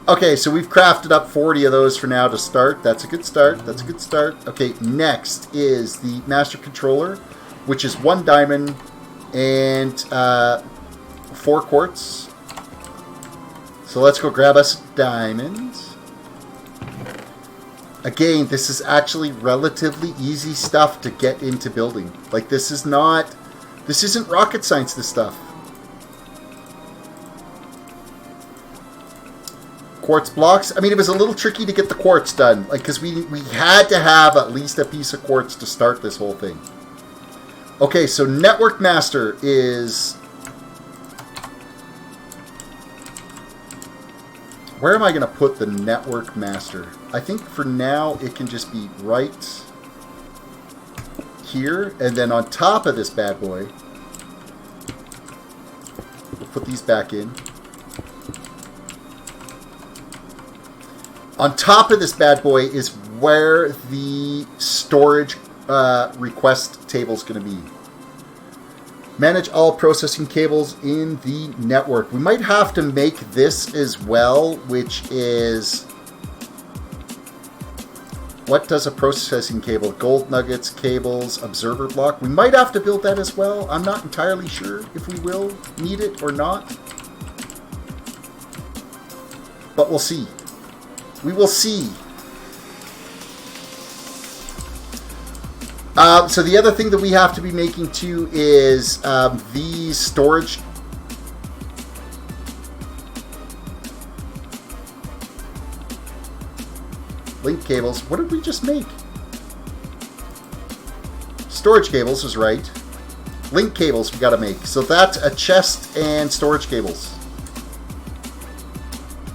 Okay, so we've crafted up 40 of those for now to start. That's a good start. Okay, next is the master controller, which is 1 diamond and 4 quartz. So let's go grab us diamonds. Again, this is actually relatively easy stuff to get into building. Like, this isn't rocket science, this stuff. Quartz blocks. I mean, it was a little tricky to get the quartz done. Like, because we had to have at least a piece of quartz to start this whole thing. Okay, so Network Master is... Where am I going to put the Network Master? I think for now it can just be right here. And then on top of this bad boy, we'll put these back in. On top of this bad boy is where the storage request table is going to be. Manage all processing cables in the network. We might have to make this as well, which is... What does a processing cable? Gold nuggets, cables, observer block. We might have to build that as well. I'm not entirely sure if we will need it or not. But we'll see. We will see. So the other thing that we have to be making too is these storage link cables. What did we just make? Storage cables is right. Link cables we got to make. So that's a chest and storage cables.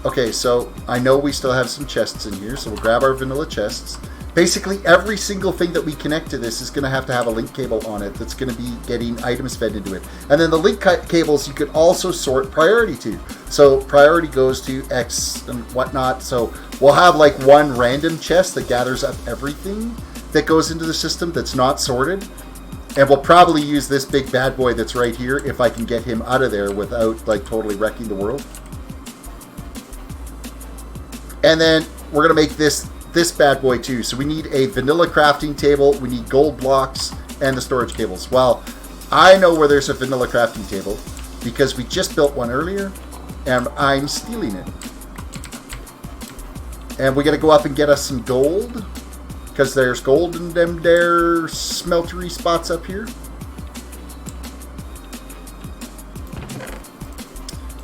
Okay, so I know we still have some chests in here, so we'll grab our vanilla chests. Basically, every single thing that we connect to this is going to have a link cable on it that's going to be getting items fed into it. And then the link cables you could also sort priority to. So priority goes to X and whatnot. So we'll have like one random chest that gathers up everything that goes into the system that's not sorted. And we'll probably use this big bad boy that's right here if I can get him out of there without like totally wrecking the world. And then we're going to make this bad boy too. So we need a vanilla crafting table, we need gold blocks, and the storage cables. Well, I know where there's a vanilla crafting table because we just built one earlier and I'm stealing it. And we got to go up and get us some gold because there's gold in them there smeltery spots up here.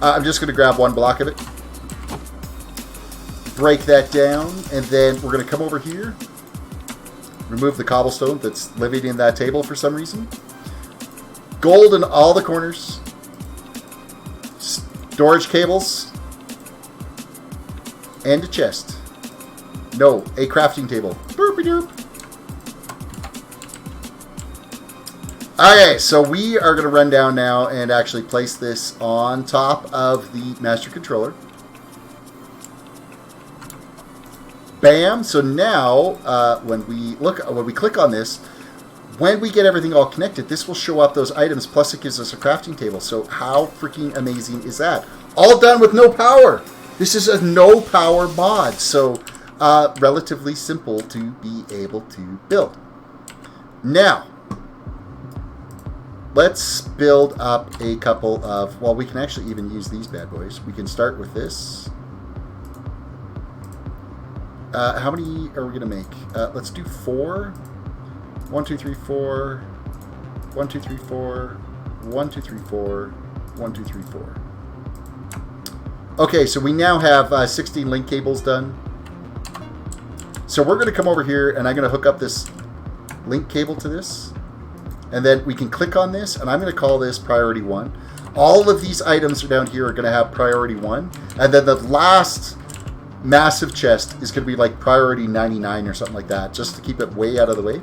I'm just going to grab one block of it. Break that down, and then we're going to come over here, remove the cobblestone that's living in that table for some reason. Gold in all the corners. Storage cables. And a chest. No, a crafting table. Boopy doop. Okay, so we are going to run down now and actually place this on top of the master controller. Bam! So now, when we click on this, when we get everything all connected, this will show up those items. Plus, it gives us a crafting table. So how freaking amazing is that? All done with no power. This is a no power mod, so relatively simple to be able to build. Now, let's build up a couple of. Well, we can actually even use these bad boys. We can start with this. How many are we going to make? Let's do 4. 1, 2, 3, 4. 1, 2, 3, 4. 1, 2, 3, 4. 1, 2, 3, 4. Okay, so we now have 16 link cables done. So we're going to come over here, and I'm going to hook up this link cable to this. And then we can click on this, and I'm going to call this priority 1. All of these items down here are going to have priority 1. And then the last massive chest is going to be like priority 99 or something like that, just to keep it way out of the way.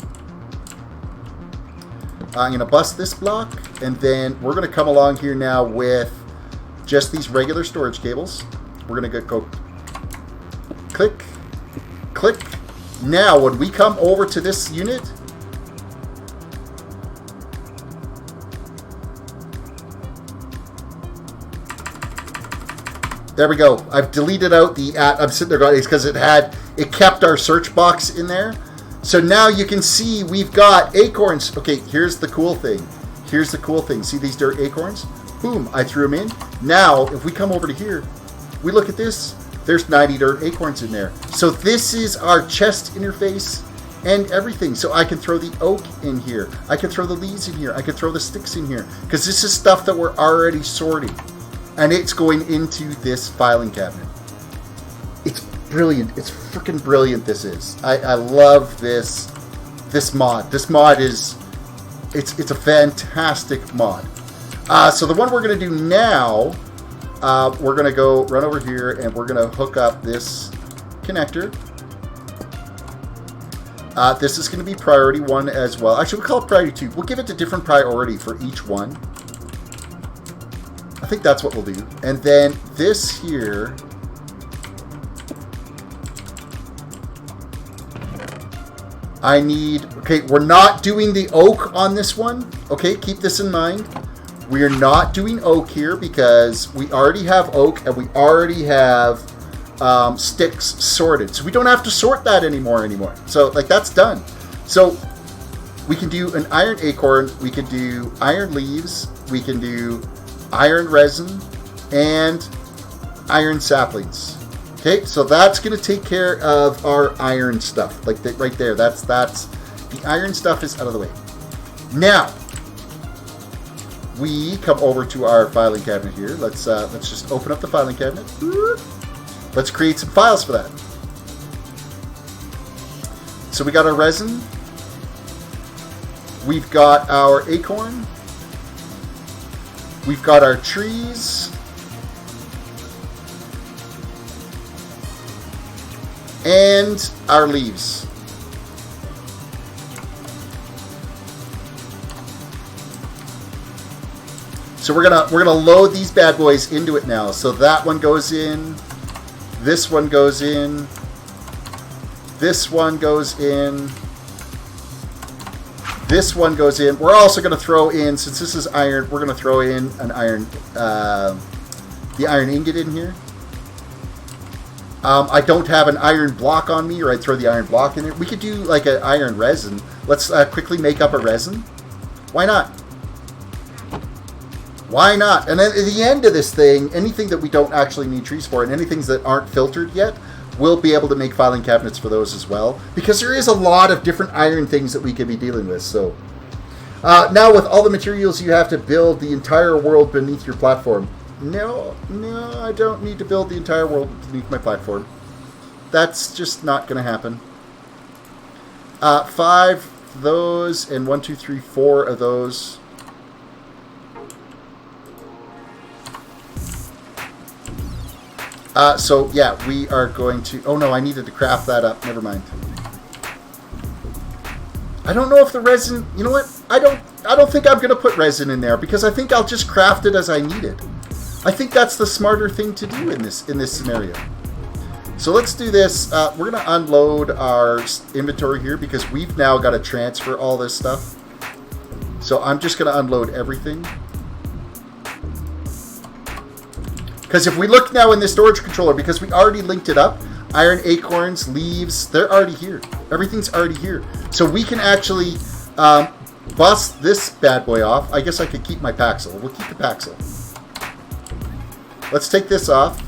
I'm going to bust this block, and then we're going to come along here now with just these regular storage cables. We're going to go click, click. Now, when we come over to this unit, there we go. I've deleted out the at. I'm sitting there going, it's because it kept our search box in there. So now you can see we've got acorns. Okay, here's the cool thing. Here's the cool thing. See these dirt acorns? Boom, I threw them in. Now, if we come over to here, we look at this. There's 90 dirt acorns in there. So this is our chest interface and everything. So I can throw the oak in here. I can throw the leaves in here. I can throw the sticks in here. Because this is stuff that we're already sorting. And it's going into this filing cabinet. It's brilliant. It's freaking brilliant, this is. I love this mod. This mod is, it's a fantastic mod. So the one we're going to do now, we're going to go run over here and we're going to hook up this connector. This is going to be priority 1 as well. Actually, we'll call it priority 2. We'll give it a different priority for each one. I think that's what we'll do. And then this here, I need, okay, we're not doing the oak on this one. Okay, keep this in mind. We are not doing oak here because we already have oak and we already have sticks sorted. So we don't have to sort that anymore. So like that's done. So we can do an iron acorn, we can do iron leaves, we can do iron resin, and iron saplings. Okay, so that's going to take care of our iron stuff. Like that right there. That's the iron stuff is out of the way. Now we come over to our filing cabinet here. Let's just open up the filing cabinet. Let's create some files for that. So we got our resin. We've got our acorn. We've got our trees. And our leaves. So we're gonna load these bad boys into it now. So that one goes in. This one goes in. This one goes in. This one goes in. We're also going to throw in, since this is iron, we're going to throw in an iron, the iron ingot in here. I don't have an iron block on me, or I'd throw the iron block in there. We could do like an iron resin. Let's quickly make up a resin. Why not? Why not? And then at the end of this thing, anything that we don't actually need trees for, and anything that aren't filtered yet, we'll be able to make filing cabinets for those as well. Because there is a lot of different iron things that we could be dealing with. So now with all the materials, you have to build the entire world beneath your platform. No, I don't need to build the entire world beneath my platform. That's just not going to happen. 5 of those, and 1, 2, 3, 4 of those. So yeah, we are going to, oh no, I needed to craft that up. Never mind. I don't know if the resin, you know what? I don't think I'm going to put resin in there because I think I'll just craft it as I need it. I think that's the smarter thing to do in this scenario. So let's do this. We're going to unload our inventory here because we've now got to transfer all this stuff. So I'm just going to unload everything. Because if we look now in the storage controller, because we already linked it up, iron acorns, leaves, they're already here. Everything's already here. So we can actually bust this bad boy off. I guess I could keep my Paxel. We'll keep the Paxel. Let's take this off.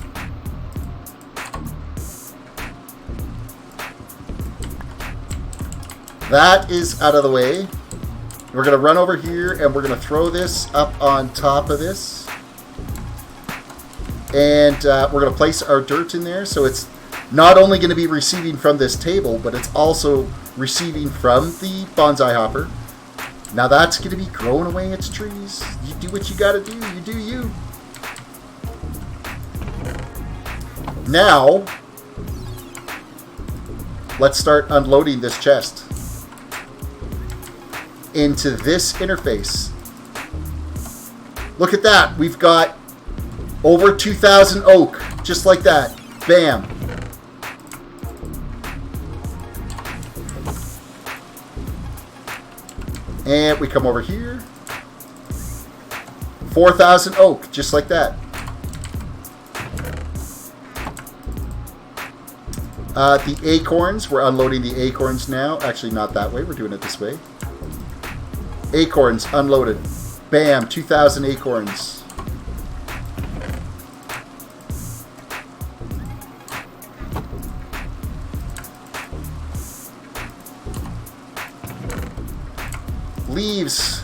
that is out of the way. We're going to run over here and we're going to throw this up on top of this. And we're going to place our dirt in there. So it's not only going to be receiving from this table, but it's also receiving from the bonsai hopper. Now that's going to be growing away its trees. You do what you got to do. You do you. Now, let's start unloading this chest into this interface. Look at that. We've got over 2,000 oak. Just like that. Bam. And we come over here. 4,000 oak. Just like that. The acorns. We're unloading the acorns now. Actually, not that way. We're doing it this way. Acorns unloaded. Bam. 2,000 acorns. Leaves.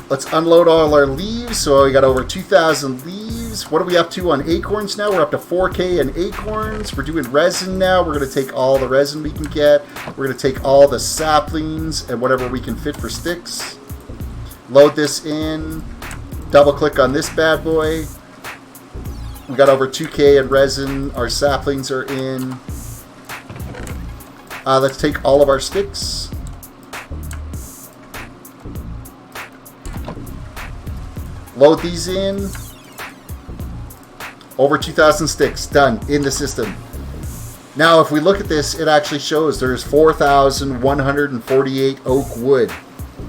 Let's unload all our leaves. So we got over 2,000 leaves. What are we up to on acorns now? We're up to 4K in acorns. We're doing resin now. We're going to take all the resin we can get. We're going to take all the saplings and whatever we can fit for sticks. Load this in. Double click on this bad boy. We got over 2K in resin. Our saplings are in. Let's take all of our sticks. Load these in. Over 2,000 sticks. Done. In the system. Now, if we look at this, it actually shows there's 4,148 oak wood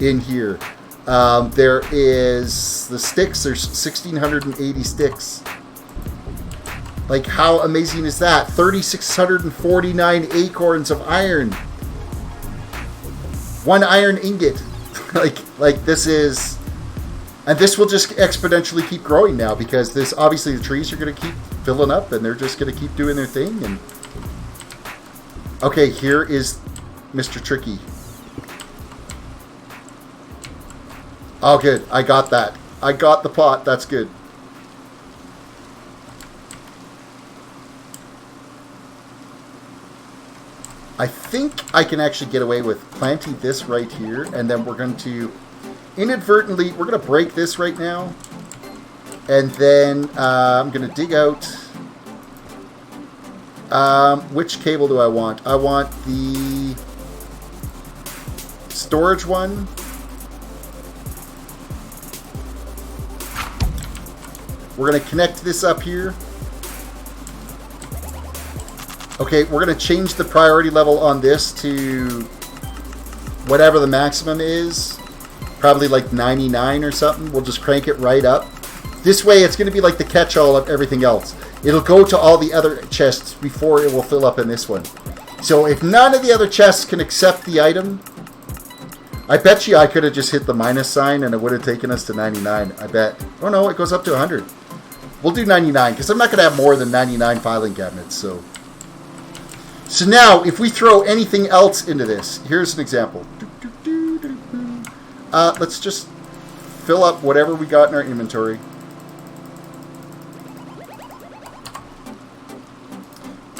in here. There is the sticks. There's 1,680 sticks. Like, how amazing is that? 3,649 acorns of iron. 1 iron ingot. like this is... And this will just exponentially keep growing now because this, obviously the trees are going to keep filling up and they're just going to keep doing their thing. And okay, here is Mr. Tricky. Oh, good. I got that. I got the pot. That's good. I think I can actually get away with planting this right here, and then we're going to inadvertently, we're going to break this right now, and then I'm going to dig out, which cable do I want? I want the storage one. We're going to connect this up here. Okay, we're going to change the priority level on this to whatever the maximum is. Probably like 99 or something. We'll just crank it right up. This way, it's going to be like the catch-all of everything else. It'll go to all the other chests before it will fill up in this one. So if none of the other chests can accept the item, I bet you I could have just hit the minus sign and it would have taken us to 99. I bet. Oh no, it goes up to 100. We'll do 99 because I'm not going to have more than 99 filing cabinets. So now, if we throw anything else into this, here's an example. Let's just fill up whatever we got in our inventory.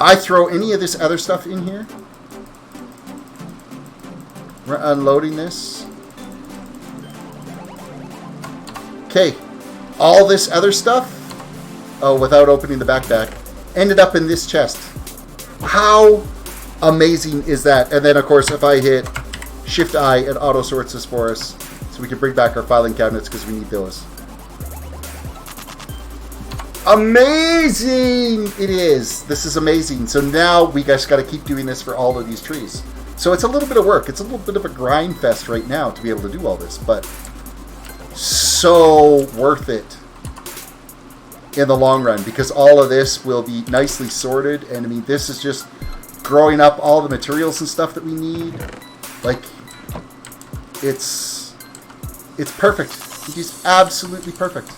I throw any of this other stuff in here. We're unloading this. Okay. All this other stuff, without opening the backpack, ended up in this chest. How amazing is that? And then, of course, if I hit Shift-I, it auto-sorts this for us. So we can bring back our filing cabinets because we need those. Amazing! It is. This is amazing. So now we just got to keep doing this for all of these trees. So it's a little bit of work. It's a little bit of a grind fest right now to be able to do all this. But so worth it in the long run because all of this will be nicely sorted. And I mean, this is just growing up all the materials and stuff that we need. Like, it's perfect. It is absolutely perfect.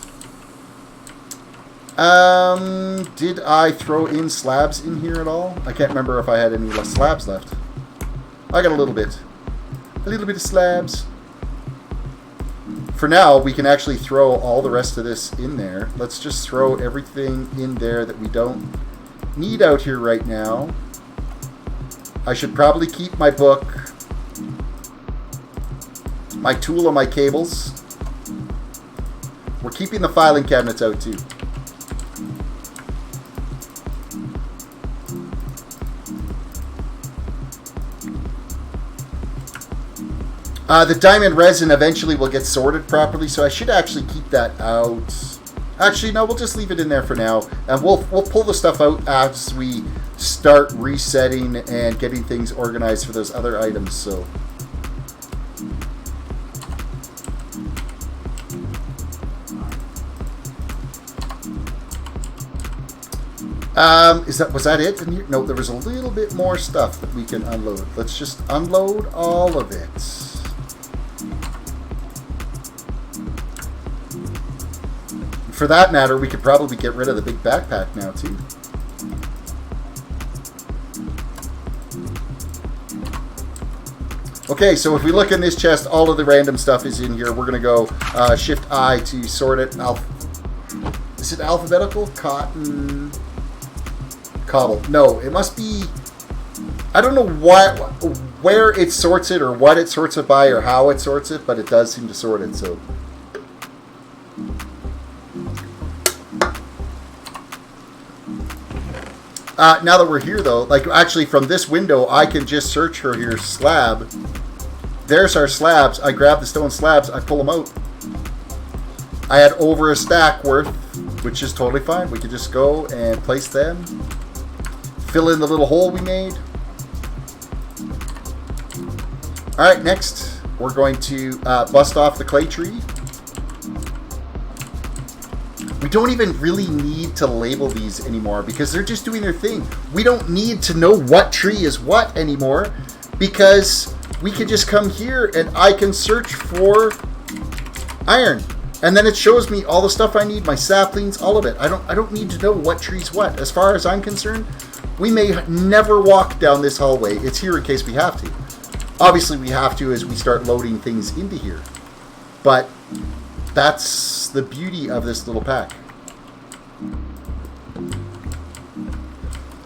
Did I throw in slabs in here at all? I can't remember if I had any slabs left. I got a little bit. A little bit of slabs. For now, we can actually throw all the rest of this in there. Let's just throw everything in there that we don't need out here right now. I should probably keep my book, my tool, and my cables. We're keeping the filing cabinets out too. The diamond resin eventually will get sorted properly, so I should actually keep that out. Actually, no, we'll just leave it in there for now, and we'll pull the stuff out as we start resetting and getting things organized for those other items. So, was that it in here? No, there was a little bit more stuff that we can unload. Let's just unload all of it. For that matter, we could probably get rid of the big backpack now, too. Okay, so if we look in this chest, all of the random stuff is in here. We're going to go Shift-I to sort it. Is it alphabetical? Cotton... Cobble. No, it must be... I don't know where it sorts it or what it sorts it by or how it sorts it, but it does seem to sort it, so... now that we're here, though, like, actually, from this window, I can just search for here, slab. There's our slabs. I grab the stone slabs. I pull them out. I had over a stack worth, which is totally fine. We can just go and place them. Fill in the little hole we made. All right, next, we're going to bust off the clay tree. We don't even really need to label these anymore because they're just doing their thing. We don't need to know what tree is what anymore because we can just come here and I can search for iron. And then it shows me all the stuff I need, my saplings, all of it. I don't need to know what tree's what. As far as I'm concerned, we may never walk down this hallway. It's here in case we have to. Obviously, we have to as we start loading things into here. But that's the beauty of this little pack.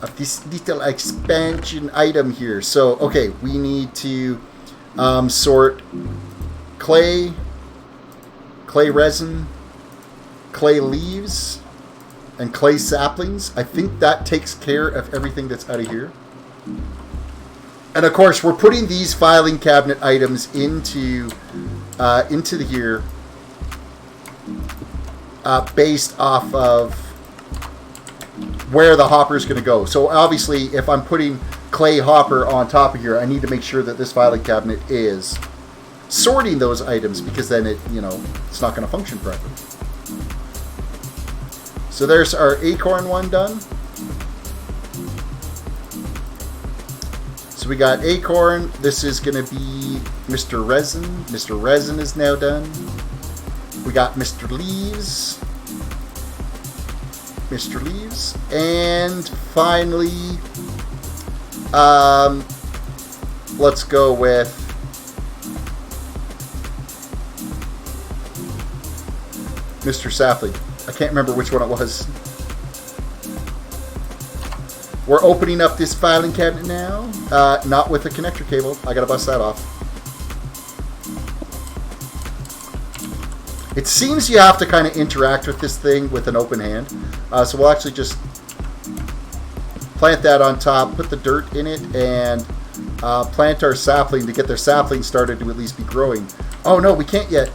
Of this little expansion item here. So, okay, we need to sort clay resin, clay leaves, and clay saplings. I think that takes care of everything that's out of here. And of course, we're putting these filing cabinet items into here based off of where the hopper is going to go. So obviously, if I'm putting clay hopper on top of here, I need to make sure that this filing cabinet is sorting those items because then it's not going to function properly. So there's our acorn one done. So we got acorn. This is going to be Mr. Resin. Mr. Resin is now done. We got Mr. Leaves. Mr. Leaves. And finally, let's go with Mr. Sapling. I can't remember which one it was. We're opening up this filing cabinet now. Not with a connector cable. I gotta bust that off. It seems you have to kind of interact with this thing with an open hand. So we'll actually just plant that on top, put the dirt in it, and plant our sapling to get their sapling started to at least be growing. Oh no, we can't yet.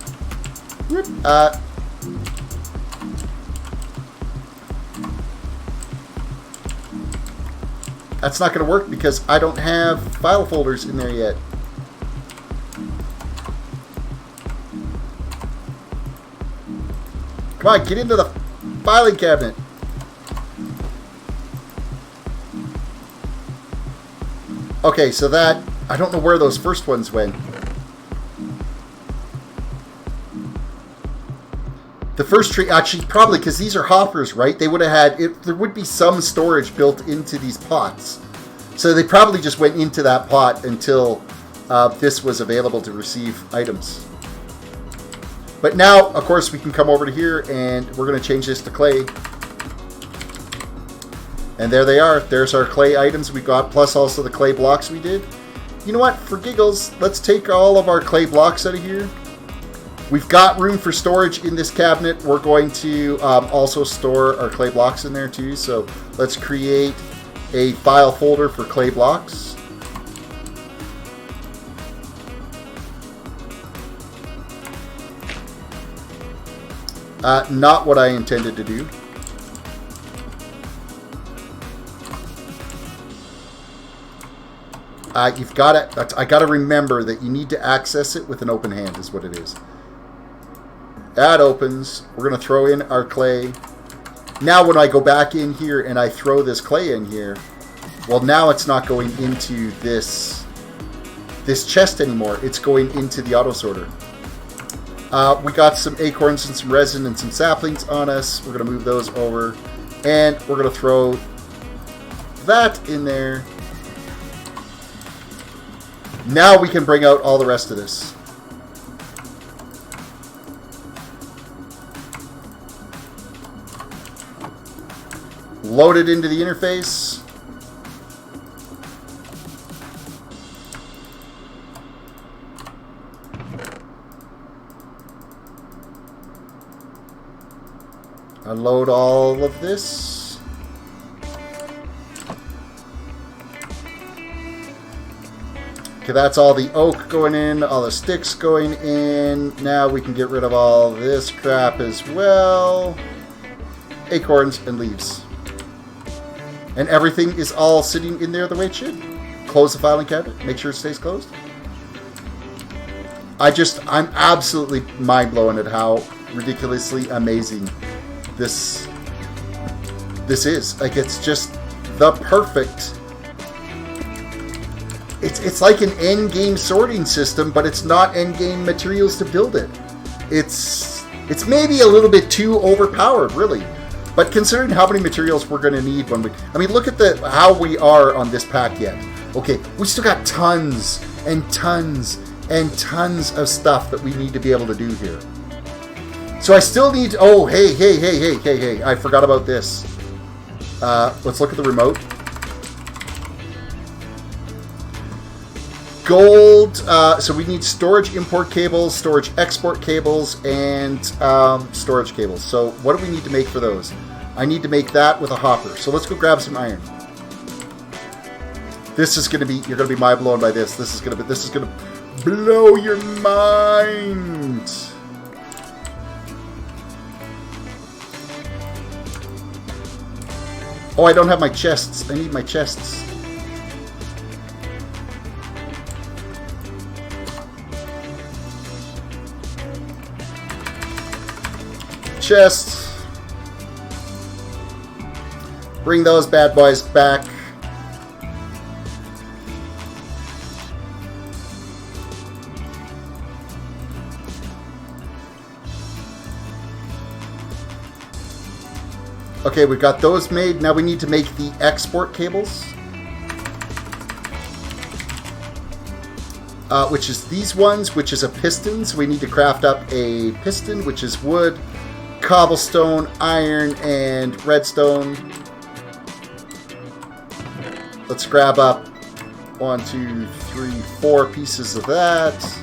That's not going to work because I don't have file folders in there yet. Come on, get into the filing cabinet. Okay, so that, I don't know where those first ones went. The first tree, actually, probably because these are hoppers, right? They would have had it. There would be some storage built into these pots, so they probably just went into that pot until this was available to receive items. But now, of course, we can come over to here, and we're going to change this to clay. And there they are. There's our clay items we got, plus also the clay blocks we did. You know what? For giggles, let's take all of our clay blocks out of here. We've got room for storage in this cabinet. We're going to also store our clay blocks in there too. So let's create a file folder for clay blocks. Not what I intended to do. You've got to. I got to remember that you need to access it with an open hand. Is what it is. That opens. We're going to throw in our clay. Now when I go back in here and I throw this clay in here, well, now it's not going into this chest anymore. It's going into the auto sorter. We got some acorns and some resin and some saplings on us. We're going to move those over. And we're going to throw that in there. Now we can bring out all the rest of this. Load it into the interface. Unload all of this. Okay, that's all the oak going in, all the sticks going in. Now we can get rid of all this crap as well. Acorns and leaves. And everything is all sitting in there the way it should. Close the filing cabinet. Make sure it stays closed. I'm absolutely mind-blown at how ridiculously amazing this is. Like, it's just the perfect... It's like an end-game sorting system, but it's not end-game materials to build it. It's maybe a little bit too overpowered, really. But considering how many materials we're going to need when we... I mean, look at how we are on this pack yet. Okay, we still got tons and tons and tons of stuff that we need to be able to do here. So I still need... Oh, hey. I forgot about this. Let's look at the remote. Gold. So we need storage import cables, storage export cables, and storage cables. So what do we need to make for those? I need to make that with a hopper. So let's go grab some iron. This is going to be... You're going to be mind blown by this. This is going to blow your mind. Oh, I don't have my chests. I need my chests. Chests. Bring those bad boys back. Okay, we've got those made. Now we need to make the export cables. Which is these ones, which is a piston. So we need to craft up a piston, which is wood, cobblestone, iron, and redstone. Let's grab up 1, 2, 3, 4 pieces of that.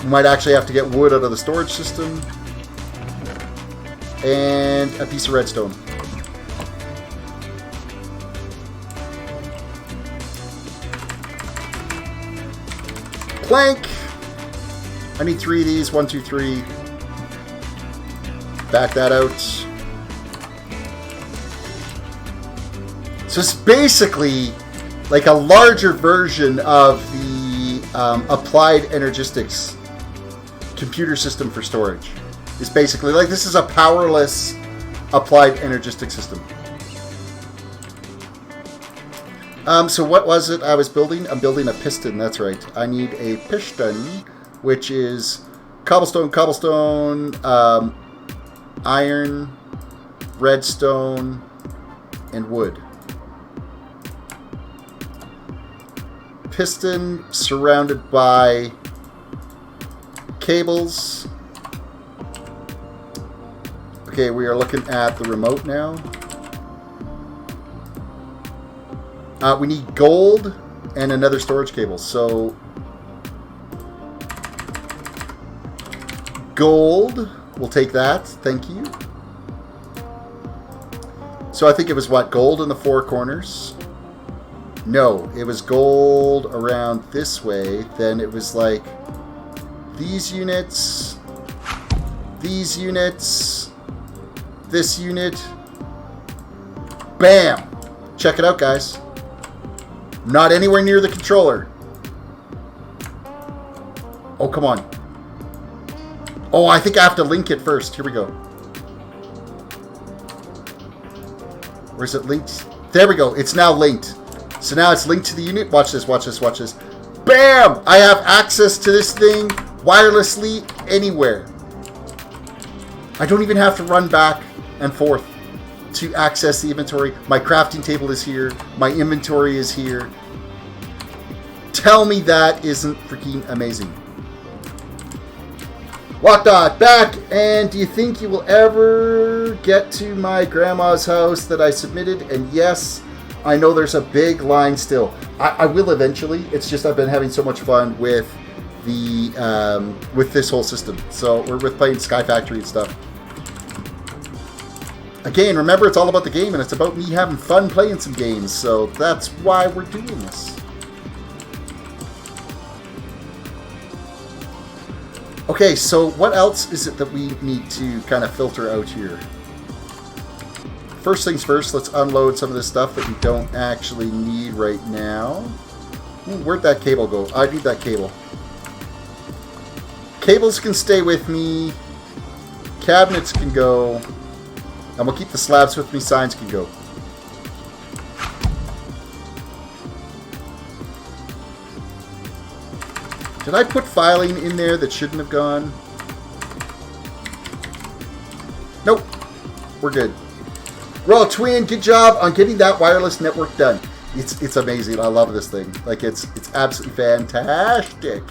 We might actually have to get wood out of the storage system. And a piece of redstone. Plank. I need 3 of these. 1, 2, 3. Back that out. So it's basically like a larger version of the applied energistics computer system for storage. It's basically like this is a powerless applied energistic system. So what was it I was building? I'm building a piston, that's right. I need a piston, which is cobblestone, cobblestone, iron, redstone, and wood. Piston surrounded by cables. Okay, we are looking at the remote now. We need gold and another storage cable. So gold, we'll take that. Thank you. So I think it was what? Gold in the four corners? No, it was gold around this way. Then it was like these units, this unit. Bam! Check it out, guys. Not anywhere near the controller. Oh, come on. Oh, I think I have to link it first. Here we go. Where's it linked? There we go. It's now linked. So now it's linked to the unit. Watch this, watch this, watch this. Bam! I have access to this thing wirelessly anywhere. I don't even have to run back and forth to access the inventory. My crafting table is here. My inventory is here. Tell me that isn't freaking amazing. Wotdot back, and do you think you will ever get to my grandma's house that I submitted? And yes, I know there's a big line still. I will eventually. It's just I've been having so much fun with the with this whole system. So we're with playing SkyFactory and stuff. Again, remember, it's all about the game, and it's about me having fun playing some games, so that's why we're doing this. Okay, so what else is it that we need to kind of filter out here? First things first, let's unload some of this stuff that we don't actually need right now. Ooh, where'd that cable go? I need that cable. Cables can stay with me. Cabinets can go. And we'll keep the slabs with me. Signs can go. Did I put filing in there that shouldn't have gone? Nope. We're good. Royal Twin, good job on getting that wireless network done. It's amazing. I love this thing. Like, it's absolutely fantastic.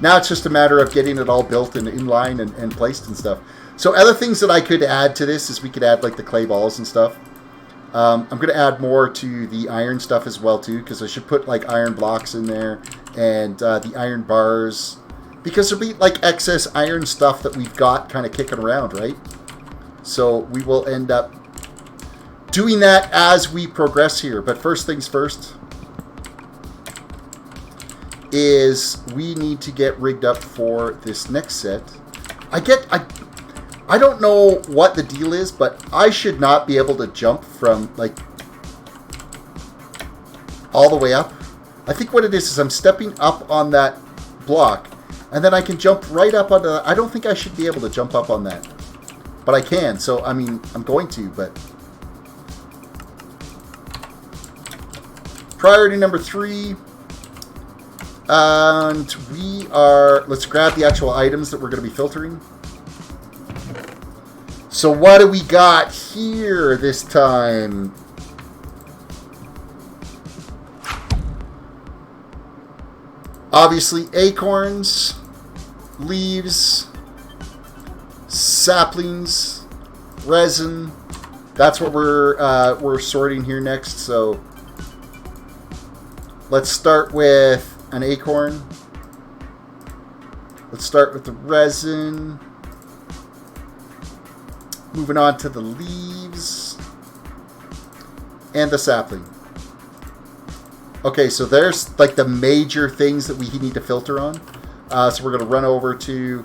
Now it's just a matter of getting it all built and in line and placed and stuff. So other things that I could add to this is we could add like the clay balls and stuff. I'm going to add more to the iron stuff as well too, because I should put like iron blocks in there and the iron bars, because there'll be like excess iron stuff that we've got kind of kicking around, right? So we will end up doing that as we progress here. But first things first is we need to get rigged up for this next set. I don't know what the deal is, but I should not be able to jump from, like, all the way up. I think what it is I'm stepping up on that block, and then I can jump right up onto that. I don't think I should be able to jump up on that. But I can, so, I mean, I'm going to, but... Priority number 3. And we are... Let's grab the actual items that we're going to be filtering. So what do we got here this time? Obviously acorns, leaves, saplings, resin. That's what we're sorting here next. So let's start with an acorn. Let's start with the resin. Moving on to the leaves and the sapling. Okay, so there's like the major things that we need to filter on. So we're going to run over to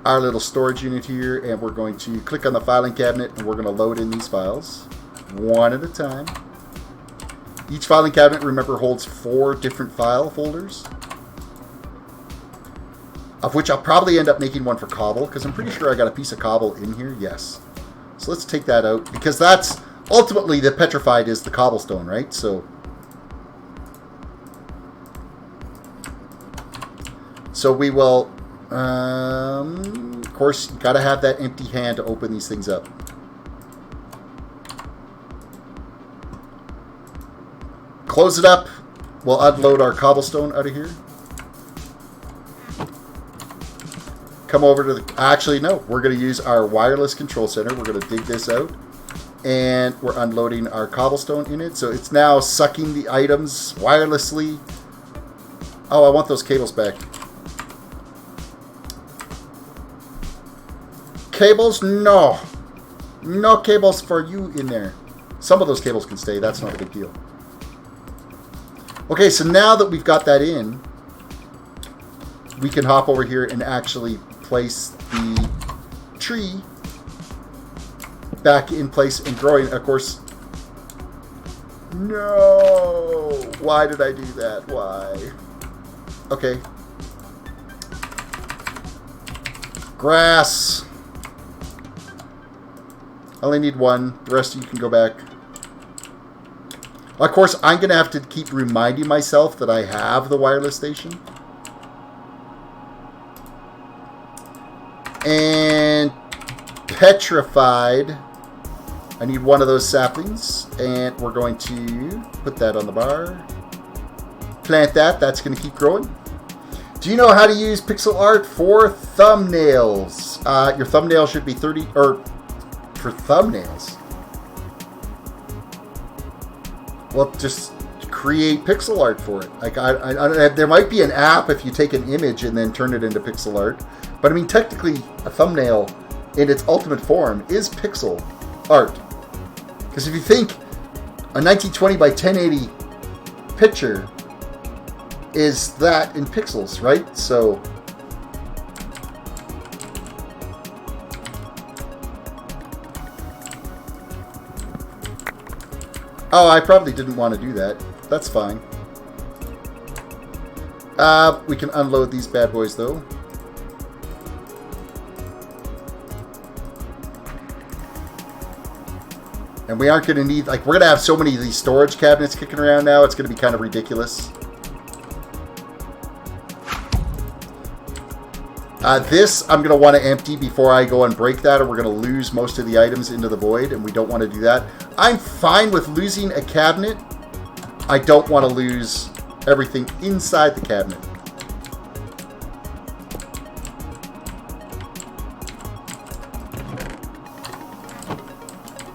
our little storage unit here, and we're going to click on the filing cabinet, and we're going to load in these files one at a time. Each filing cabinet, remember, holds 4 different file folders, of which I'll probably end up making one for cobble, because I'm pretty sure I got a piece of cobble in here. Yes. So let's take that out, because that's ultimately the petrified is the cobblestone, right? So So we will, of course, you got to have that empty hand to open these things up. Close it up. We'll unload our cobblestone out of here. Come over to the... Actually, no. We're going to use our wireless control center. We're going to dig this out. And we're unloading our cobblestone in it. So it's now sucking the items wirelessly. Oh, I want those cables back. Cables? No. No cables for you in there. Some of those cables can stay. That's not a big deal. Okay, so now that we've got that in, we can hop over here and actually place the tree back in place and growing. Of course, no! Why did I do that? Why? Okay. Grass. I only need one. The rest of you can go back. Of course, I'm going to have to keep reminding myself that I have the wireless station. And petrified. I need one of those saplings. And we're going to put that on the bar. Plant that. That's going to keep growing. Do you know how to use pixel art for thumbnails? Your thumbnail should be 30... Or for thumbnails. Well, just create pixel art for it. Like there might be an app if you take an image and then turn it into pixel art. But I mean, technically, a thumbnail in its ultimate form is pixel art. Because if you think a 1920 by 1080 picture is that in pixels, right? So oh, I probably didn't want to do that. That's fine. We can unload these bad boys, though. And we aren't going to need... Like, we're going to have so many of these storage cabinets kicking around now, it's going to be kind of ridiculous. This, I'm going to want to empty before I go and break that, or we're going to lose most of the items into the void, and we don't want to do that. I'm fine with losing a cabinet. I don't want to lose everything inside the cabinet.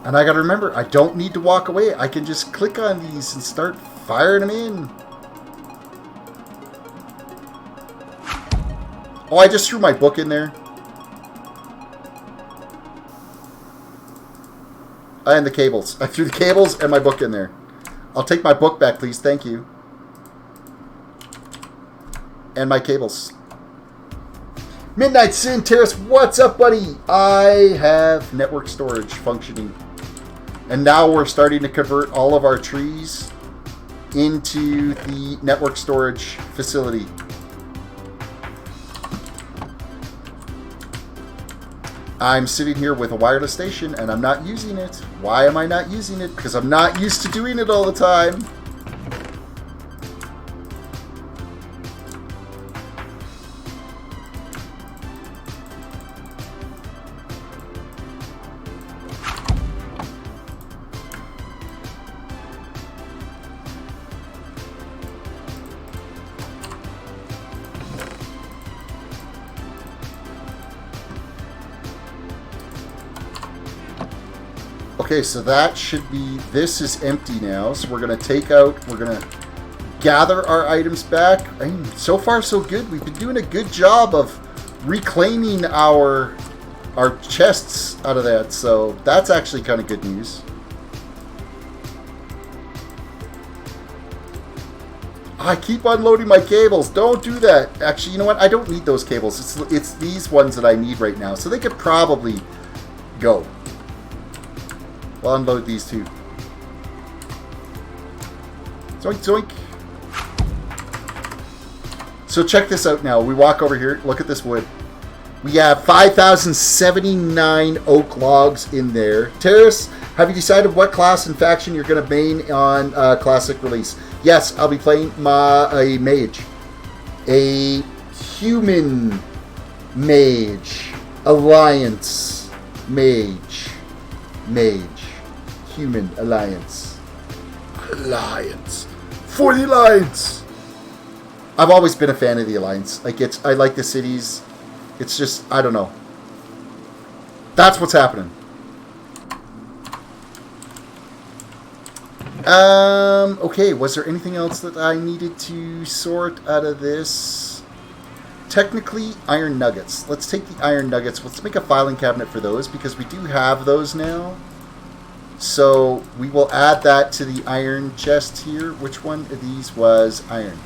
And I got to remember, I don't need to walk away. I can just click on these and start firing them in. Oh, I just threw my book in there. And the cables. I threw the cables and my book in there. I'll take my book back, please. Thank you. And my cables. Midnight Sin Terrace, what's up, buddy? I have network storage functioning. And now we're starting to convert all of our trees into the network storage facility. I'm sitting here with a wireless station and I'm not using it. Why am I not using it? Because I'm not used to doing it all the time. Okay, so that should be, this is empty now, so we're going to take out, we're going to gather our items back. I mean, so far so good. We've been doing a good job of reclaiming our chests out of that, so that's actually kind of good news. I keep unloading my cables. Don't do that. Actually, you know what? I don't need those cables. It's these ones that I need right now, so they could probably go. I'll unload these two. Zoink, zoink. So check this out now. We walk over here. Look at this wood. We have 5,079 oak logs in there. Terrace, have you decided what class and faction you're going to main on Classic Release? Yes, I'll be playing a mage. A Human mage. Alliance mage. Mage. Human alliance. Alliance. For the alliance. I've always been a fan of the alliance. Like I like the cities. It's just, I don't know. That's what's happening. Okay, was there anything else that I needed to sort out of this? Technically, iron nuggets. Let's take the iron nuggets. Let's make a filing cabinet for those because we do have those now. So we will add that to the iron chest here. Which one of these was iron?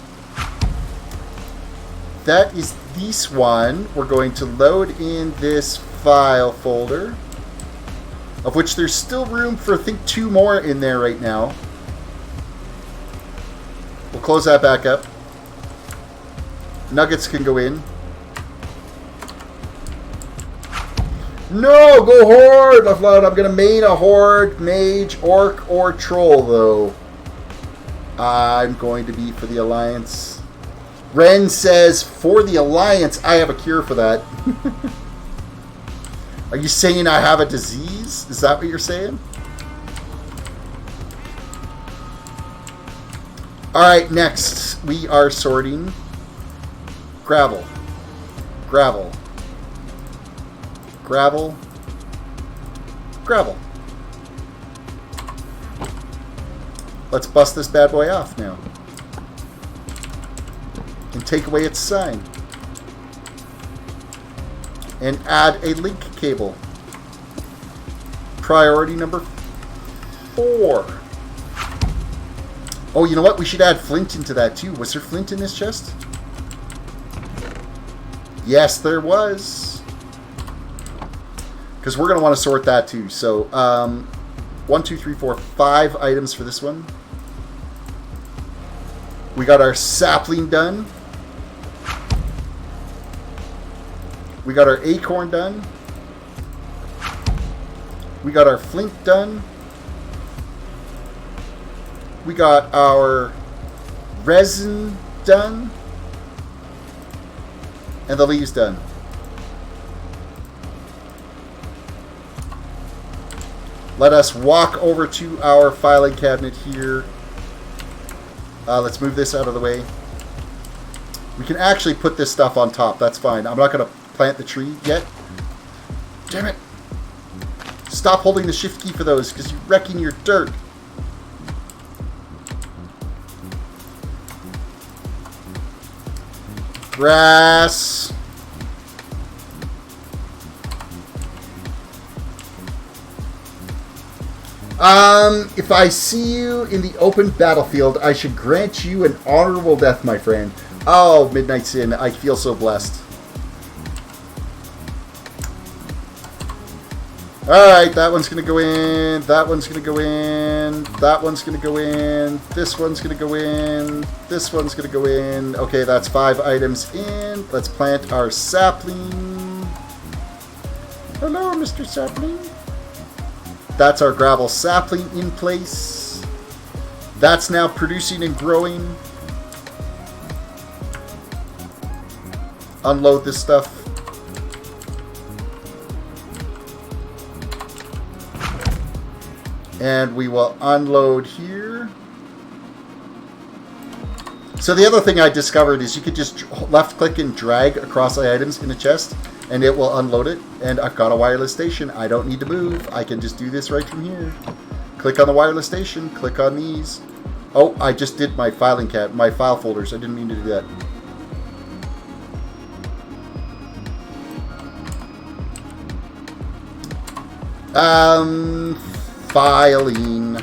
That is this one. We're going to load in this file folder, of which there's still room for, I think, 2 more in there right now. We'll close that back up. Nuggets can go in. No, go horde! I'm going to main a horde, mage, orc, or troll, though. I'm going to be for the alliance. Ren says, for the alliance, I have a cure for that. Are you saying I have a disease? Is that what you're saying? Alright, next we are sorting gravel. Gravel. Gravel. Gravel. Let's bust this bad boy off now. And take away its sign. And add a link cable. Priority number 4. Oh, you know what? We should add flint into that too. Was there flint in this chest? Yes, there was. Because we're going to want to sort that too. So, 1, 2, 3, 4, 5 items for this one. We got our sapling done. We got our acorn done. We got our flint done. We got our resin done. And the leaves done. Let us walk over to our filing cabinet here. Let's move this out of the way. We can actually put this stuff on top. That's fine. I'm not going to plant the tree yet. Damn it. Stop holding the shift key for those because you're wrecking your dirt. Grass. If I see you in the open battlefield, I should grant you an honorable death, my friend. Oh, Midnight Sin, I feel so blessed. Alright, that one's going to go in, that one's going to go in, that one's going to go in, this one's going to go in, this one's going to go in. Okay, that's 5 items in. Let's plant our sapling. Hello, Mr. Sapling. That's our gravel sapling in place. That's now producing and growing. Unload this stuff. And we will unload here. So the other thing I discovered is you could just left click and drag across the items in a chest and it will unload it. And I've got a wireless station. I don't need to move. I can just do this right from here. Click on the wireless station. Click on these. Oh, I just did my filing cabinet, my file folders. I didn't mean to do that. Filing.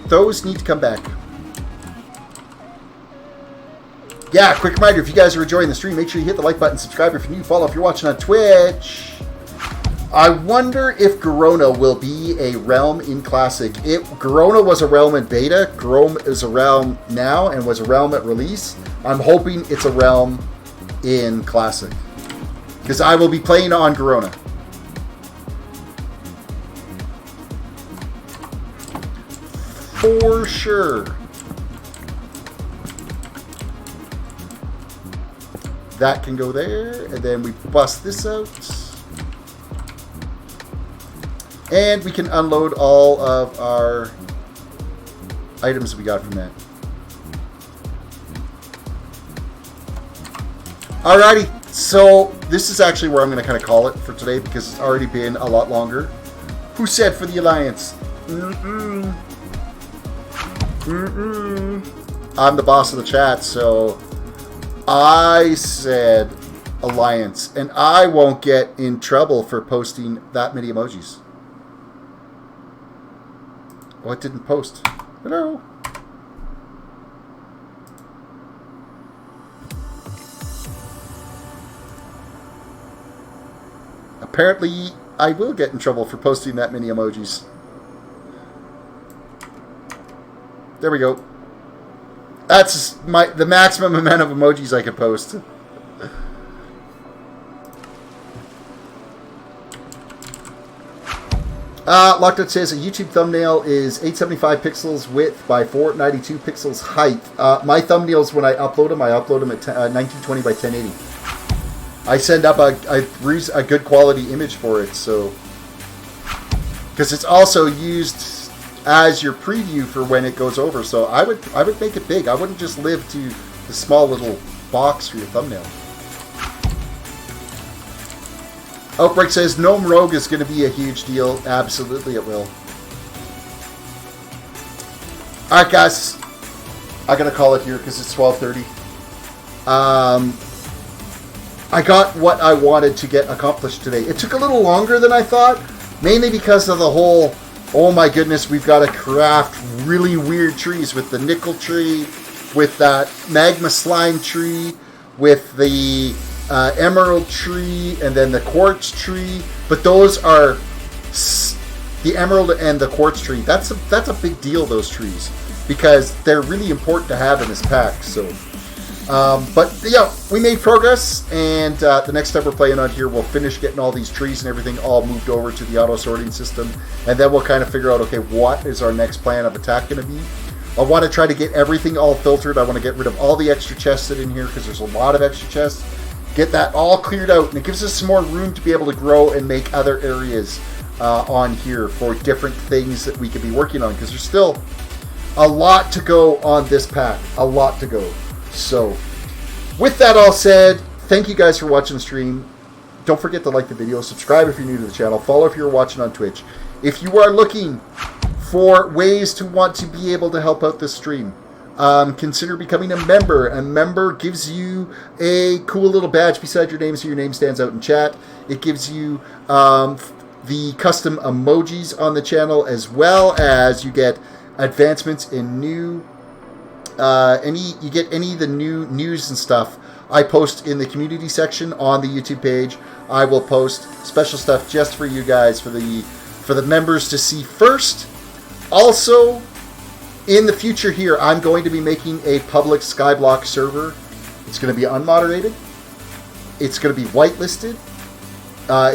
Those need to come back. Yeah, quick reminder, if you guys are enjoying the stream, make sure you hit the like button, subscribe if you're new, follow if you're watching on Twitch. I wonder if Garona will be a realm in Classic. Garona was a realm in beta, Garona is a realm now, and was a realm at release. I'm hoping it's a realm in Classic. Because I will be playing on Garona. For sure. That can go there. And then we bust this out. And we can unload all of our items we got from that. Alrighty, so this is actually where I'm going to kind of call it for today because it's already been a lot longer. Who said for the Alliance? I'm the boss of the chat, so I said Alliance, and I won't get in trouble for posting that many emojis. Oh, it didn't post. Hello. Apparently, I will get in trouble for posting that many emojis. There we go. That's the maximum amount of emojis I could post. Locked says a YouTube thumbnail is 875 pixels width by 492 pixels height. My thumbnails, when I upload them at 1920 by 1080. I send up a good quality image for it, so because it's also used as your preview for when it goes over. So I would make it big. I wouldn't just live to the small little box for your thumbnail. Outbreak says Gnome Rogue is going to be a huge deal. Absolutely, it will. All right, guys, I gotta call it here because it's 12:30. I got what I wanted to get accomplished today. It took a little longer than I thought, mainly because of the whole, oh my goodness, we've got to craft really weird trees with the nickel tree, with that magma slime tree, with the emerald tree, and then the quartz tree. But those are the emerald and the quartz tree. That's a big deal, those trees, because they're really important to have in this pack. So. But yeah, we made progress, and the next step we're playing on here, we'll finish getting all these trees and everything all moved over to the auto sorting system, and then we'll kind of figure out, okay, what is our next plan of attack going to be? I want to try to get everything all filtered. I want to get rid of all the extra chests that are in here because there's a lot of extra chests. Get that all cleared out, and it gives us some more room to be able to grow and make other areas on here for different things that we could be working on, because there's still a lot to go on this pack. A lot to go. So, with that all said, thank you guys for watching the stream. Don't forget to like the video, subscribe if you're new to the channel, follow if you're watching on Twitch. If you are looking for ways to want to be able to help out this stream, consider becoming a member. A member gives you a cool little badge beside your name so your name stands out in chat. It gives you the custom emojis on the channel, as well as you get advancements in new you get any of the new news and stuff I post in the community section on the YouTube page. I will post special stuff just for you guys, for the members to see first. Also, in the future here, I'm going to be making a public Skyblock server. It's going to be unmoderated. It's going to be whitelisted.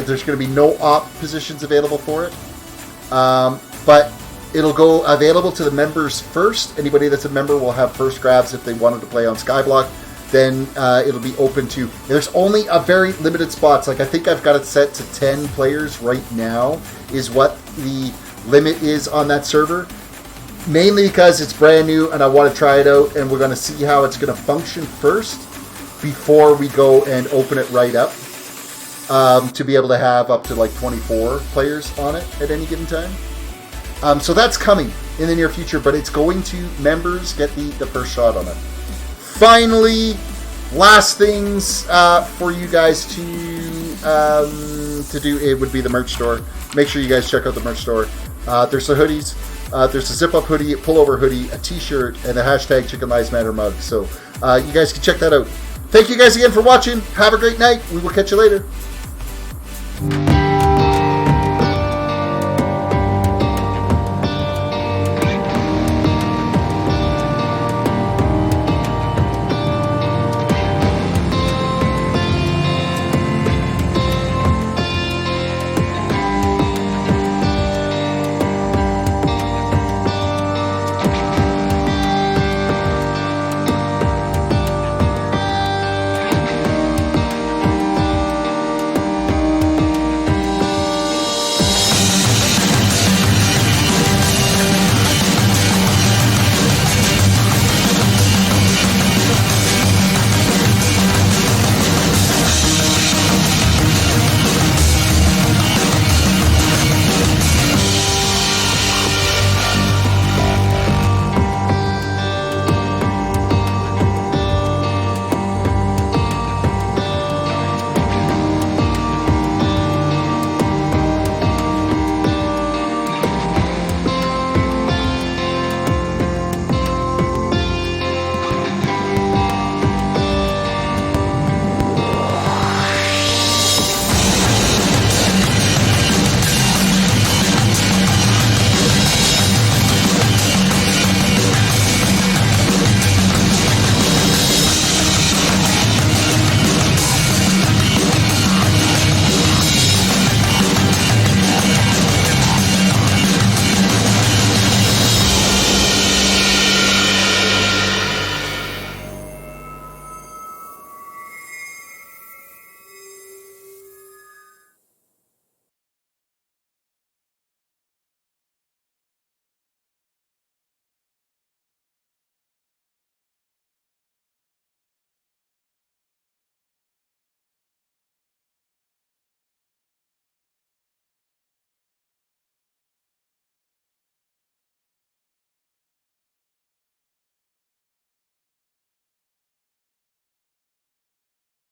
There's going to be no op positions available for it. But it'll go available to the members first. Anybody that's a member will have first grabs if they wanted to play on Skyblock. Then it'll be open to... There's only a very limited spots. Like, I think I've got it set to 10 players right now is what the limit is on that server. Mainly because it's brand new and I want to try it out, and we're going to see how it's going to function first before we go and open it right up. To be able to have up to like 24 players on it at any given time. So that's coming in the near future, but it's going to members get the first shot on it. Finally, last things for you guys to do, it would be the merch store. Make sure you guys check out the merch store. There's the hoodies, there's a zip-up hoodie, a pullover hoodie, a t-shirt, and a hashtag Chicken Lives Matter mug. So you guys can check that out. Thank you guys again for watching. Have a great night. We will catch you later.